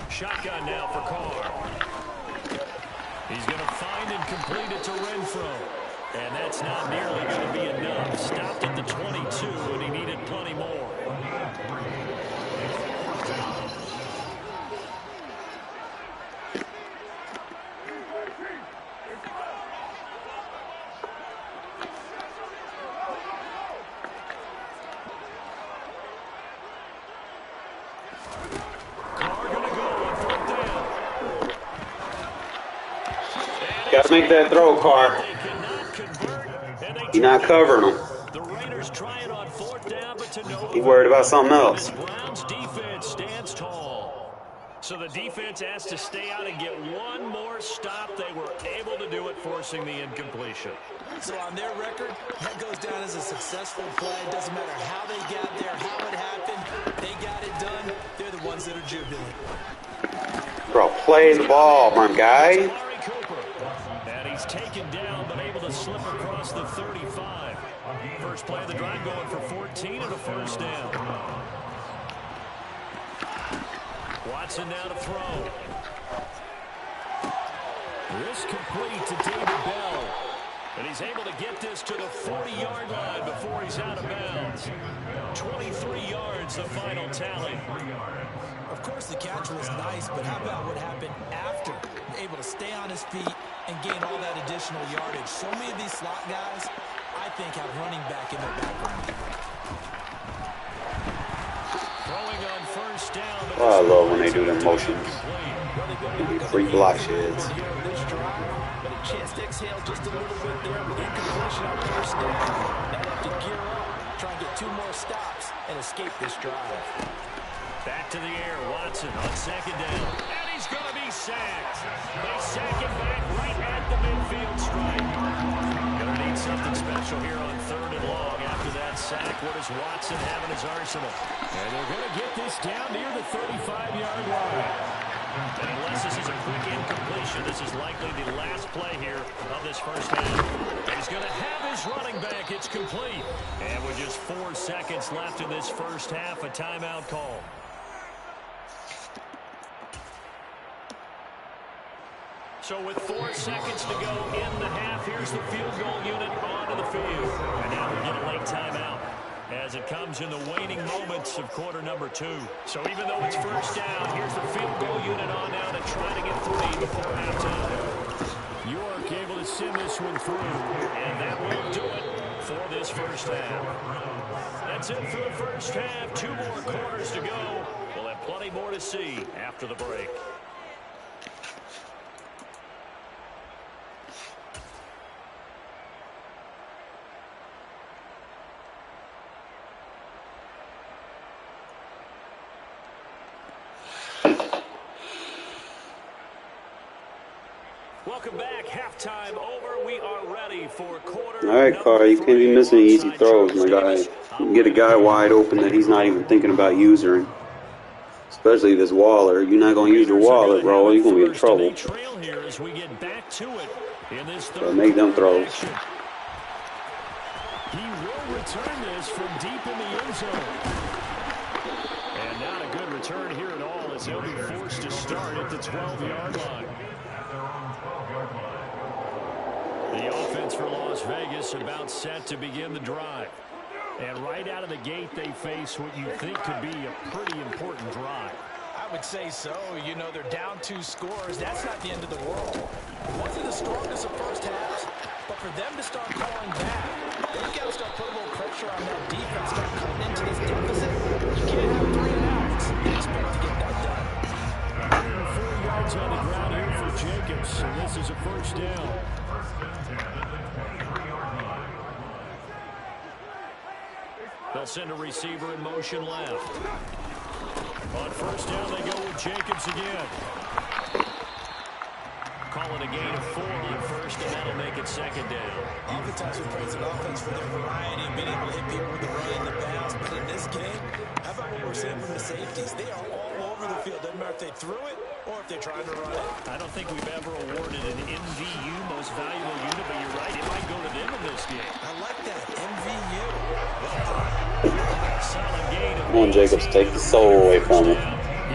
Shotgun now for Carr. He's going to find and complete it to Renfro. And that's not nearly going to be enough. Stopped at the 22, and he needed plenty more. Gotta make that throw, Carr. You're not covering him. The Raiders try it on fourth down, but to no. He worried about something else. Browns defense stands tall. So the defense has to stay out and get one more stop. They were able to do it, forcing the incompletion. So on their record, that goes down as a successful play. It doesn't matter how they got there, how it happened. They got it done. They're the ones that are jubilant. Bro, play the ball, my guy. And he's taken down, but able to slip across the 35. First play of the drive going for 14 and a first down. Watson now to throw. This complete to David Bell. And he's able to get this to the 40-yard line before he's out of bounds. 23 yards, the final tally. Of course, the catch was nice, but how about what happened after? Able to stay on his feet and gain all that additional yardage. So many of these slot guys, I think, have running back in their background. Throwing on first down. Oh, I love when they do them motions. Free block sheds. But a chance to exhale just a little bit there with incompletion on first down. Now they have to gear up, try and get 2 more stops, and escape this drive. Back to the air, Watson on second down. And he's going to be sacked. They sack him back right at the midfield stripe. Going to need something special here on third and long after that sack. What does Watson have in his arsenal? And they're going to get this down near the 35-yard line. And unless this is a quick incompletion, this is likely the last play here of this first half. He's going to have his running back. It's complete. And with just 4 seconds left in this first half, a timeout call. So with 4 seconds to go in the half, here's the field goal unit onto the field. And now we get a late timeout as it comes in the waning moments of quarter number 2. So even though it's first down, here's the field goal unit on now to try to get 3 before halftime. York able to send this one through, and that will do it for this first half. That's it for the first half. 2 more quarters to go. We'll have plenty more to see after the break. Welcome back. Halftime over. We are ready for quarter. All right, Carr, you can't be missing easy throws, my guy. You can get a guy wide open that he's not even thinking about using. Especially if it's Waller. You're not going to use your Waller, bro. You're going to be in trouble. So make them throws. He will return this from deep in the end zone. And not a good return here at all as he'll be forced to start at the 12-yard line. The offense for Las Vegas about set to begin the drive. And right out of the gate, they face what you think could be a pretty important drive. I would say so. You know, they're down 2 scores. That's not the end of the world. It wasn't the strongest of first halves, but for them to start calling back, they've got to start putting a little pressure on that defense, start cutting into this deficit. You can't have 3 and outs and expect to get that done. 4 yards on the ground here for Jacobs, and this is a first down. They'll send a receiver in motion left. On first down, they go with Jacobs again. Calling a gain of 4 on first, and that'll make it second down. Oftentimes we praise an offense for their variety, being able to hit people with the run and the pass. But in this game, how about what we're seeing from the safeties? They are all over the field. Doesn't matter if they threw it or if they're trying to run it. I don't think we've ever awarded an MVU, most valuable unit, but you're right, it might go to them in this game. I like that, MVU. Solid gain. Come on, Jacobs, take the soul away from him. He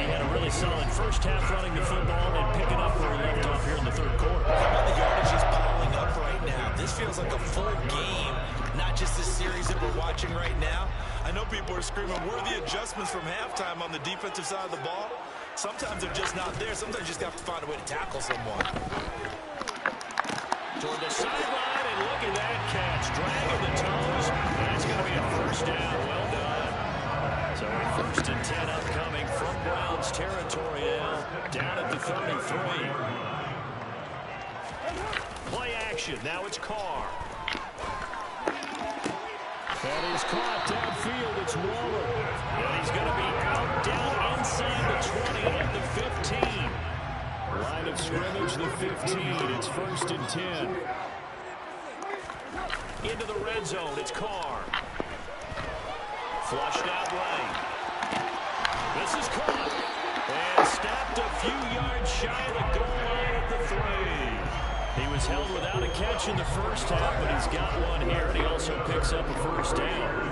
had a really solid first half running the football and picking up where he left off here in the third quarter. How about the yardage he's piling up right now? This feels like a full game, not just the series that we're watching right now. I know people are screaming, where are the adjustments from halftime on the defensive side of the ball? Sometimes they're just not there. Sometimes you just have to find a way to tackle someone. Toward the sideline, and look at that catch. Dragging the toes. That's going to be a first down. Well done. So a 1st and 10 upcoming from Browns territory now. Down at the 33. deflection. Now it's Carr. And he's caught downfield. It's Waller. And he's going to be out down inside the 20 at the 15. Line of scrimmage, the 15. It's 1st and 10. Into the red zone. It's Carr. Flushed out right. This is caught. And snapped a few yards shy of the goal line at the 3. He was held without a catch in the first half, but he's got one here, and he also picks up a first down.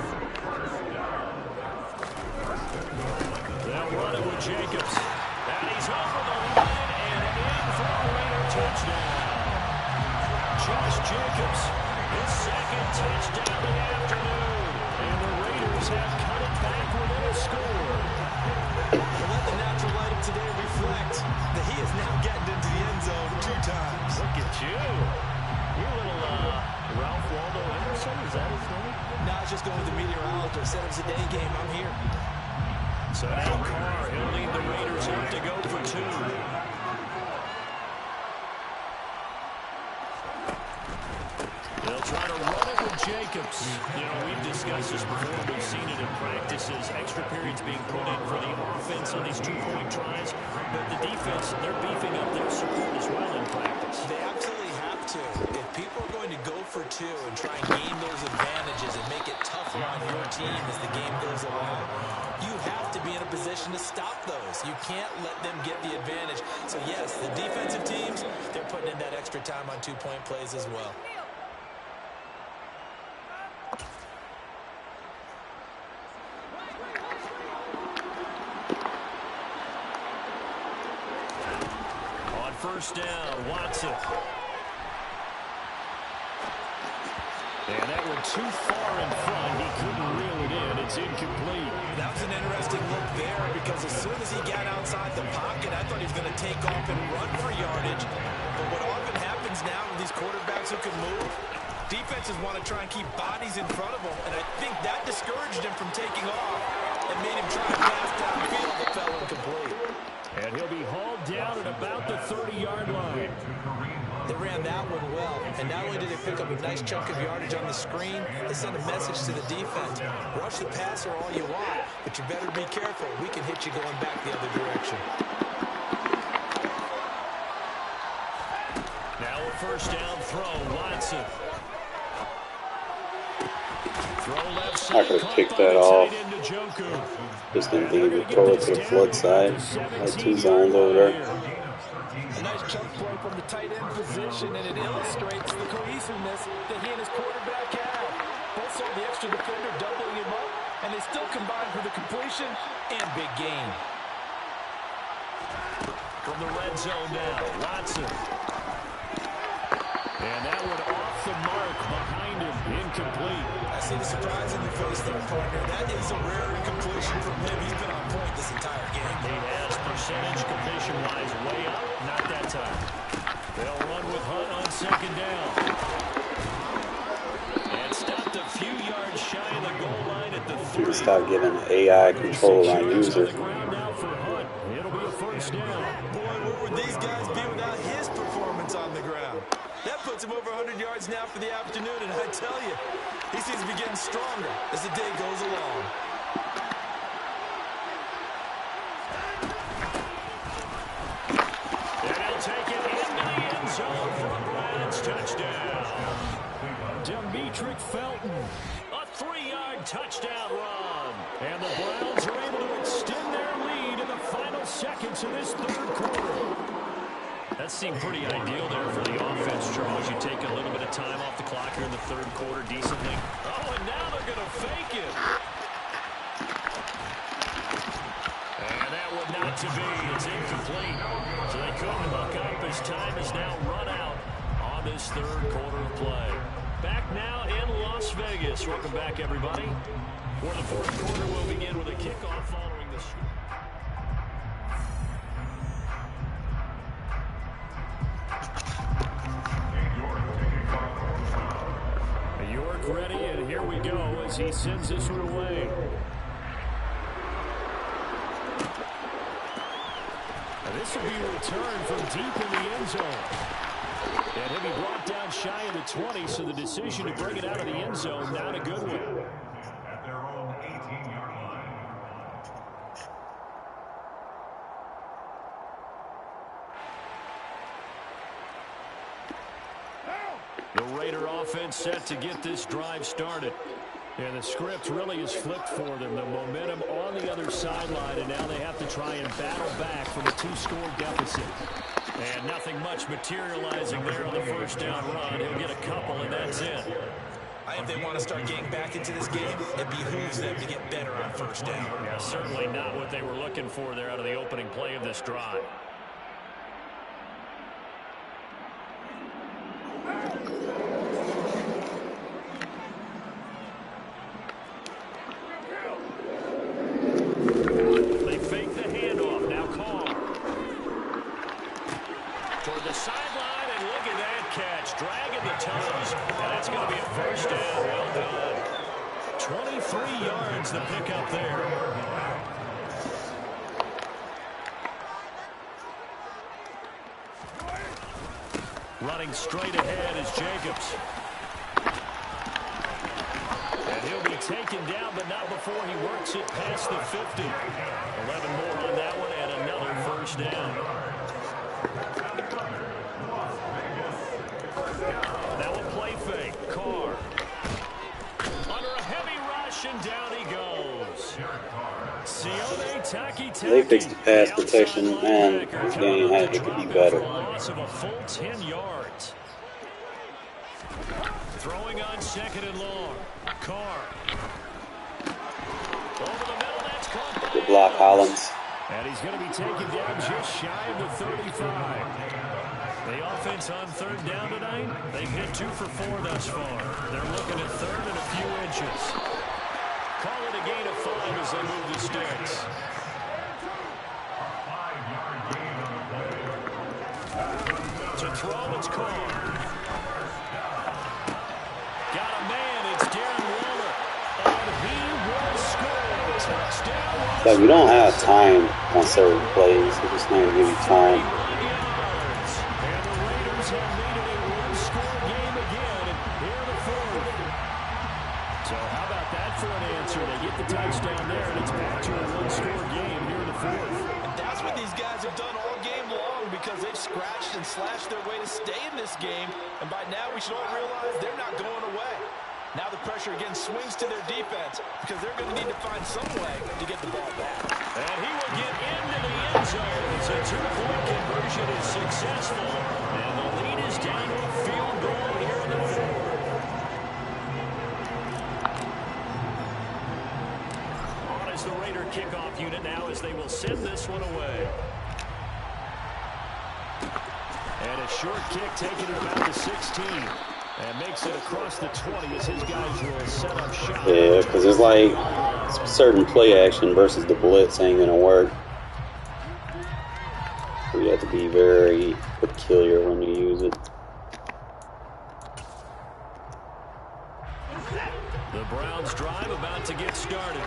They'll run it with Jacobs. And he's over the line and in for a Raider touchdown. Josh Jacobs, his second touchdown of the afternoon. And the Raiders have cut it back within a score. Well, let the natural light of today reflect that he has now gotten into the end zone 2 times. Look at you. You're a little Ralph Waldo Emerson, is that his name? No, I was just going with the meteorologist. Said it was a day game. I'm here. So now Carr, he'll lead the Raiders up to go for 2. They'll try to run it with Jacobs. You know, we've discussed this before. We've seen it in practices. Extra periods being put in for the offense on these 2-point tries. But the defense, they're beefing up their support as well in practice. They absolutely have to. If people are going to go for 2 and try and gain those advantages and make it tougher on your team as the game goes along, you have to be in a position to stop those. You can't let them get the advantage. So, yes, the defensive teams, they're putting in that extra time on 2-point plays as well. On first down, Watson. And that went too far in front. He couldn't reel it in. It's incomplete. That was an interesting look there because as soon as he got outside the pocket, I thought he was going to take off and run for yardage. But what often happens now with these quarterbacks who can move, defenses want to try and keep bodies in front of them. And I think that discouraged him from taking off and made him try to pass downfield that fell incomplete. And he'll be hauled down at about the 30-yard line. They ran that one well, and not only did they pick up a nice chunk of yardage on the screen, they sent a message to the defense. Rush the passer all you want, but you better be careful. We can hit you going back the other direction. Now a first down throw, Watson. Throw left side. I could have kicked that off. Just didn't think he would throw it to the flood side. Had 2 zones over there. A nice chunk play from the tight end position, and it illustrates the cohesiveness that he and his quarterback have. Both saw the extra defender doubling him up, and they still combined for the completion and big gain. From the red zone now, Watson. And that one off the mark behind him, incomplete. I see the surprise in your face there, partner. That is a rare incompletion from him. He's been on point this entire game. He has percentage completion-wise way up, not that time. They'll run with Hunt on second down. And stopped a few yards shy of the goal line at the 3. Stop giving AI control on user. It'll be a first down. Boy, where would these guys be without his performance on the ground? That puts him over 100 yards now for the afternoon, and I tell you, he seems to be getting stronger as the day goes along. And he'll take it into the end zone for a Browns touchdown. Demetric Felton, a 3-yard touchdown run. And the Browns are able to extend their lead in the final seconds of this 3rd quarter. That seemed pretty ideal there for the offense, Charles. You take a little bit of time off the clock here in the 3rd quarter decently. Oh, and now they're going to fake it. And that would not to be. It's incomplete. So they couldn't hook up as time is now run out on this 3rd quarter of play. Back now in Las Vegas. Welcome back, everybody. For the 4th quarter, we'll begin with a kickoff following the score. Ready, and here we go as he sends this one away. And this will be returned from deep in the end zone. And he'll be brought down down shy of the 20, so the decision to bring it out of the end zone, not a good one. At their own 18-yard line. The Raider offense set to get this drive started. And the script really is flipped for them. The momentum on the other sideline, and now they have to try and battle back from a 2-score deficit. And nothing much materializing there on the first down run. He'll get a couple, and that's it. If they want to start getting back into this game, it behooves them to get better on first down. Yeah, certainly not what they were looking for there out of the opening play of this drive. They fake the handoff. Now Carr. Toward the sideline, and look at that catch. Dragging the toes. And that's going to be a first down. Well done. 23 yards to pick up there. Running straight ahead is Jacobs. And he'll be taken down, but not before he works it past the 50. 11 more on that one, and another first down. Now a play fake. Carr. Under a heavy rush, and down he goes. They fixed the pass protection, man. This game, it could be better. Loss of a full 10 yards. Throwing on 2nd and long. Carr. Over the middle, that's caught by Good block, Hollins. And he's going to be taken down just shy of the 35. The offense on 3rd down tonight, they've hit 2 for 4 thus far. They're looking at 3rd and a few inches. Call it a gain of 5 as they move the sticks. To throw, it's Carr. Got a man, it's Darren Waller. And he will score. Touchdown. Like, we don't have time on certain plays. They just need to give you time. And the Raiders have made it a one-score game again here in the 4th. So how about that for an answer? They get the touchdown there, and it's back to a one-score game here in the 4th. And that's what these guys have done all game long, because they've scratched and slashed their way to stay in this game. And by now, we should all realize they're not going away. Now the pressure again swings to their defense, because they're going to need to find some way to get the ball back. And he will get into the end zone. It's a 2-point conversion is successful. And the lead is down to a field goal here in the 4th. On is the Raider kickoff unit now, as they will send this one away. And a short kick taken at about the 16. And makes it across the 20 as his guys will set up shop. Yeah, because it's like certain play action versus the blitz ain't going to work. So you have to be very peculiar when you use it. The Browns drive about to get started.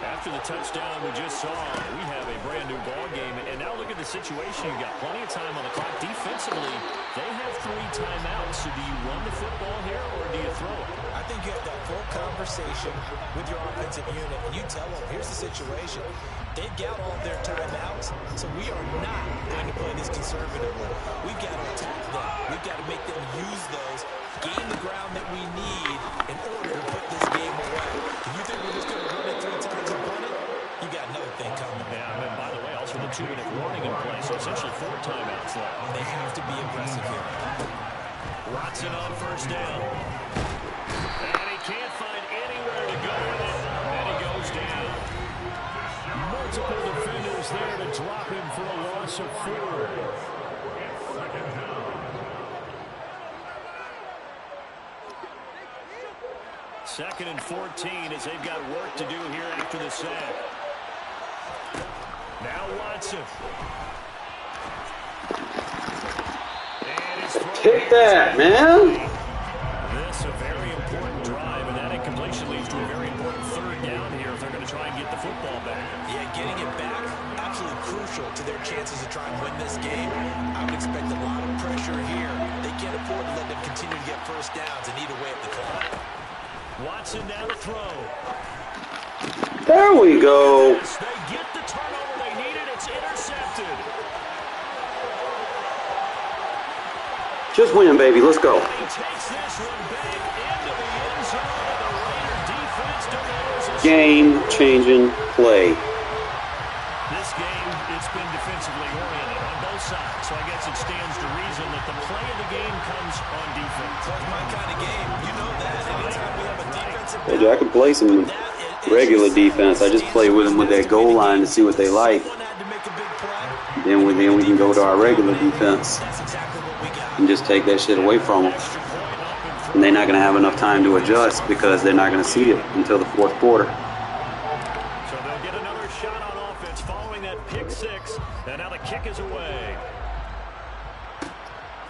After the touchdown we just saw, we have a brand new ball game. And now look at the situation. You've got plenty of time on the clock. Defensively, they have 3 timeouts. So do you run the football here, or do you throw it? I think you have that full conversation with your offensive unit, and you tell them, here's the situation. They've got all of their timeouts, so we are not going to play this conservatively. We've got to attack them. We've got to make them use those, gain the ground that we need in order to put this game away. If you think we're just going to run it 3 times and punt it, you got another thing coming. Yeah, and by the way, also the 2-minute warning in place, so essentially 4 timeouts left. They have to be aggressive here. Watson on first down. And he can't find anywhere to go with it. And he goes down. Multiple defenders there to drop him for a loss of 4. Second and 14 as they've got work to do here after the sack. Now Watson. Take that, man. This a very important drive, and that incompletion leads to a very important 3rd down here if they're going to try and get the football back. Yeah, getting it back, absolutely crucial to their chances to try and win this game. I would expect a lot of pressure here. They can't afford to let them continue to get first downs and eat away at the clock. Watson now to throw. There we go. They get the turnover they needed. It's intercepted. Just win, baby. Let's go. He takes this one back into the end zone. The Raider defense delivers a Game-changing play. This game, it's been defensively oriented on both sides, so I guess it stands to reason that the play of the game comes on defense. That's my kind of game. You know that. Anytime we have a defensive Told you I could play some regular defense. I just play with them with that goal line to see what they like. Then we can go to our regular defense and just take that shit away from them. And they're not going to have enough time to adjust because they're not going to see it until the fourth quarter. So they'll get another shot on offense following that pick six. And now the kick is away.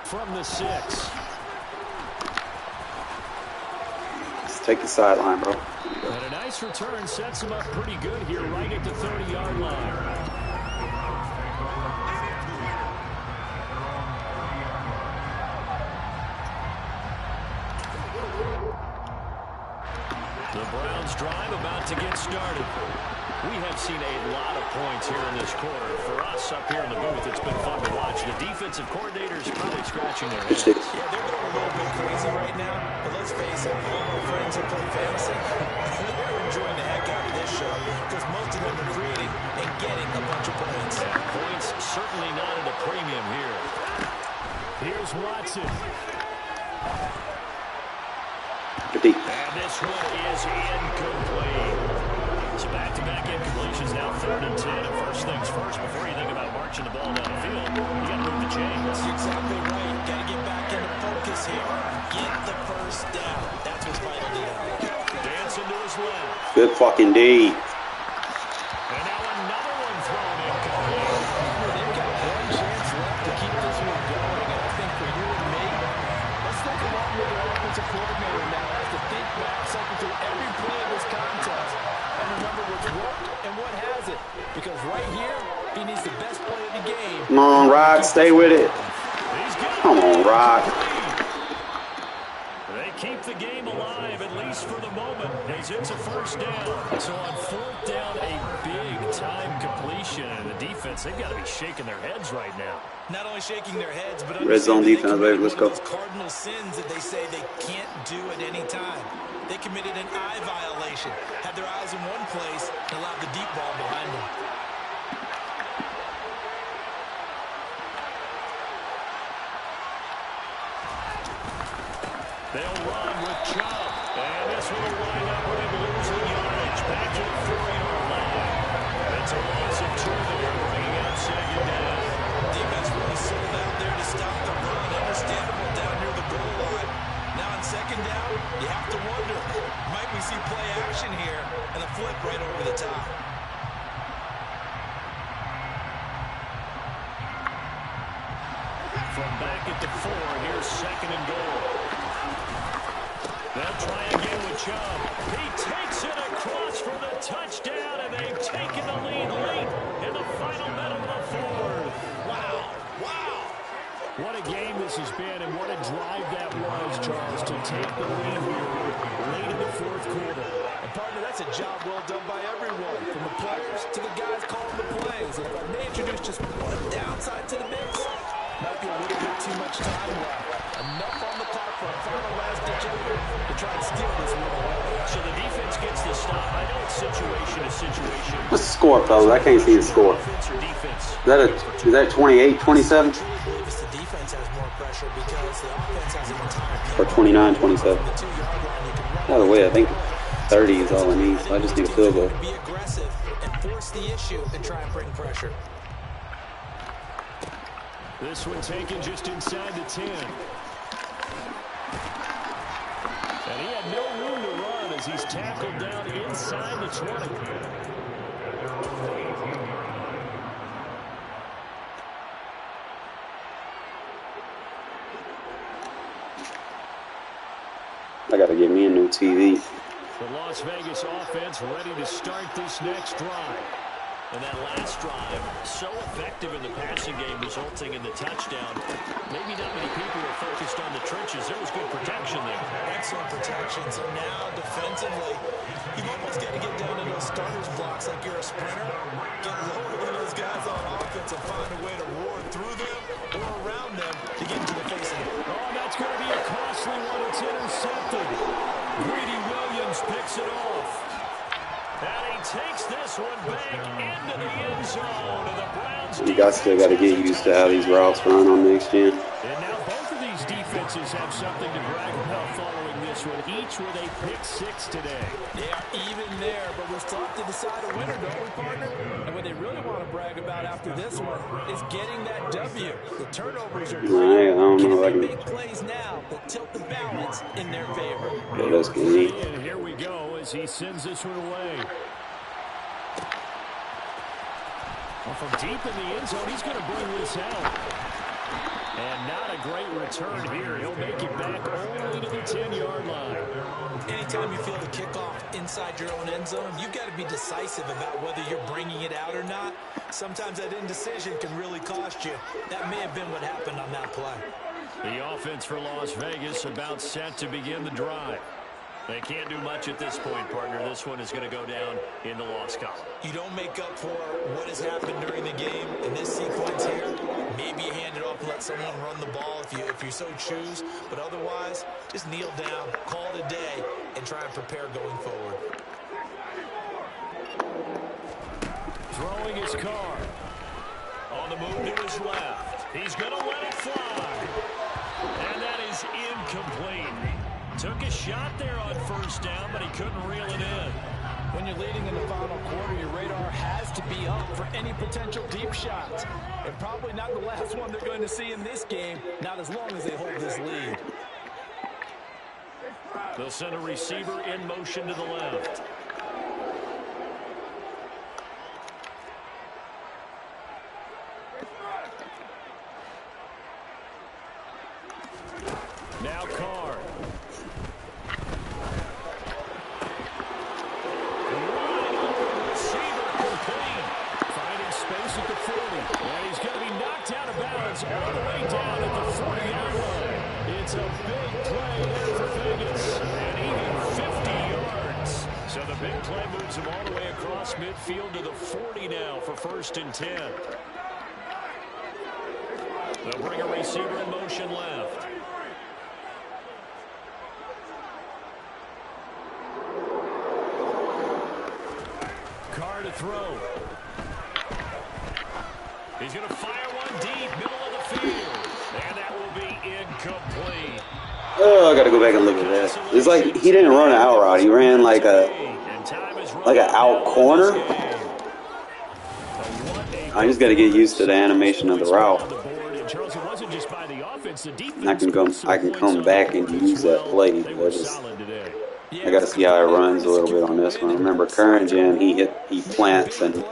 From the 6. Let's take the sideline, bro. And a nice return sets him up pretty good here right at the 30-yard line. The Browns drive about to get started. We have seen a lot of points here in this quarter. For us up here in the booth, it's been fun to watch. The defensive coordinators probably scratching their heads. Yeah, they're going a little bit crazy right now. But let's face it, all my friends who play fantasy, they're enjoying the heck out of this show because most of them are creating and getting a bunch of points. And points certainly not at a premium here. Here's Watson. And this one is incomplete. So back-to-back incompletions now 3rd and 10. And first things first, before you think about marching the ball down the field, you got to move the chains. You're exactly right. Got to get back into focus here. Get the first down. That's what's vital to them. Dancing to his left. Good fucking D. And now another one thrown incomplete. They've got one chance left to keep this one going. And I think for you and me, let's think along with their offensive coordinator now. Has to think back, cycle through every play of this contest, and remember what's worked and what hasn't. Because right here, he needs the best play of the game. Come on, Rock. Stay with it. Come on, Rock. They keep the game alive, at least for the moment, as it's a first down. So on 4th down, a big-time completion. And the defense, they've got to be shaking their heads right now. Not only shaking their heads, but Red zone defense, baby. Let's go. Cardinal sins that they say they can't do at any time. They committed an eye violation, had their eyes in one place, and allowed the deep ball behind them. They'll run with Chubb. And this one will wind up with him losing yardage back to the 4-yard line. It's a loss of 2 there, bringing up 2nd down. Defense really sold out there to stop the run. Understandable down near the goal line. Now on 2nd down, you have to wonder, might we see play action here and a flip right over the top? From back at the 4, here's 2nd and goal. They'll try again with Chubb. He takes it across for the touchdown, and they've taken the lead late in the final minute of the 4th. Wow. Wow. What a game this has been, and what a drive that was, Charles, to take the lead here late in the 4th quarter. And partner, that's a job well done by everyone, from the players to the guys calling the plays. And if I may introduce just one downside to the mix, might be a little bit too much time left. Enough on the clock for a final last-ditch effort to try and steal this one away. So the defense gets the stop. I know it's situation to situation. What's the score, fellas? I can't see the score. Offense or defense? Is that 28, 27? I truly believe it's the defense has more pressure because the offense has an entire Or 29, 27? the 2-yard line. You can run By the way, I think 30 is all I need, so I just need a field goal. be aggressive and force the issue and try and bring pressure. This one taken just inside the 10. And he had no room to run as he's tackled down inside the 20. I gotta get me a new TV. The Las Vegas offense ready to start this next drive. And that last drive, so effective in the passing game, resulting in the touchdown. Maybe not many people were focused on the trenches. There was good protection there. Excellent protection. So now, defensively, you've almost got to get down to those starters blocks like you're a sprinter. Get lower than those guys on offense and find a way to roar through them or around them to get into the face of them. Oh, that's going to be a costly one. It's intercepted. Greedy Williams picks it off. And he takes this one back into the end zone. And the Browns You guys still got to get used to how these routes run on next gen. And now both of these defenses have something to brag about following this one. Each with a pick six today. They are even there, but we still have to decide a winner, don't we, partner? And what they really want to brag about after this one is getting that W. The turnovers are I don't know if I can. big plays now that tilt the balance in their favor. Yeah, that's good. And here we go as he sends this one away. Well, from deep in the end zone, he's going to bring this out. And not a great return here. He'll make it back only to the 10-yard line. Anytime you feel the kickoff inside your own end zone, you've got to be decisive about whether you're bringing it out or not. Sometimes that indecision can really cost you. That may have been what happened on that play. The offense for Las Vegas about set to begin the drive. They can't do much at this point, partner. This one is going to go down in the loss column. You don't make up for what has happened during the game in this sequence here. Maybe you hand it off and let someone run the ball if you so choose. But otherwise, just kneel down, call it a day, and try and prepare going forward. Throwing his car. On the move to his left. He's going to let it fly. And that is incomplete. Took a shot there on first down, but he couldn't reel it in. When you're leading in the final quarter, your radar has to be up for any potential deep shots. And probably not the last one they're going to see in this game, not as long as they hold this lead. They'll send a receiver in motion to the left. Now Carr. And he's going to be knocked out of bounds all the way down at the 40-yard line. It's a big play there for Vegas. And even 50 yards. So the big play moves him all the way across midfield to the 40 now for 1st and 10. They'll bring a receiver in motion left. Carr to throw. He's going to fire one deep, middle of the field. And that will be incomplete. Oh, I got to go back and look at that. It's like he didn't run an out route. He ran like an out corner. I just got to get used to the animation of the route. And I can come back and use that play. I got to see how it runs a little bit on this one. Remember, current gen, he plants and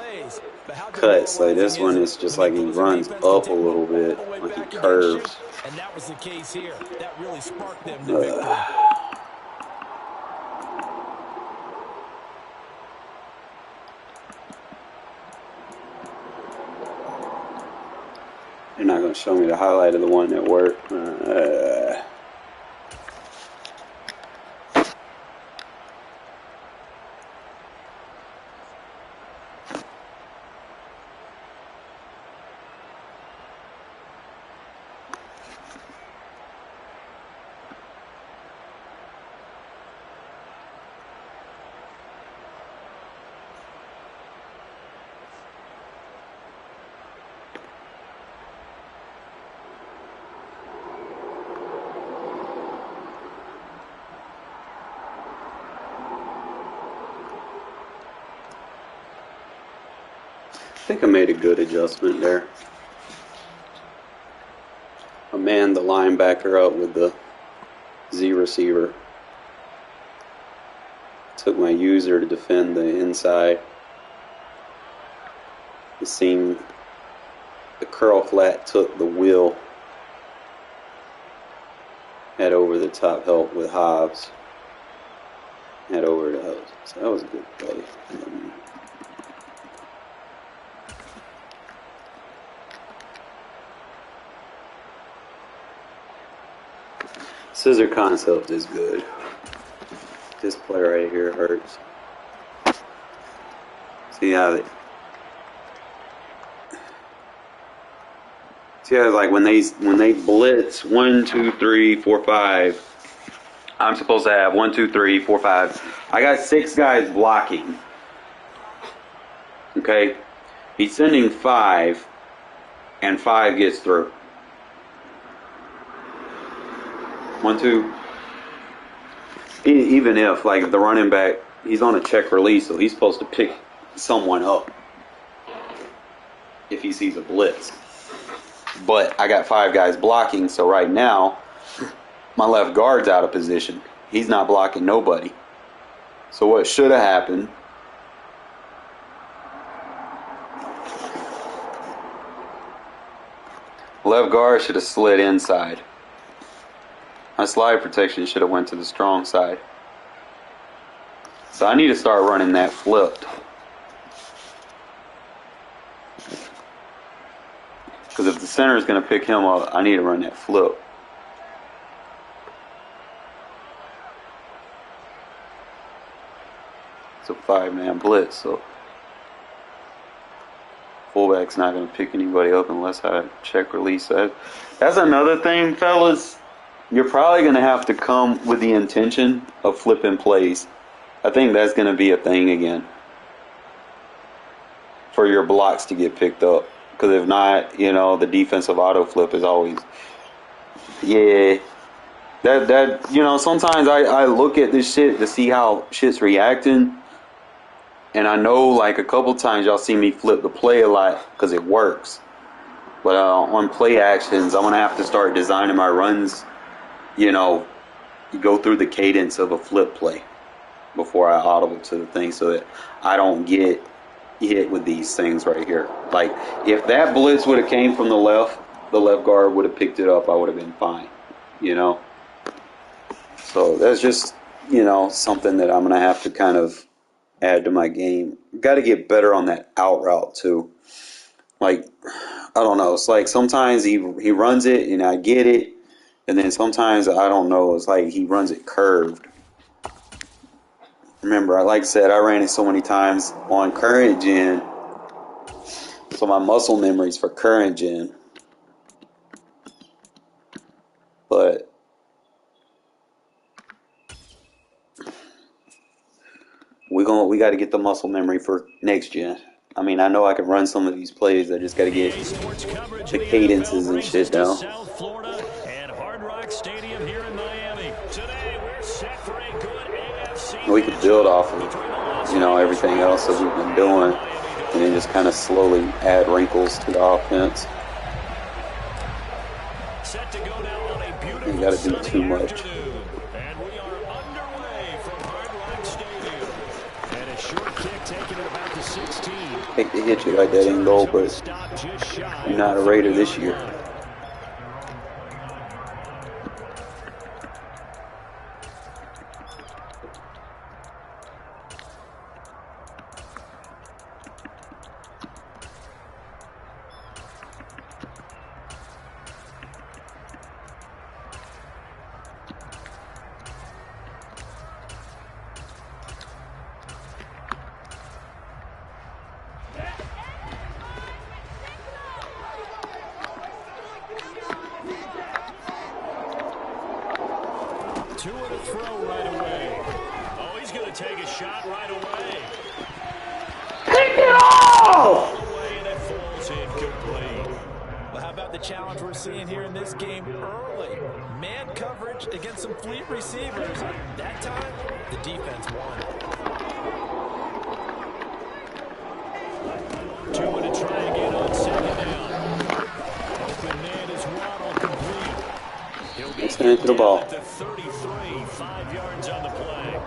cuts. Like this one is just like he runs up a little bit, like he curves. And that was the case here. That really sparked them to victory. They're not going to show me the highlight of the one that worked. I think I made a good adjustment there. I manned the linebacker up with the Z receiver. Took my user to defend the inside. The seam, the curl flat took the wheel. Had over the top help with Hobbs. head over to the house. So that was a good play. Scissor concept is good. This play right here hurts. See how they... See how like when they blitz 1, 2, 3, 4, 5, I'm supposed to have 1, 2, 3, 4, 5. I got 6 guys blocking. Okay, he's sending 5, and 5 gets through. 1, 2. Even if like the running back, he's on a check release, so he's supposed to pick someone up if he sees a blitz. But I got 5 guys blocking, so right now my left guard's out of position. He's not blocking nobody. So what should have happened, left guard should have slid inside. My slide protection should have went to the strong side. So I need to start running that flipped. Because if the center is going to pick him up, I need to run that flip. It's a 5-man blitz, so fullback's not going to pick anybody up unless I check release. That's another thing, fellas. You're probably going to have to come with the intention of flipping plays. I think that's going to be a thing again for your blocks to get picked up. Because if not, you know, the defensive auto flip is always, yeah. That you know, sometimes I look at this shit to see how shit's reacting. And I know like a couple times y'all see me flip the play a lot because it works. But on play actions, I'm going to have to start designing my runs. You know, you go through the cadence of a flip play before I audible to the thing so that I don't get hit with these things right here. Like, if that blitz would have came from the left guard would have picked it up, I would have been fine, you know? So that's just, you know, something that I'm going to have to kind of add to my game. Got to get better on that out route, too. Like, I don't know. It's like sometimes he runs it and I get it. And then sometimes, I don't know, it's like he runs it curved. Remember, like I said, I ran it so many times on current gen. So my muscle memory's for current gen. But we got to get the muscle memory for next gen. I mean, I know I can run some of these plays. I just got to get the cadences and shit down. We could build off of, you know, everything else that we've been doing, and then just kind of slowly add wrinkles to the offense. You got to do too much. And we are underway from Hard Rock Stadium. And a short kick taken at about the 16. Hate to hit you like that in goal, but you're not a Raider this year. Two in a throw right away. Oh, he's going to take a shot right away. Take it off! And it falls incomplete. Well, how about the challenge we're seeing here in this game early? Man coverage against some fleet receivers. That time, the defense won. Two to try again on second down. Open man is Waddle complete. He'll be to the ball. at the 33, 5 yards on the play. I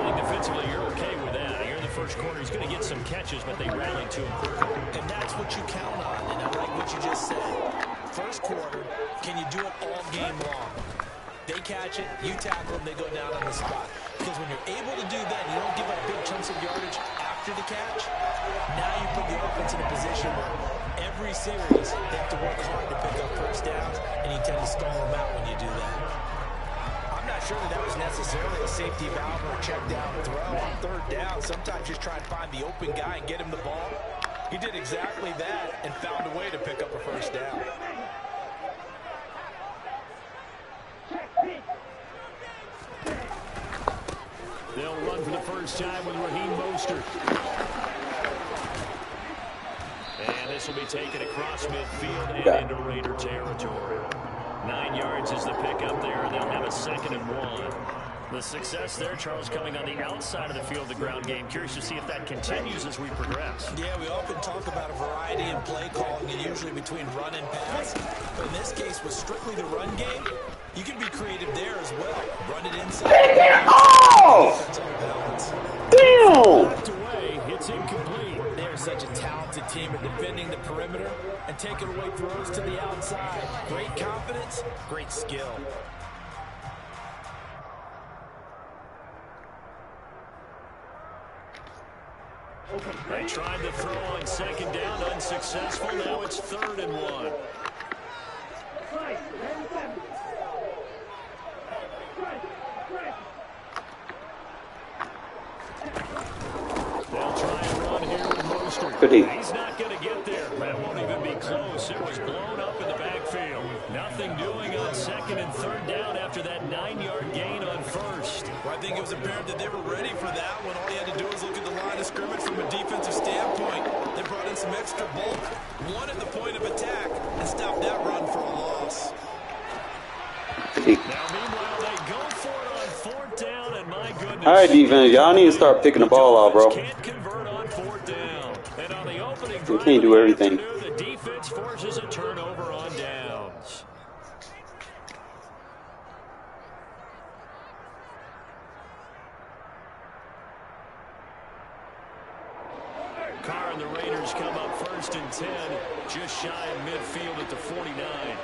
think defensively you're okay with that. Here in the first quarter, he's going to get some catches, but they rallied to him quickly. And that's what you count on, and I like what you just said. First quarter, can you do it all game long? They catch it, you tackle them, they go down on the spot. Because when you're able to do that, you don't give up big chunks of yardage after the catch. Now you put the offense in a position where every series they have to work hard to pick up first downs, and you tend to stall them out when you do that. I'm not sure that was necessarily a safety valve or a check down throw on third down. Sometimes just try to find the open guy and get him the ball. He did exactly that and found a way to pick up a first down. They'll run for the first time with Raheem Mostert. And this will be taken across midfield and into Raider territory. 9 yards is the pickup there. They'll have a 2nd and 1. The success there, Charles, coming on the outside of the field, the ground game. Curious to see if that continues as we progress. Yeah, we often talk about a variety in play calling, and usually between run and pass. But in this case, with strictly the run game, you can be creative there as well. Run it inside. Oh! Damn! Away, it's incomplete. They're such a talented team at defending the perimeter and taking away throws to the outside. Great confidence, great skill. They tried the throw on 2nd down, unsuccessful. Now it's 3rd and 1. They'll try and run here with Mostert. He's not going to get there. That won't even be close. It was blown up in the backfield. Nothing doing on 2nd and 3rd down after that 9-yard gain on 1st. Well, I think it was apparent that they were ready for that when all you had to do was look at the line of scrimmage from a defensive standpoint. They brought in some extra bulk, one at the point of attack, and stopped that run for a loss. Now, meanwhile, they go for it on 4th down, and my goodness. All right, defense, y'all need to start picking the ball out, bro. Can't convert on 4th down. And on the opening We can't do everything. the defense forces a turnover on downs. Carr and the Raiders come up 1st and 10, just shy of midfield at the 49.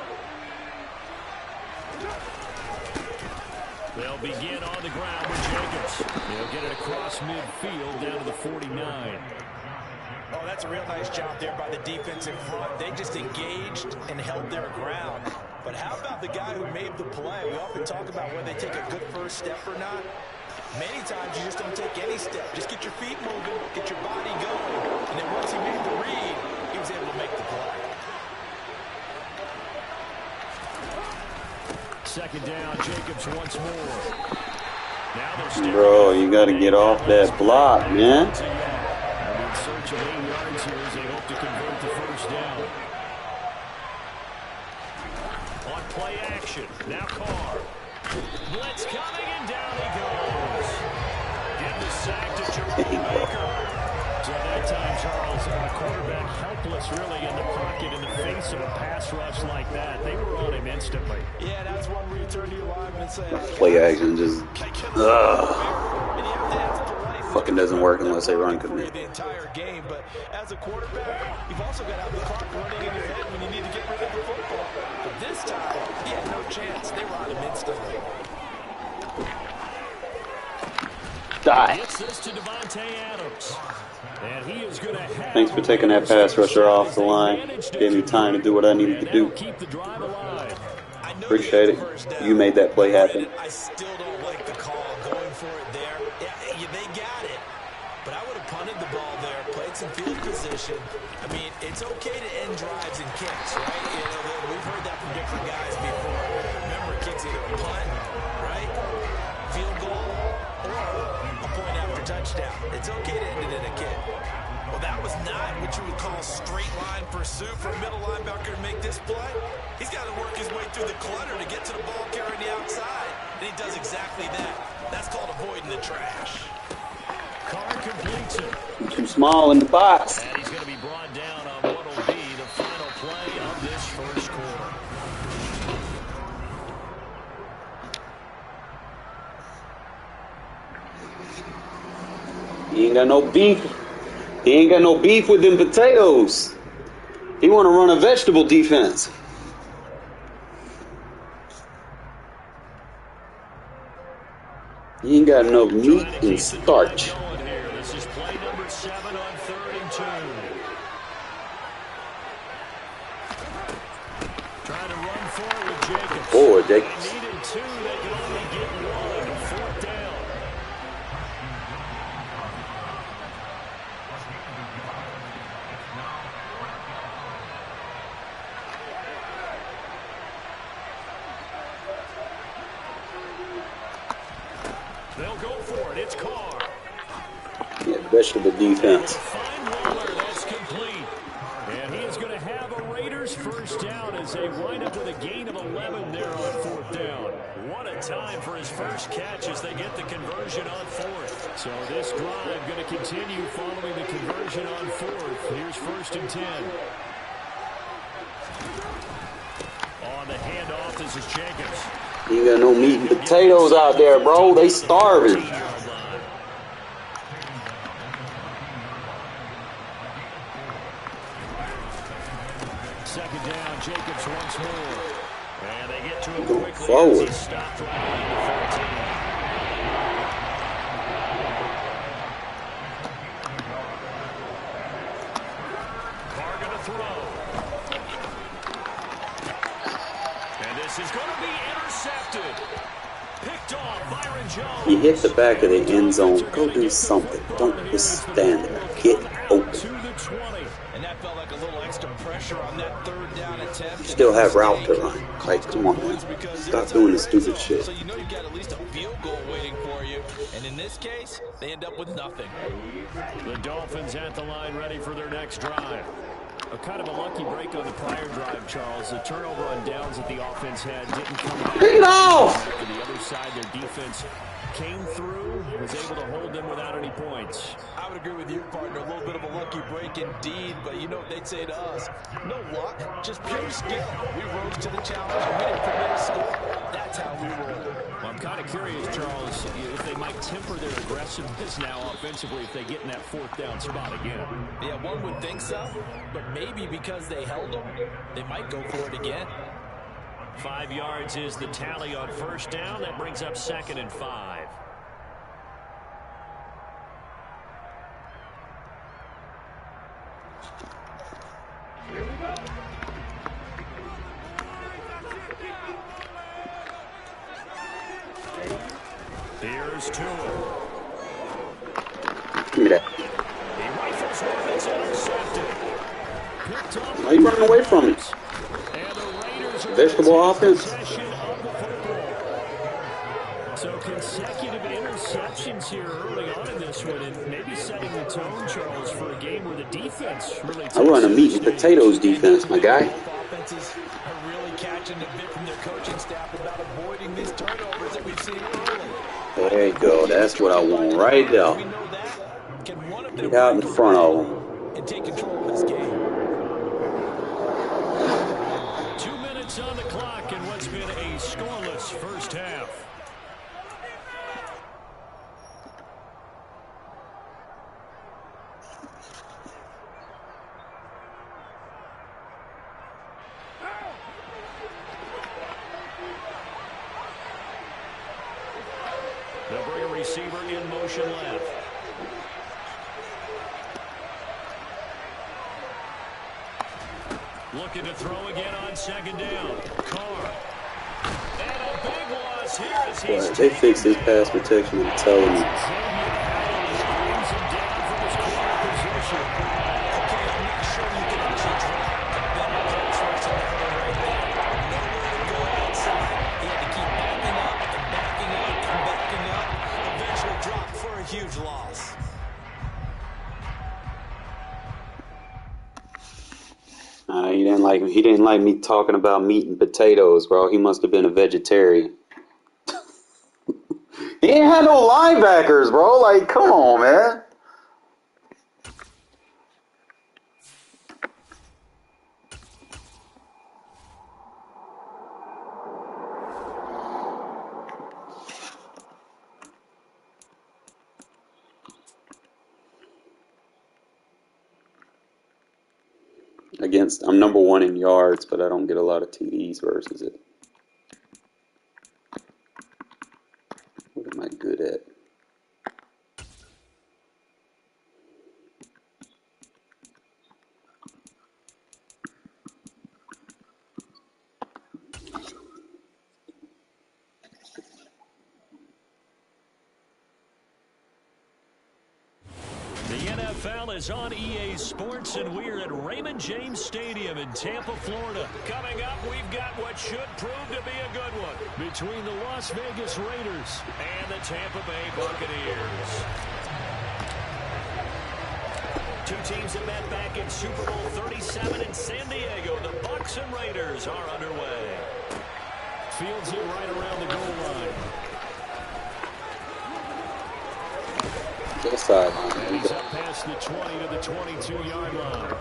They'll begin on the ground with Jacobs. They'll get it across midfield down to the 49. Oh, that's a real nice job there by the defensive front. They just engaged and held their ground. But how about the guy who made the play? We often talk about whether they take a good first step or not. Many times you just don't take any step. Just get your feet moving, get your body going. And then once he made the read, he was able to make the play. 2nd down, Jacobs once more. Now they're Bro, you got to get off that block, man. in search of 8 yards here as they hope to convert the first down. On play action, now Carr. Blitz coming, and down he goes. Give the sack to Jerome Baker. So that time, Charles, a quarterback helpless really in the pocket in the face of a pass rush like that. They were on him instantly. Yeah, that's one where you turn to your lineman and say, Play action just fucking doesn't work unless they run commit. the entire game. But as a quarterback, you've also got to have the clock running in your head when you need to get rid of the football. But this time, he had no chance. They were on him instantly. Die. Gets this to Devontae Adams. And he is going to have Thanks for taking that pass rusher off the line. Gave me time to do what I needed to do. keep the drive alive. Appreciate it. You made that play happen. I still don't like the call going for it there. Yeah, they got it. But I would have punted the ball there, played some field position. I mean, it's okay to end drives and kicks, right? You know, we've heard that from different guys before. Remember, kicks either a punt, right? Field goal, or a point after touchdown. It's okay to end it in a kick. Well, that was not what you would call straight line pursuit for a middle linebacker to make this play. He's got to work his way through the clutter to get to the ball carrier on the outside. And he does exactly that. That's called avoiding the trash. Carr completes it. Too small in the box. And he's going to be brought down on what will be the final play of this first quarter. He ain't got no beef. He ain't got no beef with them potatoes. He want to run a vegetable defense. You ain't got enough meat and starch. This is play number 7 on 3rd and 2. Trying to run forward with Jacobs. Forward, Jacobs. They needed 2. They could only get 1. 4th down. They'll go for it. It's Carr. Yeah, vegetable defense. Fine roller. That's complete. And he is going to have a Raiders first down as they wind up with a gain of 11 there on 4th down. What a time for his first catch as they get the conversion on 4th. So this drive going to continue following the conversion on 4th. Here's 1st and 10. On the handoff, this is Jacobs. You ain't got no meat and potatoes out there, bro. They starving. Second down, Jacobs once more. And they get to him Go quickly forward. as he stopped right at the 14. Carr going to throw. And this is going to be intercepted. Picked off, Byron Jones. You hit the back of the end zone. Go do something. Don't just stand there. Get open. To the 20. And that felt like a little extra pressure on that 3rd down attempt. You still have route to run. Like, come on, man. Stop doing this stupid shit. So you know you've got at least a field goal waiting for you. And in this case, they end up with nothing. The Dolphins at the line ready for their next drive. A kind of a lucky break on the prior drive, Charles. The turnover on downs that the offense had didn't come out. Pick it off! To the other side, their defense came through, was able to hold them without any points. I would agree with you, partner. A little bit of a lucky break indeed, but you know what they'd say to us. No luck, just pure skill. We rose to the challenge, and we didn't permit a score. That's how we roll. Well, I'm kind of curious, Charles, if they might temper their aggressiveness now offensively if they get in that 4th down spot again. Yeah, one would think so, but maybe because they held them, they might go for it again. 5 yards is the tally on 1st down. That brings up 2nd and 5. Here's Tua. Give me that. He rifles one that's intercepted. Picked off. Why are you running away from it? And the Raiders are Vegetable offense? possession of the football. So consecutive interceptions here early on in this one, and maybe setting the tone, Charles, for a game where the defense really I run a meat and potatoes defense, my guy. Both offenses are really catching the bit from their coaching staff about avoiding these turnovers that we've seen early. There you go. That's what I want right there. We know that. Can one of them Get out in front of them. and take control of this game? 2 minutes on the clock in what's been a scoreless first half. They'll bring a receiver in motion left. Looking to throw again on 2nd down. Carr. And a big loss here as he's Boy, they fixed his pass protection, I'm telling you. Huge loss. He didn't like me talking about meat and potatoes, bro. He must have been a vegetarian. He ain't had no linebackers, bro. Like, come on, man. I'm number 1 in yards, but I don't get a lot of TDs versus it. What am I good at? NFL is on EA Sports, and we're at Raymond James Stadium in Tampa, Florida. Coming up, we've got what should prove to be a good one between the Las Vegas Raiders and the Tampa Bay Buccaneers. Two teams that met back in Super Bowl 37 in San Diego. The Bucs and Raiders are underway. Fields it right around the goal line. This sideline. He's up past the 20 to the 22-yard line.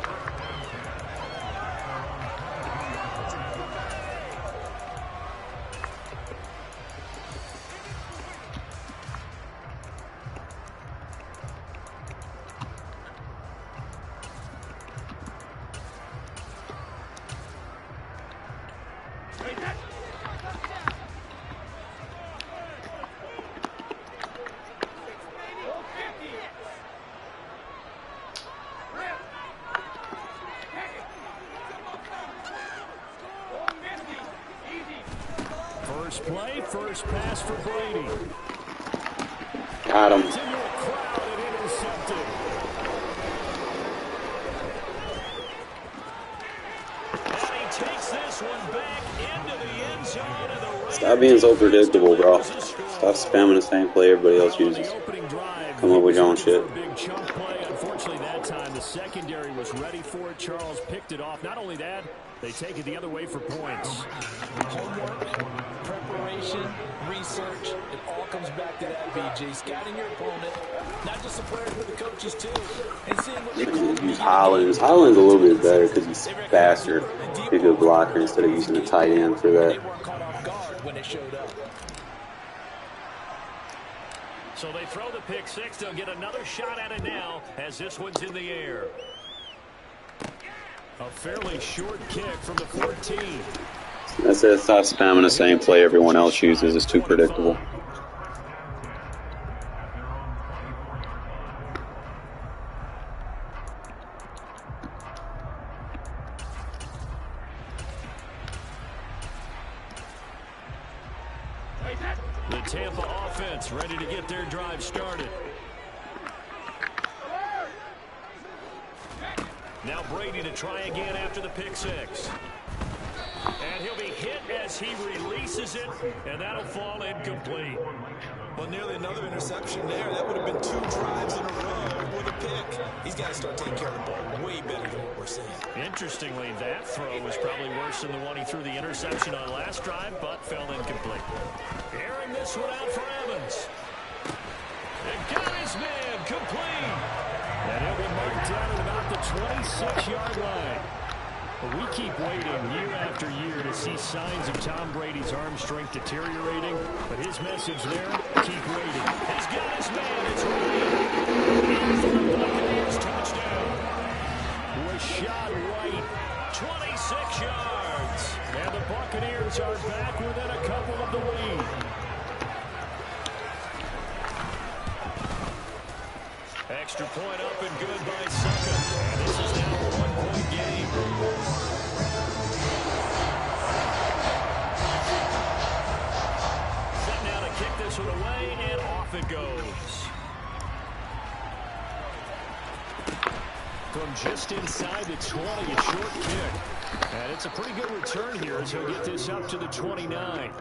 First play, first pass for Brady. Got him. Into a crowd and intercepted. And he takes this one back into the end zone of the Raiders. Stop being so predictable, bro. Stop spamming the same play everybody else uses. Come up with your own shit. Big chunk play. Unfortunately, that time the secondary was ready for it. Charles picked it off. Not only that, they take it the other way for points. Homework, preparation, research, it all comes back to that, BG. Scouting your opponent, not just the players, but the coaches, too. And seeing what You can use Hollins. Hollins a little bit better because he's faster. He's a good blocker instead of using a tight end for they that. weren't caught off guard when it showed up. So they throw the pick six. They'll get another shot at it now as this one's in the air. A fairly short kick from the 14. That's it. Stop spamming the same play everyone else uses. It's too predictable. The Tampa offense ready to get their drive started. Now Brady to try again after the pick six. And he'll be hit as he releases it, and that'll fall incomplete. Well, nearly another interception there. That would have been 2 drives in a row with a pick. He's got to start taking care of the ball way better than what we're seeing. Interestingly, that throw was probably worse than the one he threw the interception on last drive, but fell incomplete. Airing this one out for Evans. And got his man complete. And he'll be marked down at about the 26-yard line. But we keep waiting year after year to see signs of Tom Brady's arm strength deteriorating. But his message there, keep waiting. He's got his man. It's Brady. Here's the Buccaneers touchdown. Was shot right, 26 yards. And the Buccaneers are back within a couple of the lead. Extra point up and good by Succa. And this is now a 1-point game. Set now to kick this one away, and off it goes. From just inside the 20, a short kick. And it's a pretty good return here as he'll get this up to the 29.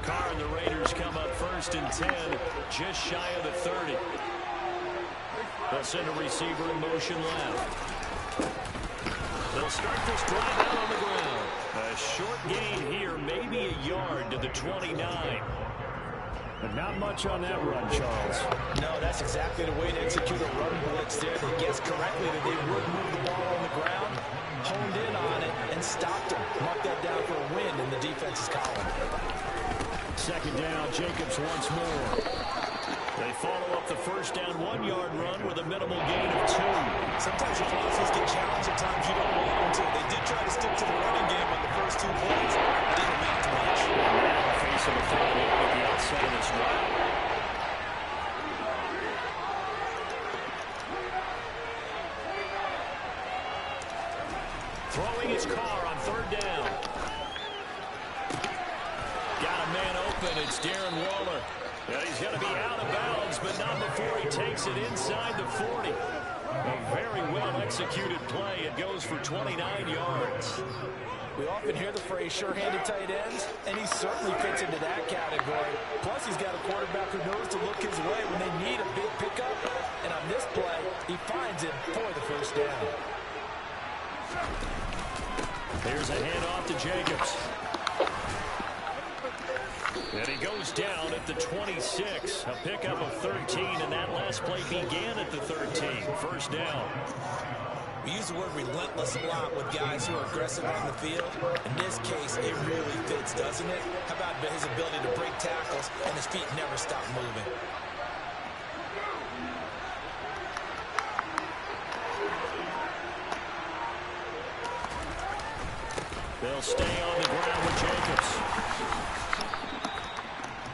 Carr and the Raiders come up first and 10, just shy of the 30. They'll send a receiver in motion left. They'll start this drive out on the ground. A short gain here, maybe a yard to the 29. But not much on that run, Charles. No, that's exactly the way to execute a run blitz there. They guessed correctly that they would move the ball on the ground, honed in on it, and stopped them. Marked that down for a win in the defense's column. Second down, Jacobs once more. They follow up the first down 1-yard run with a minimal gain of 2. Sometimes your offense get challenged, at times you don't want them to. They did try to stick to the running game on the first 2 plays. It didn't amount to much. Now facing a foul at the outside of this drive. Throwing his car on third down. Got a man open. It's Darren Waller. And he's going to be out of bounds, but not before he takes it inside the 40. A very well-executed play. It goes for 29 yards. We often hear the phrase sure-handed tight ends, and he certainly fits into that category. Plus, he's got a quarterback who knows to look his way when they need a big pickup. And on this play, he finds it for the first down. Here's a handoff to Jacobs. And he goes down at the 26. A pickup of 13, and that last play began at the 13. First down. We use the word relentless a lot with guys who are aggressive on the field. In this case, it really fits, doesn't it? How about his ability to break tackles and his feet never stop moving? They'll stay on the ground with Jacobs.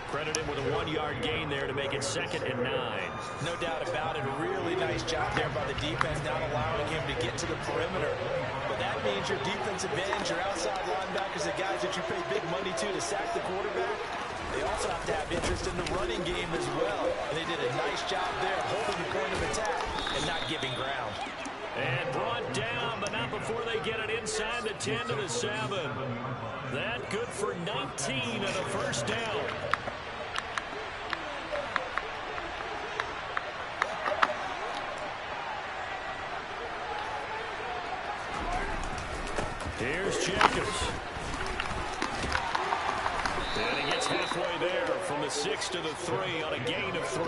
Credit him with a 1-yard gain there to make it 2nd and 9. No doubt about it. A really nice job there by the defense, not allowing him to get to the perimeter. But that means your defensive ends, your outside linebackers, the guys that you pay big money to sack the quarterback, they also have to have interest in the running game as well. And they did a nice job there holding the point of attack and not giving ground. And brought down, but not before they get it inside the 10 to the 7. That good for 19 and a first down. Here's Jacobs. And he gets halfway there from the 6 to the 3 on a gain of 3.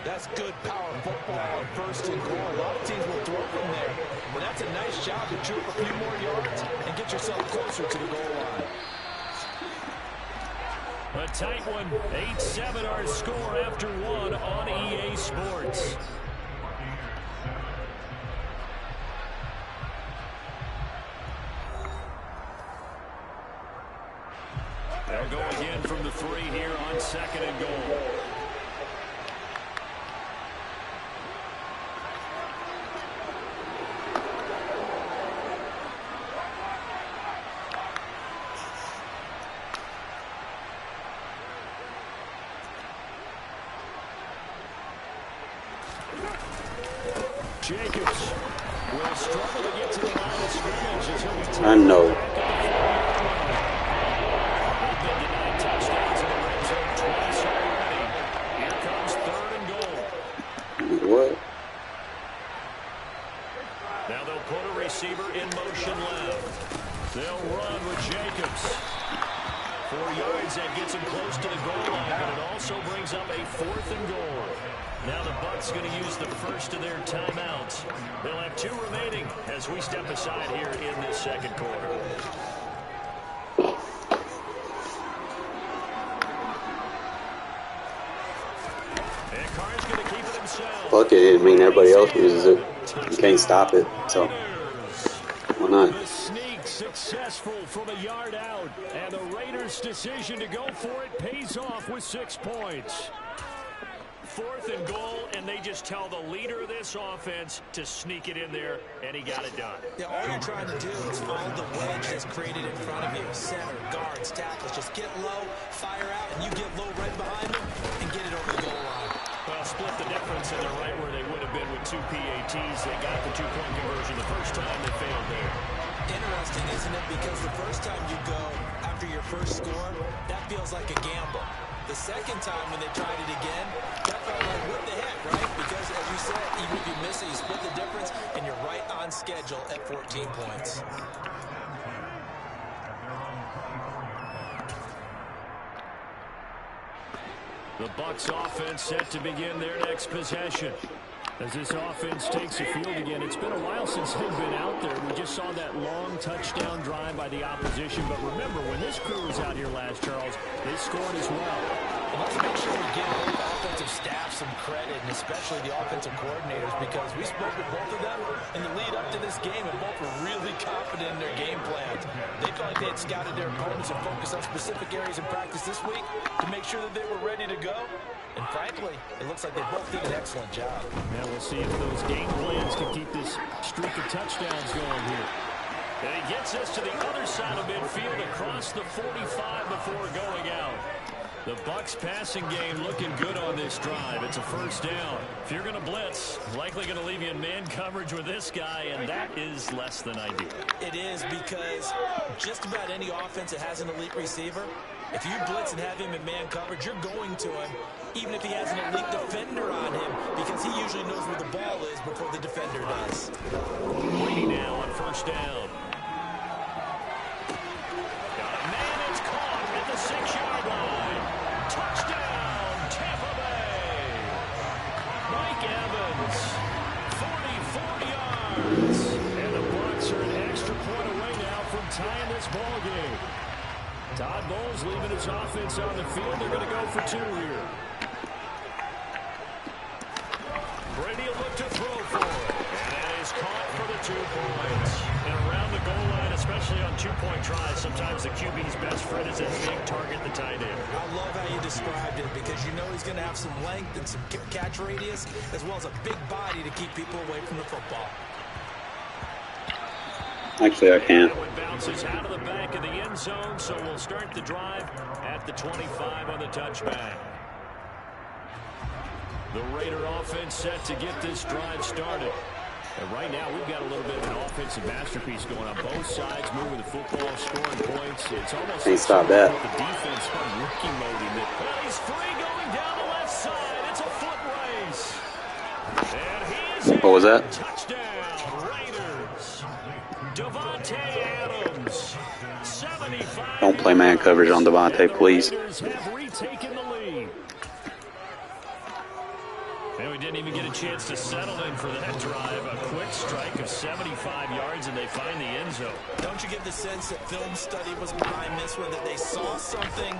That's good power football on 1st and goal. A lot of teams will throw from there. But that's a nice job to troop a few more yards and get yourself closer to the goal line. A tight one. 8-7 our score after 1 on EA Sports. They'll go again from the 3 here on 2nd and goal. Jacobs will struggle to get to the line of scrimmage until he takes I know. They've been denied touchdowns in the red zone twice already. Here comes 3rd and goal. What? Now they'll put a receiver in motion left. They'll run with Jacobs. 4 yards, that gets him close to the goal line, but it also brings up a 4th and goal. Now the Bucs going to use the first of their timeouts. They'll have 2 remaining as we step aside here in this 2nd quarter. And Carr's going to keep it himself. Fuck it, I mean everybody else uses it. You can't stop it, so why not? The sneak successful from a yard out, and the Raiders' decision to go for it pays off with 6 points. 4th and goal, and they just tell the leader of this offense to sneak it in there, and he got it done. Yeah, all you're trying to do is follow the wedge that's created in front of you. Center, guards, tackles. Just get low, fire out, and you get low right behind them and get it over the goal line. Well, split the difference, and they're right where they would have been with 2 PATs. They got the 2-point conversion the first time. They failed there. Interesting, isn't it? Because the first time you go after your first score, that feels like a gamble. The second time when they tried it again, that felt like, what the heck, right? Because, as you said, even if you miss it, you split the difference, and you're right on schedule at 14 points. The Bucs offense set to begin their next possession. As this offense takes the field again, it's been a while since they've been out there. We just saw that long touchdown drive by the opposition. But remember, when this crew was out here last, Charles, they scored as well. And let's make sure we give both offensive staff some credit, and especially the offensive coordinators, because we spoke with both of them in the lead up to this game, and both were really confident in their game plans. They felt like they had scouted their opponents and focused on specific areas in practice this week to make sure that they were ready to go. And frankly, it looks like they both did an excellent job. Now we'll see if those game plans can keep this streak of touchdowns going here. And he gets us to the other side of midfield across the 45 before going out. The Bucs passing game looking good on this drive. It's a first down. If you're going to blitz, likely going to leave you in man coverage with this guy, and that is less than ideal. It is, because just about any offense that has an elite receiver, if you blitz and have him in man coverage, you're going to him, even if he has an elite defender on him, because he usually knows where the ball is before the defender does. Brady now on first down. Got a man, it's caught at the 6-yard line. Touchdown, Tampa Bay. Mike Evans, 44 yards. And the Bucs are an extra point away now from tying this ball game. Todd Bowles leaving his offense on the field. They're going to go for 2 here. Brady will look to throw for it. And that is caught for the 2 points. And around the goal line, especially on 2-point tries, sometimes the QB's best friend is that big target, the tight end. I love how you described it, because you know he's going to have some length and some catch radius, as well as a big body to keep people away from the football. Actually, I can't. That one bounces out of the back of the end zone, so we'll start the drive at the 25 on the touchback. The Raider offense set to get this drive started. And right now, we've got a little bit of an offensive masterpiece going on both sides, moving the football, scoring points. It's almost Can't stop that. The defense from rookie mode in that. Well, he's free going down the left side. It's a foot race. And he is What was that? Touchdown, Raiders. Devontae Adams, 75. Don't play man coverage on Devontae, please. Raiders have retaken the lead. And we didn't even get a chance to settle in for that drive. A quick strike of 75 yards, and they find the end zone. Don't you get the sense that film study was behind this one, that they saw something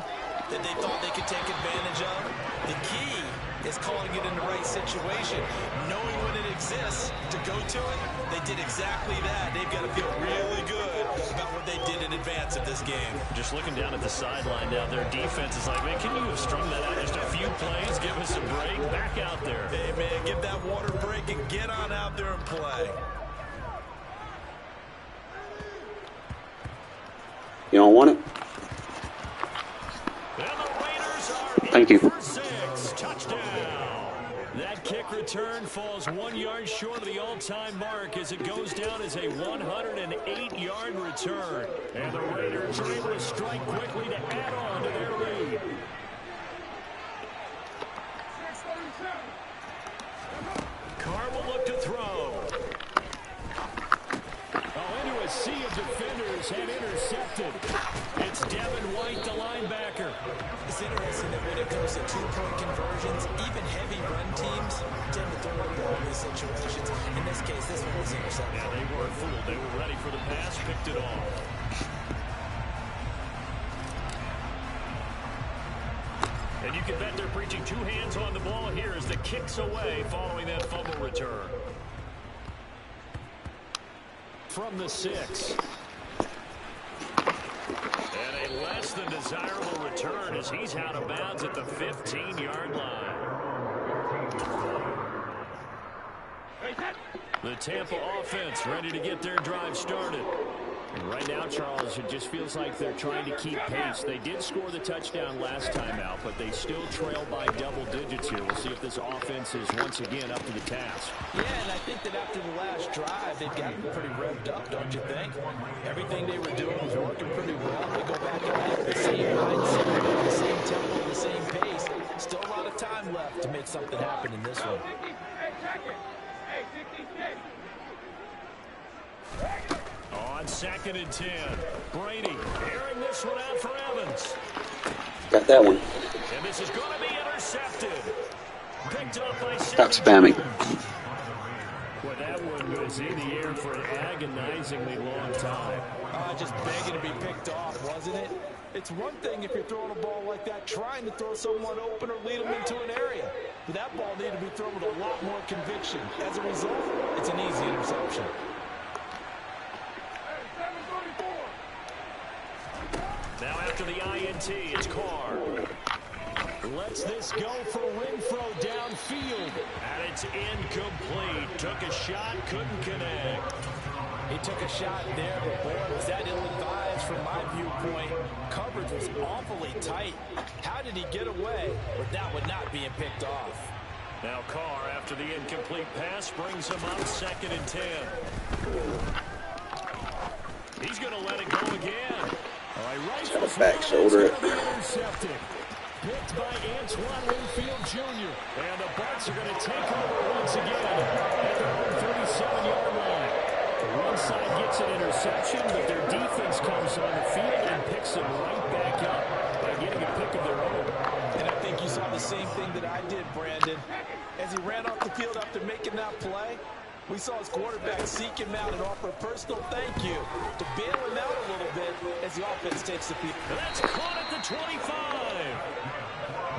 that they thought they could take advantage of? The key is calling it in the right situation, knowing when it exists to go to it. They did exactly that. They've got to feel really good about what they did in advance of this game. Just looking down at the sideline now, their defense is like, man, can you have strung that out just a few plays? Give us a break. Back out there. Hey, man, give that water break and get on out there and play. You don't want it? And the Raiders are Thank you. for 6. Touchdown. That kick return falls 1 yard short of the all-time mark as it goes down as a 108-yard return. And the Raiders are able to strike quickly to add on to their lead. Carr will look to throw. Into a sea of defenders and intercepted. It's Devin White, the linebacker. It's interesting that when it comes to 2-point conversions, even heavy run teams tend to throw the ball in these situations. In this case, this one was intercepted. Yeah, they weren't fooled. They were ready for the pass, picked it off. And you can bet they're preaching 2 hands on the ball here as the kick's away following that fumble return. From the 6. And a less than desirable return as he's out of bounds at the 15-yard line. The Tampa offense ready to get their drive started. And right now, Charles, it just feels like they're trying to keep pace. They did score the touchdown last time out, but they still trail by double digits here. We'll see if this offense is once again up to the task. Yeah, and I think that after the last drive, they've gotten pretty revved up, don't you think? Everything they were doing was working pretty well. They go back and have the same mindset, the same tempo, the same pace. Still a lot of time left to make something happen in this one. On 2nd and 10, Brady airing this one out for Evans. Got that one. And this is going to be intercepted. Picked up by Stop spamming. Well, that one was in the air for an agonizingly long time. Just begging to be picked off, wasn't it? It's one thing if you're throwing a ball like that, trying to throw someone open or lead them into an area. But that ball needed to be thrown with a lot more conviction. As a result, it's an easy interception. Now after the INT, it's Carr. Lets this go for Renfro downfield. And it's incomplete. Took a shot, couldn't connect. He took a shot there, but boy, was that ill-advised from my viewpoint. Coverage was awfully tight. How did he get away with that one not being picked off? Now Carr, after the incomplete pass, brings him up 2nd and 10. He's going to let it go again. All right, right. Got a back shoulder. Picked by Antoine Winfield Jr. And the Bucs are going to take over once again at their own 37-yard line. The one side gets an interception, but their defense comes on the field and picks them right back up by getting a pick of their own. And I think you saw the same thing that I did, Brandon. As he ran off the field after making that play, we saw his quarterback seek him out and offer a personal thank you to bail him out a little bit as the offense takes the field. That's caught at the 25.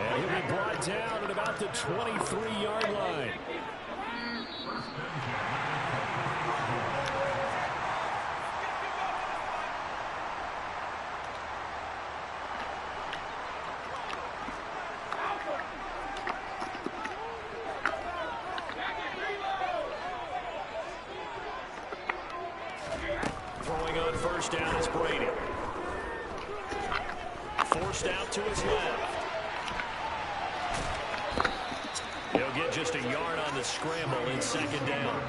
And he'll be brought down at about the 23-yard line. Throwing on first down is Brady. Forced out to his left. He'll get just a yard on the scramble in 2nd down.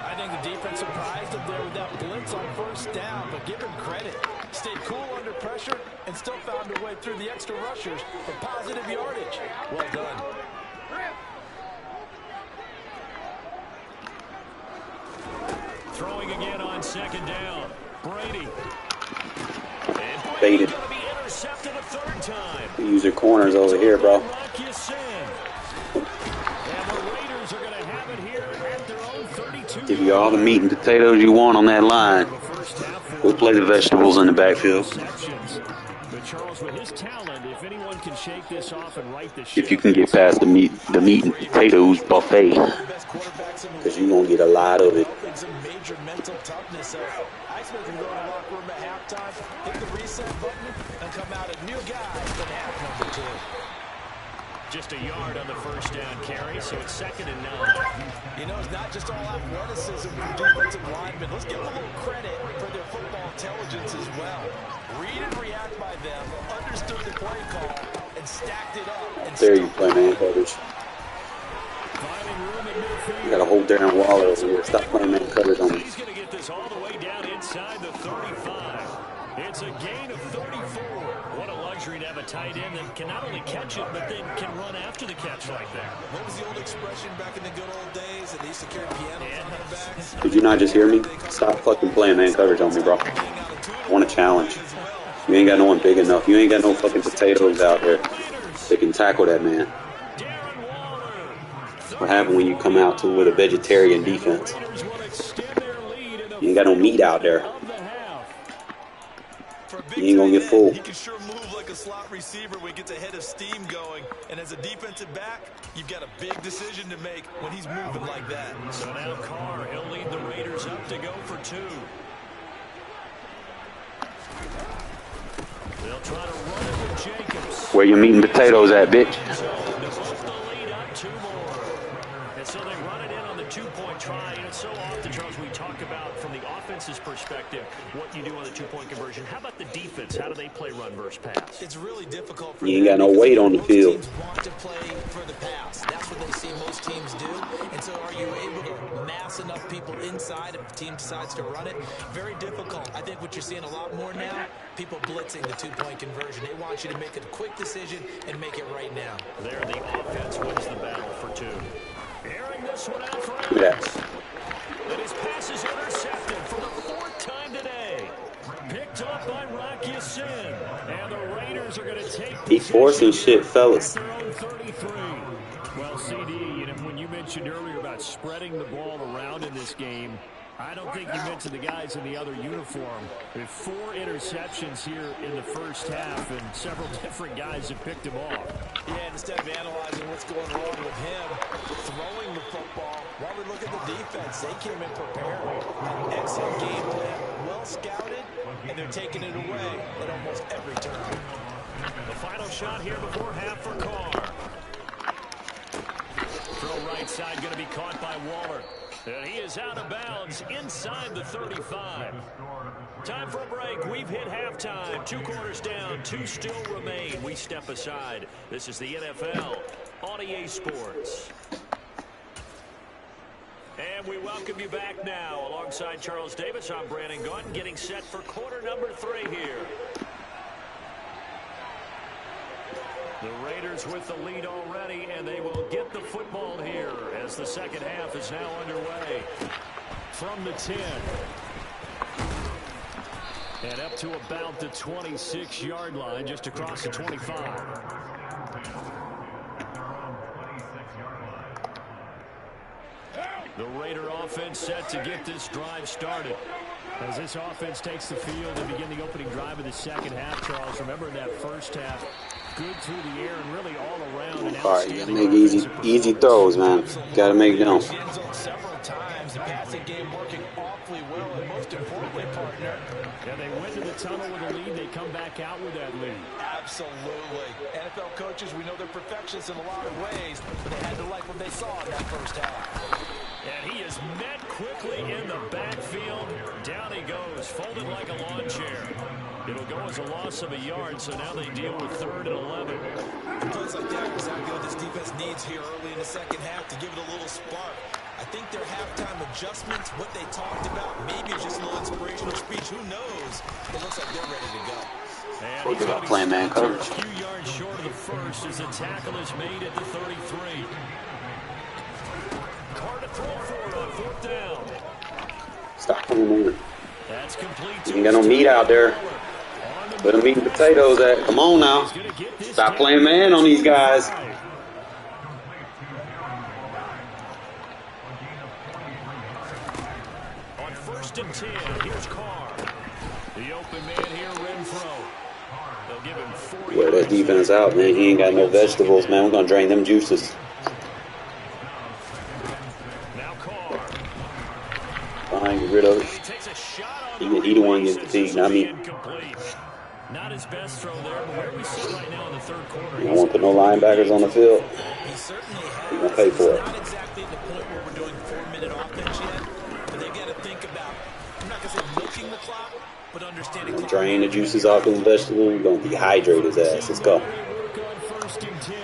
I think the defense surprised him there with that blitz on first down, but give him credit. Stayed cool under pressure and still found a way through the extra rushers for positive yardage. Well done. Throwing again on 2nd down. Brady. And Baited. going to be intercepted a 3rd time. We use your corners over here, bro. Give you all the meat and potatoes you want on that line. We'll play the vegetables in the backfield. But Charles, with his talent, if anyone can shake this off and right the ship, If you can get past the meat and potatoes buffet, because you're going to get a lot of it. Some major mental toughness. So I expect him to go in the locker room at halftime, hit the reset button, and come out a new guy in half number 2. just a yard on the first down carry, so it's 2nd and 9. You know, it's not just all athleticism from defensive linemen. Let's give them a little credit for their football intelligence as well. Read and react by them, understood the play call, and stacked it up. And there you play man coverage. You got to hold Darren Waller over here. Stop playing man coverage on me. He's going to get this all the way down inside the 35. It's a gain of 34. What a luxury to have a tight end that can not only catch it, but then can run after the catch like that. What was the old expression back in the good old days that they used to carry pianos on their backs? Did you not just hear me? Stop fucking playing man coverage on me, bro. I want a challenge. You ain't got no one big enough. You ain't got no fucking potatoes out there that can tackle that man. What happened when you come out to with a vegetarian defense? You ain't got no meat out there. You ain't gonna get full. He can sure move like a slot receiver when he gets a head of steam going. And as a defensive back, you've got a big decision to make when he's moving like that. So now Carr, he'll lead the Raiders up to go for 2. They'll try to run it with Jacobs. Where you meat and potatoes at, bitch? So they run it in on the 2-point try. And it's so often, Charles, we talk about from the offense's perspective what you do on the 2-point conversion. How about the defense? How do they play run versus pass? It's really difficult for you ain't got no weight on the field. Most teams want to play for the pass. That's what they see most teams do. And so are you able to mass enough people inside if the team decides to run it? Very difficult. I think what you're seeing a lot more now, people blitzing the 2-point conversion. They want you to make a quick decision and make it right now. There, the offense wins the battle for 2. Airing this one out for Look at Evans. And his pass is intercepted for the 4th time today. Picked up by Rocky Sin. And the Raiders are going to take He forcing shit, fellas. their own 33. Well, CD, you know, when you mentioned earlier about spreading the ball around in this game, I don't think you mentioned the guys in the other uniform. With 4 interceptions here in the first half, and several different guys have picked him off. Yeah, instead of analyzing what's going wrong with him, throwing the football, while we look at the defense, they came in prepared. An excellent game plan, well scouted, and they're taking it away at almost every turn. The final shot here before half for Carr. Throw right side going to be caught by Waller. And he is out of bounds inside the 35. Time for a break. We've hit halftime. 2 quarters down. 2 still remain. We step aside. This is the NFL on EA Sports. And we welcome you back now. Alongside Charles Davis, I'm Brandon Gaudin, getting set for quarter number 3 here. The Raiders with the lead already, and they will get the football here as the second half is now underway. From the 10. And up to about the 26-yard line, just across the 25. The Raider offense set to get this drive started. As this offense takes the field and begin the opening drive of the second half, Charles, remember in that first half, good through the air and really all around. All right, you gotta make easy throws, man. Got to make them. Several times, the passing game working awfully well, and most importantly, partner. Yeah, they went to the tunnel with a lead. They come back out with that lead. Absolutely. NFL coaches, we know they're perfectionists in a lot of ways, but they had to like what they saw in that first half. And he is met quickly in the backfield. Down he goes, folded like a lawn chair. It'll go as a loss of a yard, so now they deal with 3rd and 11. Plays like that is exactly what this defense needs here early in the second half to give it a little spark. I think their halftime adjustments, what they talked about, maybe it's just a little inspirational speech. Who knows? It looks like they're ready to go. And he's going to playing man coverage. A few yards short of the first as the tackle is made at the 33. Carr to throw for it on 4th down. Stop playing man. That's complete. You ain't got no meat out there. Put them meat and potatoes at. Come on now. Stop playing man on these guys. On 1st and 10, here's Carr. The open man here, Renfro. They'll give him 40. Wear that defense out, man. He ain't got no vegetables, man. We're going to drain them juices. Now Carr. Fine, get rid of it. He the one getting fatigued, not me. Not his best throw there, but where we sit right now in the 3rd quarter. You don't want to put no linebackers on the field. He certainly has. You're going to pay for it. Not exactly the point where we're doing 4-minute offense yet, but they got to think about, I'm not going to say milking the clock, but understanding clock. Drain the juices off them vegetables. We're going to dehydrate his ass. Let's go. First and 10.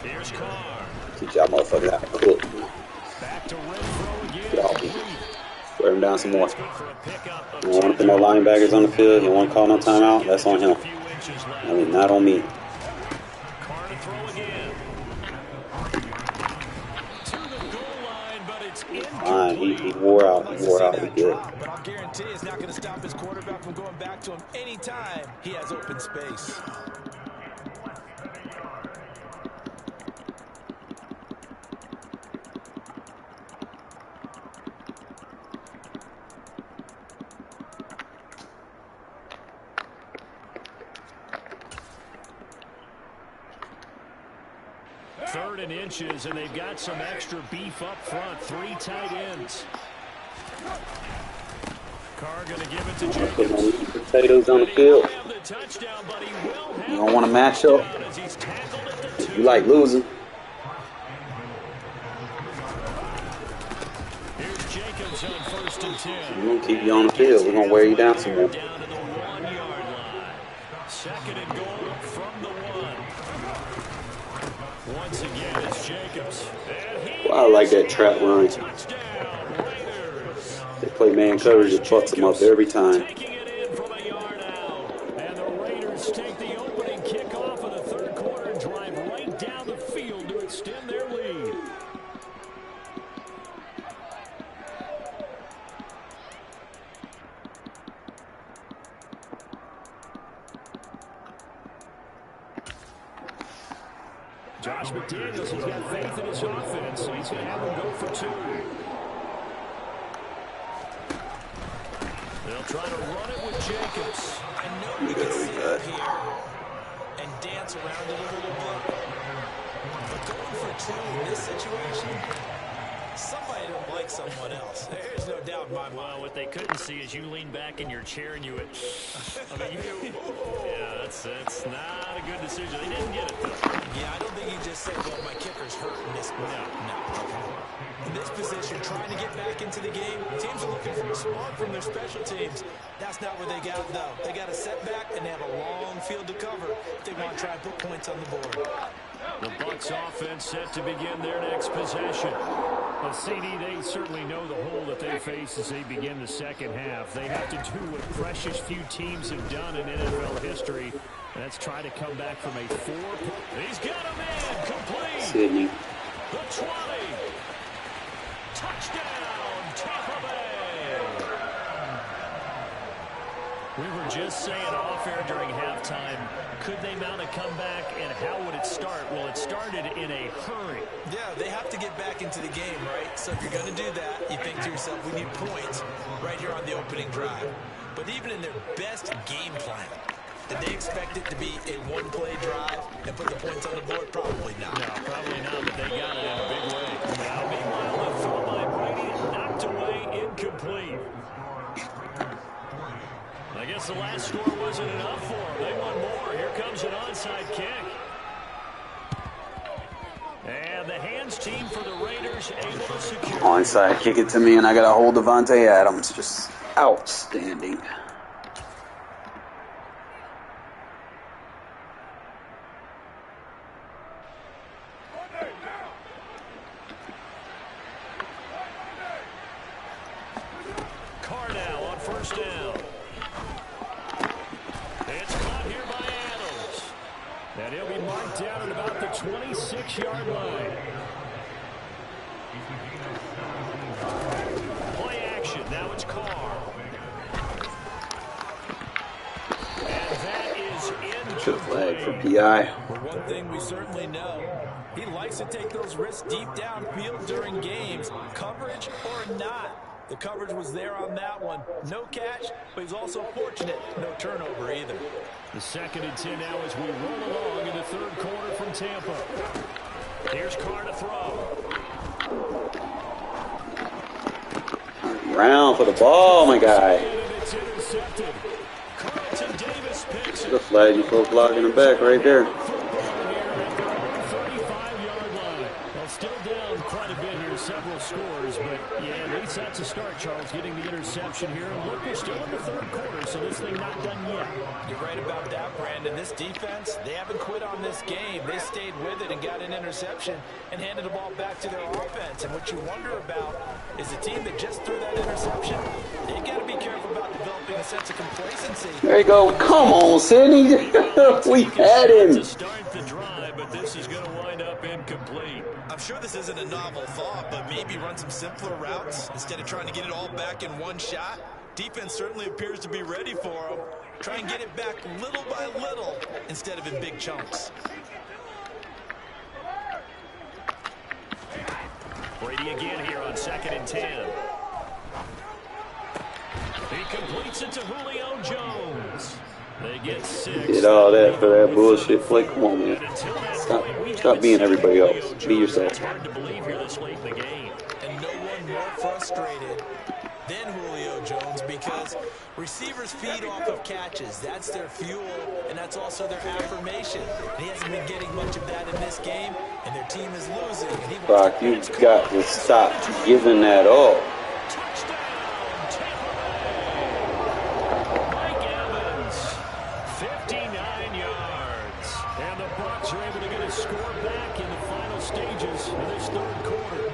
Here's Carr. Teach y'all motherfuckers how to cook. Back to Renfro again. Get off me. Wear him down some more. You don't want to put no linebackers on the field. You don't want to call no timeout. That's on him. I mean, not on me. Carr to throw again. To the goal line, but it's incomplete. Fine. He wore out. He wore out. He good. But I'll guarantee it's not going to stop his quarterback from going back to him anytime he has open space. Third and inches, and they've got some extra beef up front. 3 tight ends. Carr going to give it to Put no Jacobs. meat and potatoes on the field. You don't want to match up. You like losing. Here's Jacobs on 1st and 10. We're going to keep you on the field. We're going to wear you down some more. Down to the 1-yard line. 2nd and goal from the 1. Once again, it's Jacobs. Well, I like that trap run. They play man coverage, it fucks them up every time. Taking it in from a yard out. And the Raiders take the opening kickoff of the 3rd quarter and drive right down the field to extend their lead. Josh McDaniels has got faith in his offense, so he's going to have him go for 2. They'll try to run it with Jacobs. I know we can sit up here and dance around it a little bit, but going for 2 in this situation, somebody don't like someone else. There's no doubt in my mind. Well, what they couldn't see is you lean back in your chair and you would, yeah, that's not a good decision. They didn't get it, though. Yeah, I don't think you just said, well, my kicker's hurt in this one. No. In this position, trying to get back into the game, teams are looking for a spark from their special teams. That's not what they got, though. They got a setback, and they have a long field to cover if they want to try and put points on the board. The Bucs offense set to begin their next possession. Well, CD, they certainly know the hole that they face as they begin the second half. They have to do what precious few teams have done in NFL history. That's try to come back from a 4. He's got a man complete. Sydney. The 20. Touchdown, Tampa Bay. We were just saying off air during halftime, could they mount a comeback and how would it start? Well, it started in a hurry. Yeah, they have to get back into the game, right? So if you're going to do that, you think to yourself, we need points right here on the opening drive. But even in their best game plan, did they expect it to be a one-play drive and put the points on the board? Probably not. No, probably not, but they got it in a big way. Now, meanwhile, the throw by Brady knocked away, incomplete. I guess the last score wasn't enough for them. They want more. Here comes an onside kick. And the hands team for the Raiders able to secure. Onside kick it to me, and I got to hold Devontae Adams. Just outstanding. First down. It's caught here by Adams. And he'll be marked down at about the 26-yard line. Play action. Now it's Carr. And that is incomplete. Should have flagged for PI. Well, one thing we certainly know, he likes to take those risks deep downfield during games, coverage or not. The coverage was there on that one. No catch, but he's also fortunate. No turnover either. The 2nd and 10 now as we roll along in the third quarter from Tampa. Here's Carr to throw. Round for the ball, my guy. It's intercepted. Carlton Davis picks Should have flagged you for blocking the back right there. 35-yard line. Well, still down quite a bit here, several scores, but yeah, at least that's a start, Charles, getting the interception here. And look, we're still in the third quarter, so this thing not done yet. You're right about that, Brandon. This defense, they haven't quit on this game. They stayed with it and got an interception and handed the ball back to their offense. And what you wonder about is the team that just threw that interception, they got to be careful about developing a sense of complacency. There you go. Come on, Sidney. We had him. To start the drive, but this is going to wind up incomplete. I'm sure this isn't a novel thought, but maybe run some simpler routes instead of trying to get it all back in one shot. Defense certainly appears to be ready for them. Try and get it back little by little instead of in big chunks. Brady again here on 2nd and 10. He completes it to Julio Jones. They get 6. Did all that for that bullshit play. Come on, man. Stop being everybody else. Be yourself. It's hard to believe here this late in the game. And no one more frustrated than Julio Jones because receivers feed off of catches. That's their fuel, and that's also their affirmation. And he hasn't been getting much of that in this game, and their team is losing. And he Brock, you've got to stop giving that up. Touchdown, Tampa Bay. Mike Evans, 59 yards. And the Bucs are able to get a score back in the final stages of this third quarter.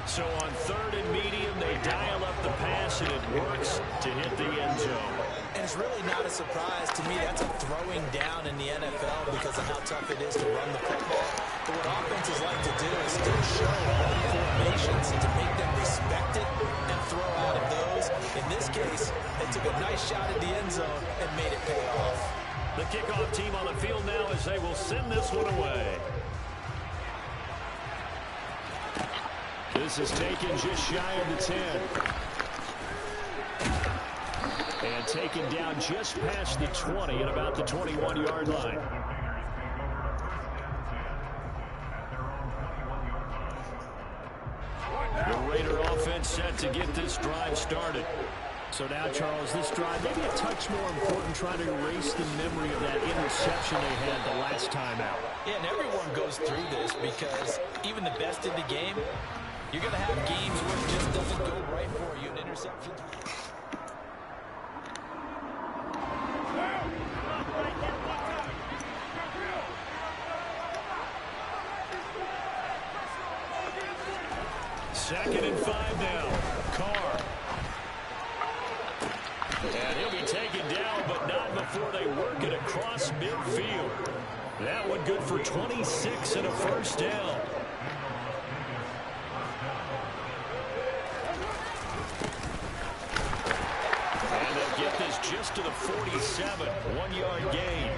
So on 3rd and medium, they dial up the pass, and it works to hit the end zone. And it's really not a surprise to me. That's a throwing down in the NFL because of how tough it is to run the football. But what offenses like to do is still show run formations to make them respect it and throw out of those. In this case, they took a nice shot at the end zone and made it pay off. The kickoff team on the field now as they will send this one away. This is taken just shy of the 10. And taken down just past the 20 at about the 21-yard line. The Raider offense set to get this drive started. So now, Charles, this drive maybe a touch more important, trying to erase the memory of that interception they had the last time out. Yeah, and everyone goes through this because even the best in the game, You're going to have games where it just doesn't go right for you. An interception. Second and 5 now. Carr. And he'll be taken down, but not before they work it across midfield. That one good for 26 and a first down. And they'll get this just to the 47. 1-yard gain.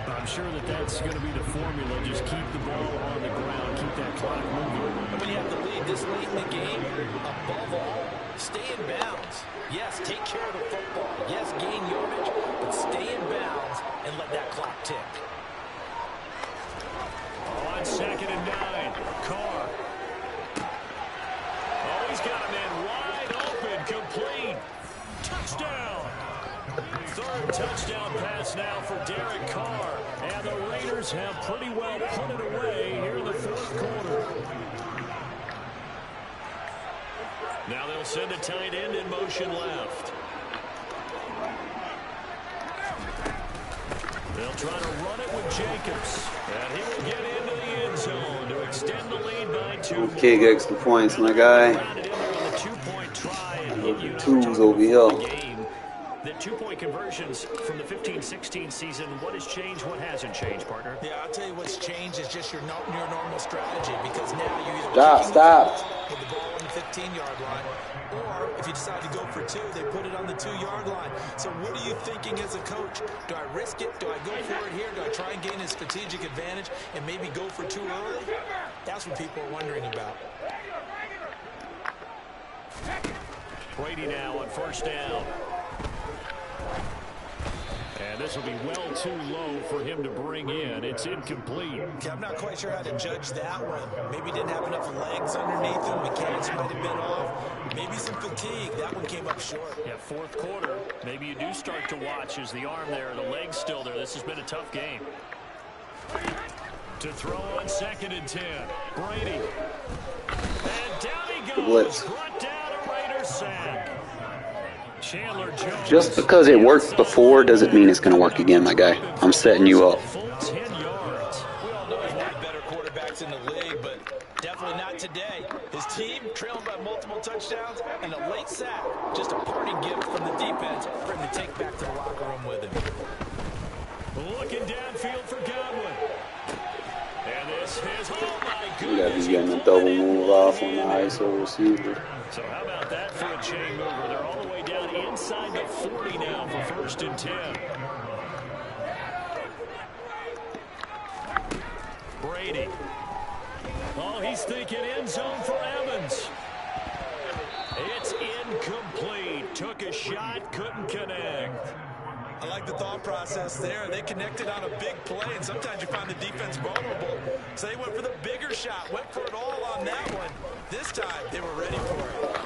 I'm sure that that's going to be the formula. Just keep the ball on the ground. Keep that clock moving. But when you have the lead this late in the game, above all, stay in bounds. Yes, take care of the football. Yes, gain yardage, but stay in bounds and let that clock tick. On second and 9, Carr. Oh, he's got a man wide open, complete. Touchdown. Third touchdown pass now for Derek Carr. And the Raiders have pretty well put it away here in the fourth quarter. Now they'll send a tight end in motion left. They'll try to run it with Jacobs. And he will get into the end zone to extend the lead by 2. Don't kick extra points, my guy. Twos over here. The 2-point conversions from the 15-16 season. What has changed? What hasn't changed, partner? Yeah, I'll tell you what's changed is just your normal strategy, because now you either Stop. With the ball on the 15-yard line, or if you decide to go for 2, they put it on the 2-yard line. So what are you thinking as a coach? Do I risk it? Do I go for it here? Do I try and gain a strategic advantage and maybe go for 2 early? That's what people are wondering about. Brady now on first down. And this will be well too low for him to bring in. It's incomplete. Okay, I'm not quite sure how to judge that one. Maybe didn't have enough legs underneath him. Mechanics might have been off. Maybe some fatigue. That one came up short. Yeah, fourth quarter. Maybe you do start to watch as the arm there, the leg's still there. This has been a tough game. To throw on second and 10. Brady. And down he goes. Blitz. Brought down a Raider sack. Chandler Jones. Just because it worked before doesn't mean it's going to work again, my guy. I'm setting you up. Full 10 yards. We all know he's one of the better quarterbacks in the league, but definitely not today. His team trailed by multiple touchdowns and a late sack. Just a parting gift from the defense for him to take back to the locker room with him. Looking downfield for Godwin. And this is, oh my You got to goodness. be getting a double move off on the ISO receiver. So how about that for a chain mover? They're all the way down inside the 40 now for first and 10. Brady. Oh, he's thinking end zone for Evans. It's incomplete. Took a shot, couldn't connect. I like the thought process there. They connected on a big play, and sometimes you find the defense vulnerable. So they went for the bigger shot, went for it all on that one. This time, they were ready for it.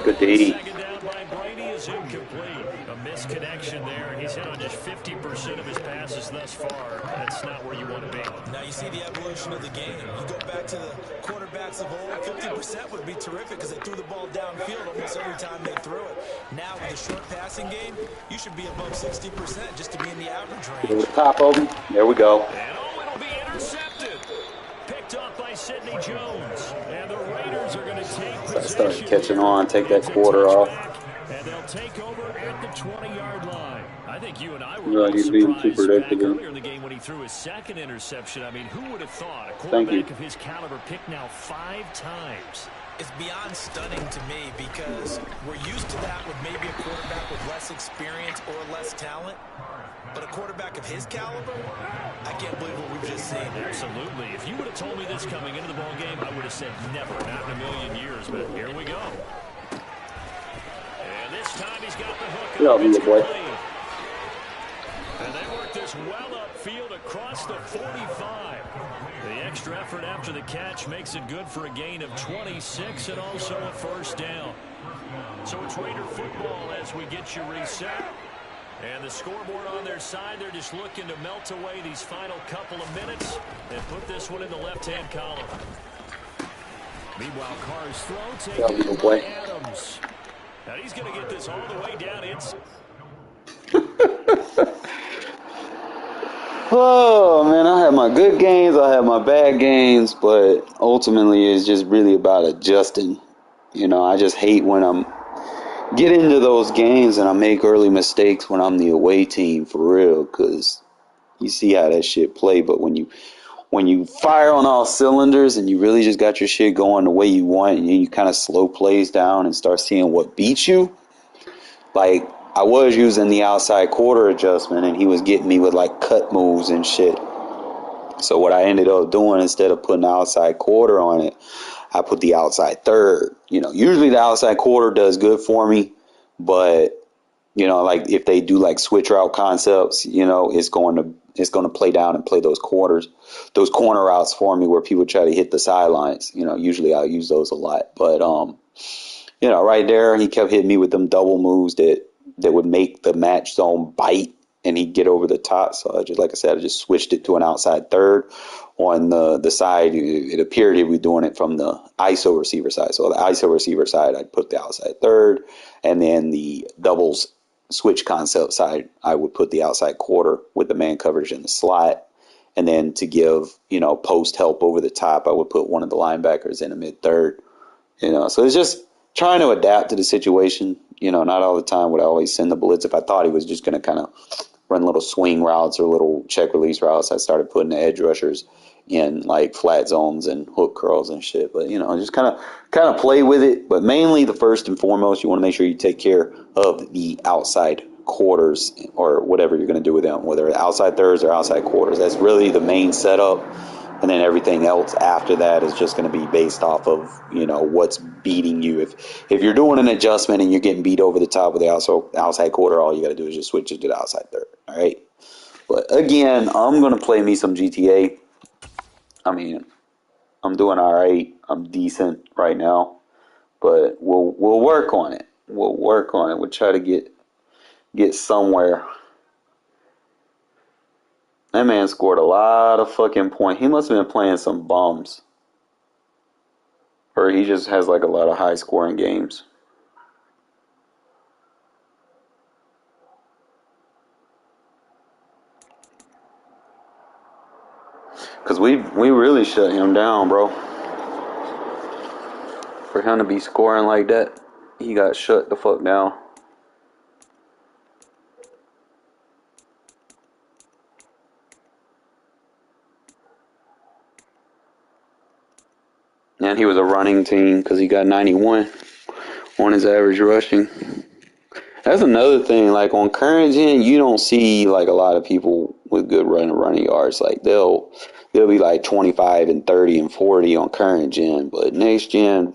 Good D. Second down by Brady is incomplete. A misconnection there. He's hit on just 50% of his passes thus far. That's not where you want to be. Now you see the evolution of the game. You go back to the quarterbacks of old, 50% would be terrific because they threw the ball downfield almost every time they threw it. Now with the short passing game, you should be above 60% just to be in the average range. Over the top of him. There we go. And oh, it'll be intercepted. Picked off by Sidney Jones. And the Raiders are going to take So I possession. started catching on, take that quarter off. And they'll take over at the 20-yard line. I think you and I were Yeah, all he's being too surprised back predictable. earlier in the game when he threw his second interception. I mean, who would have thought a Thank you. quarterback of his caliber picked now 5 times? It's beyond stunning to me because we're used to that with maybe a quarterback with less experience or less talent. But a quarterback of his caliber, I can't believe what we've just seen. Absolutely. If you would have told me this coming into the ball game, I would have said never, not in a million years. But here we go. And this time he's got the hook. Good job, It's boy. complete. And they work this well upfield across the 45. The extra effort after the catch makes it good for a gain of 26 and also a first down. So it's Raider football as we get you reset. And the scoreboard on their side, they're just looking to melt away these final couple of minutes and put this one in the left-hand column. Meanwhile, Carr's throw Yeah, taken little by boy. Adams. And he's going to get this all the way down inside. Oh man, I have my good games, I have my bad games, but ultimately it's just really about adjusting. I just hate when I'm get into those games and I make early mistakes when I'm the away team for real, because you see how that shit play. But when you fire on all cylinders and you really just got your shit going the way you want, and you kind of slow plays down and start seeing what beats you, like I was using the outside quarter adjustment and he was getting me with like cut moves and shit. So what I ended up doing, instead of putting the outside quarter on it, I put the outside third. Usually the outside quarter does good for me, but like if they do like switch route concepts, it's going to play down and play those corner routes for me where people try to hit the sidelines. Usually I'll use those a lot, but right there he kept hitting me with them double moves that would make the match zone bite and he'd get over the top. So like I said, I just switched it to an outside third on the side. It appeared he was doing it from the ISO receiver side. So the ISO receiver side, I'd put the outside third, and then the doubles switch concept side, I would put the outside quarter with the man coverage in the slot. And then to give, post help over the top, I would put one of the linebackers in the mid third. So it's just trying to adapt to the situation. Not all the time would I always send the blitz. If I thought he was just going to kind of run little swing routes or little check release routes, I started putting the edge rushers in like flat zones and hook curls and shit. But just kind of play with it. But mainly, the first and foremost, you want to make sure you take care of the outside quarters or whatever you're going to do with them, whether outside thirds or outside quarters. That's really the main setup. And then everything else after that is just going to be based off of, what's beating you. If you're doing an adjustment and you're getting beat over the top with the outside quarter, all you got to do is just switch it to the outside third. All right. But again, I'm going to play me some GTA. I mean, I'm doing all right. I'm decent right now. But we'll work on it. We'll work on it. We'll try to get somewhere. That man scored a lot of fucking points. He must have been playing some bums. Or he just has like a lot of high scoring games. Because we really shut him down, bro. For him to be scoring like that, he got shut the fuck down. And he was a running team because he got 91 on his average rushing. That's another thing. Like on current gen, you don't see like a lot of people with good running yards. Like they'll be like 25 and 30 and 40 on current gen, but next gen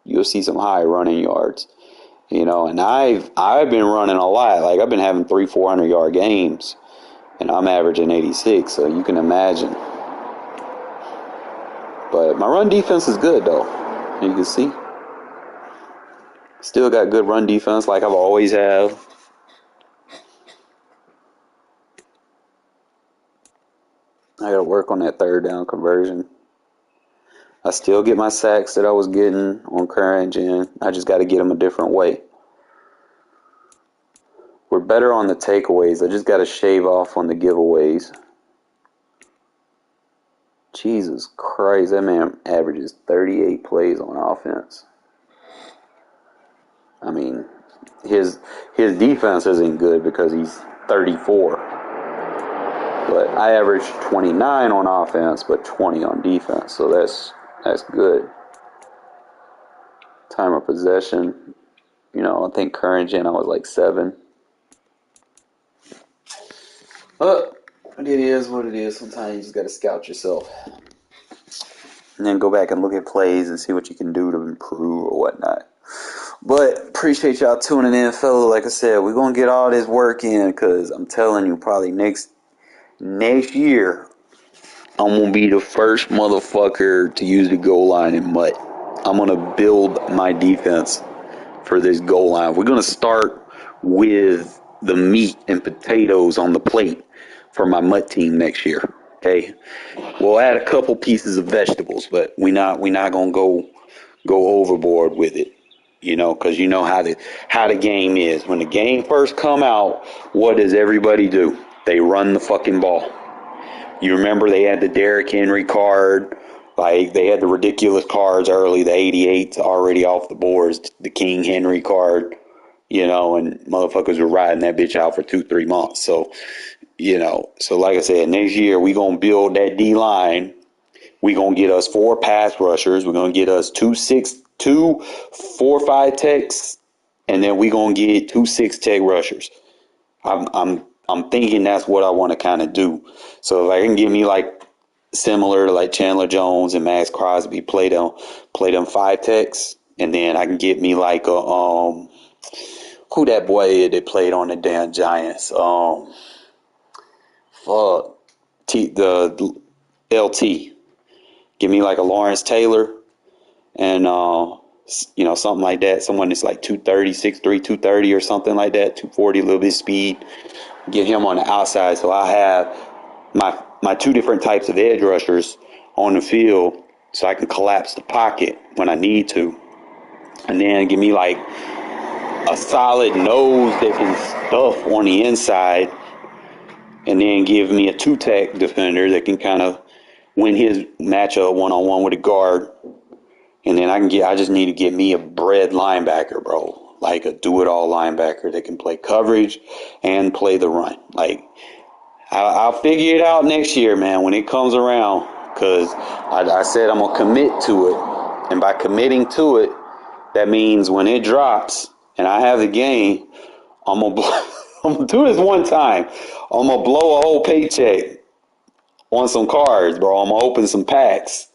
you'll see some high running yards. And I've been running a lot. Like I've been having 300-400 yard games, and I'm averaging 86. So you can imagine. But my run defense is good though. You can see. Still got good run defense like I've always have. I gotta work on that third down conversion. I still get my sacks that I was getting on current gen. I just gotta get them a different way. We're better on the takeaways. I just gotta shave off on the giveaways. Jesus Christ, that man averages 38 plays on offense. I mean, his defense isn't good because he's 34. But I average 29 on offense, but 20 on defense. So that's good. Time of possession, I think current gen I was like 7. But it is what it is. Sometimes you just got to scout yourself. And then go back and look at plays and see what you can do to improve or whatnot. But appreciate y'all tuning in, fellas. Like I said, we're going to get all this work in because I'm telling you, probably next year, I'm going to be the first motherfucker to use the goal line in MUT. I'm going to build my defense for this goal line. We're going to start with the meat and potatoes on the plate for my MUT team next year. Okay, we'll add a couple pieces of vegetables, but we're not going to go go overboard with it. Because you know how the game is. When the game first come out, what does everybody do? They run the fucking ball. You remember they had the Derrick Henry card. Like, they had the ridiculous cards early, the 88s already off the boards, the King Henry card, and motherfuckers were riding that bitch out for 2-3 months. So, so like I said, next year we going to build that D-line. We going to get us 4 pass rushers. We're going to get us 2 4-5 techs, and then we going to get 2 6-tech rushers. I'm thinking that's what I want to kind of do. So if I can give me like similar to like Chandler Jones and Max Crosby, play them 5 techs, and then I can get me like a who that boy is that played on the damn Giants? The LT. Give me like a Lawrence Taylor and something like that. Someone that's like 230, 6'3", 230 or something like that, 240, a little bit of speed. Get him on the outside, so I have my 2 different types of edge rushers on the field, so I can collapse the pocket when I need to. And then give me like a solid nose that can stuff on the inside, and then give me a 2-tech defender that can kind of win his matchup one-on-one with a guard. And then I just need to get me a bred linebacker, bro. Like a do-it-all linebacker that can play coverage and play the run. Like, I'll figure it out next year, man, when it comes around. Because I said I'm going to commit to it. And by committing to it, that means when it drops and I have the game, I'm going to do this one time. I'm going to blow a whole paycheck on some cards, bro. I'm going to open some packs.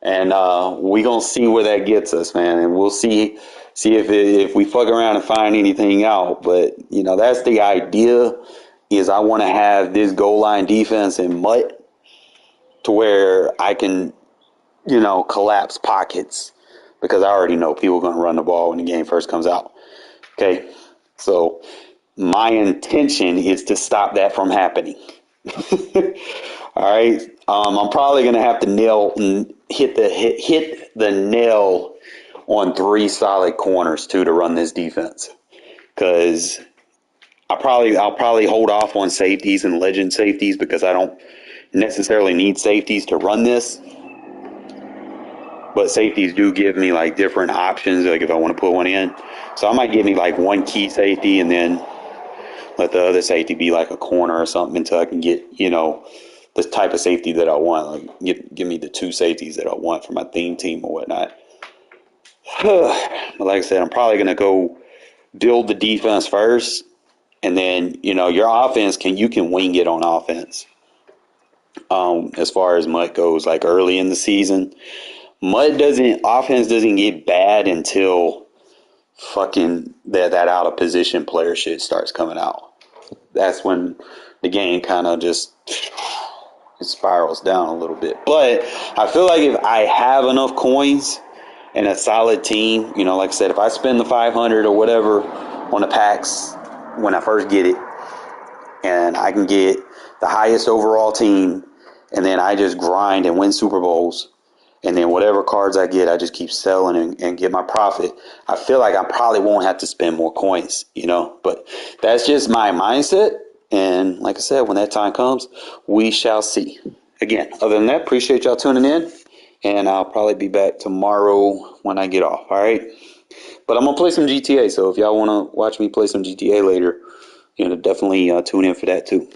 And we going to see where that gets us, man. And we'll see if we fuck around and find anything out. But, that's the idea, is I want to have this goal line defense in Mutt to where I can, collapse pockets. Because I already know people are going to run the ball when the game first comes out. Okay? So my intention is to stop that from happening. All right. I'm probably going to have to hit the nail on 3 solid corners too to run this defense, because I'll probably hold off on safeties and legend safeties because I don't necessarily need safeties to run this. But safeties do give me like different options, like if I want to put one in. So I might give me like one key safety and then let the other safety be like a corner or something until I can get, the type of safety that I want. Like give me the 2 safeties that I want for my theme team or whatnot. But like I said, I'm probably going to go build the defense first. And then, your offense, you can wing it on offense. As far as Mutt goes, like early in the season, offense doesn't get bad until fucking that out of position player shit starts coming out. That's when the game kind of just it spirals down a little bit. But I feel like if I have enough coins and a solid team, like I said, if I spend the 500 or whatever on the packs when I first get it, and I can get the highest overall team, and then I just grind and win Super Bowls, and then whatever cards I get, I just keep selling and get my profit. I feel like I probably won't have to spend more coins, but that's just my mindset. And like I said, when that time comes, we shall see. Again, other than that, appreciate y'all tuning in, and I'll probably be back tomorrow when I get off. All right. But I'm going to play some GTA. So if y'all want to watch me play some GTA later, definitely tune in for that too.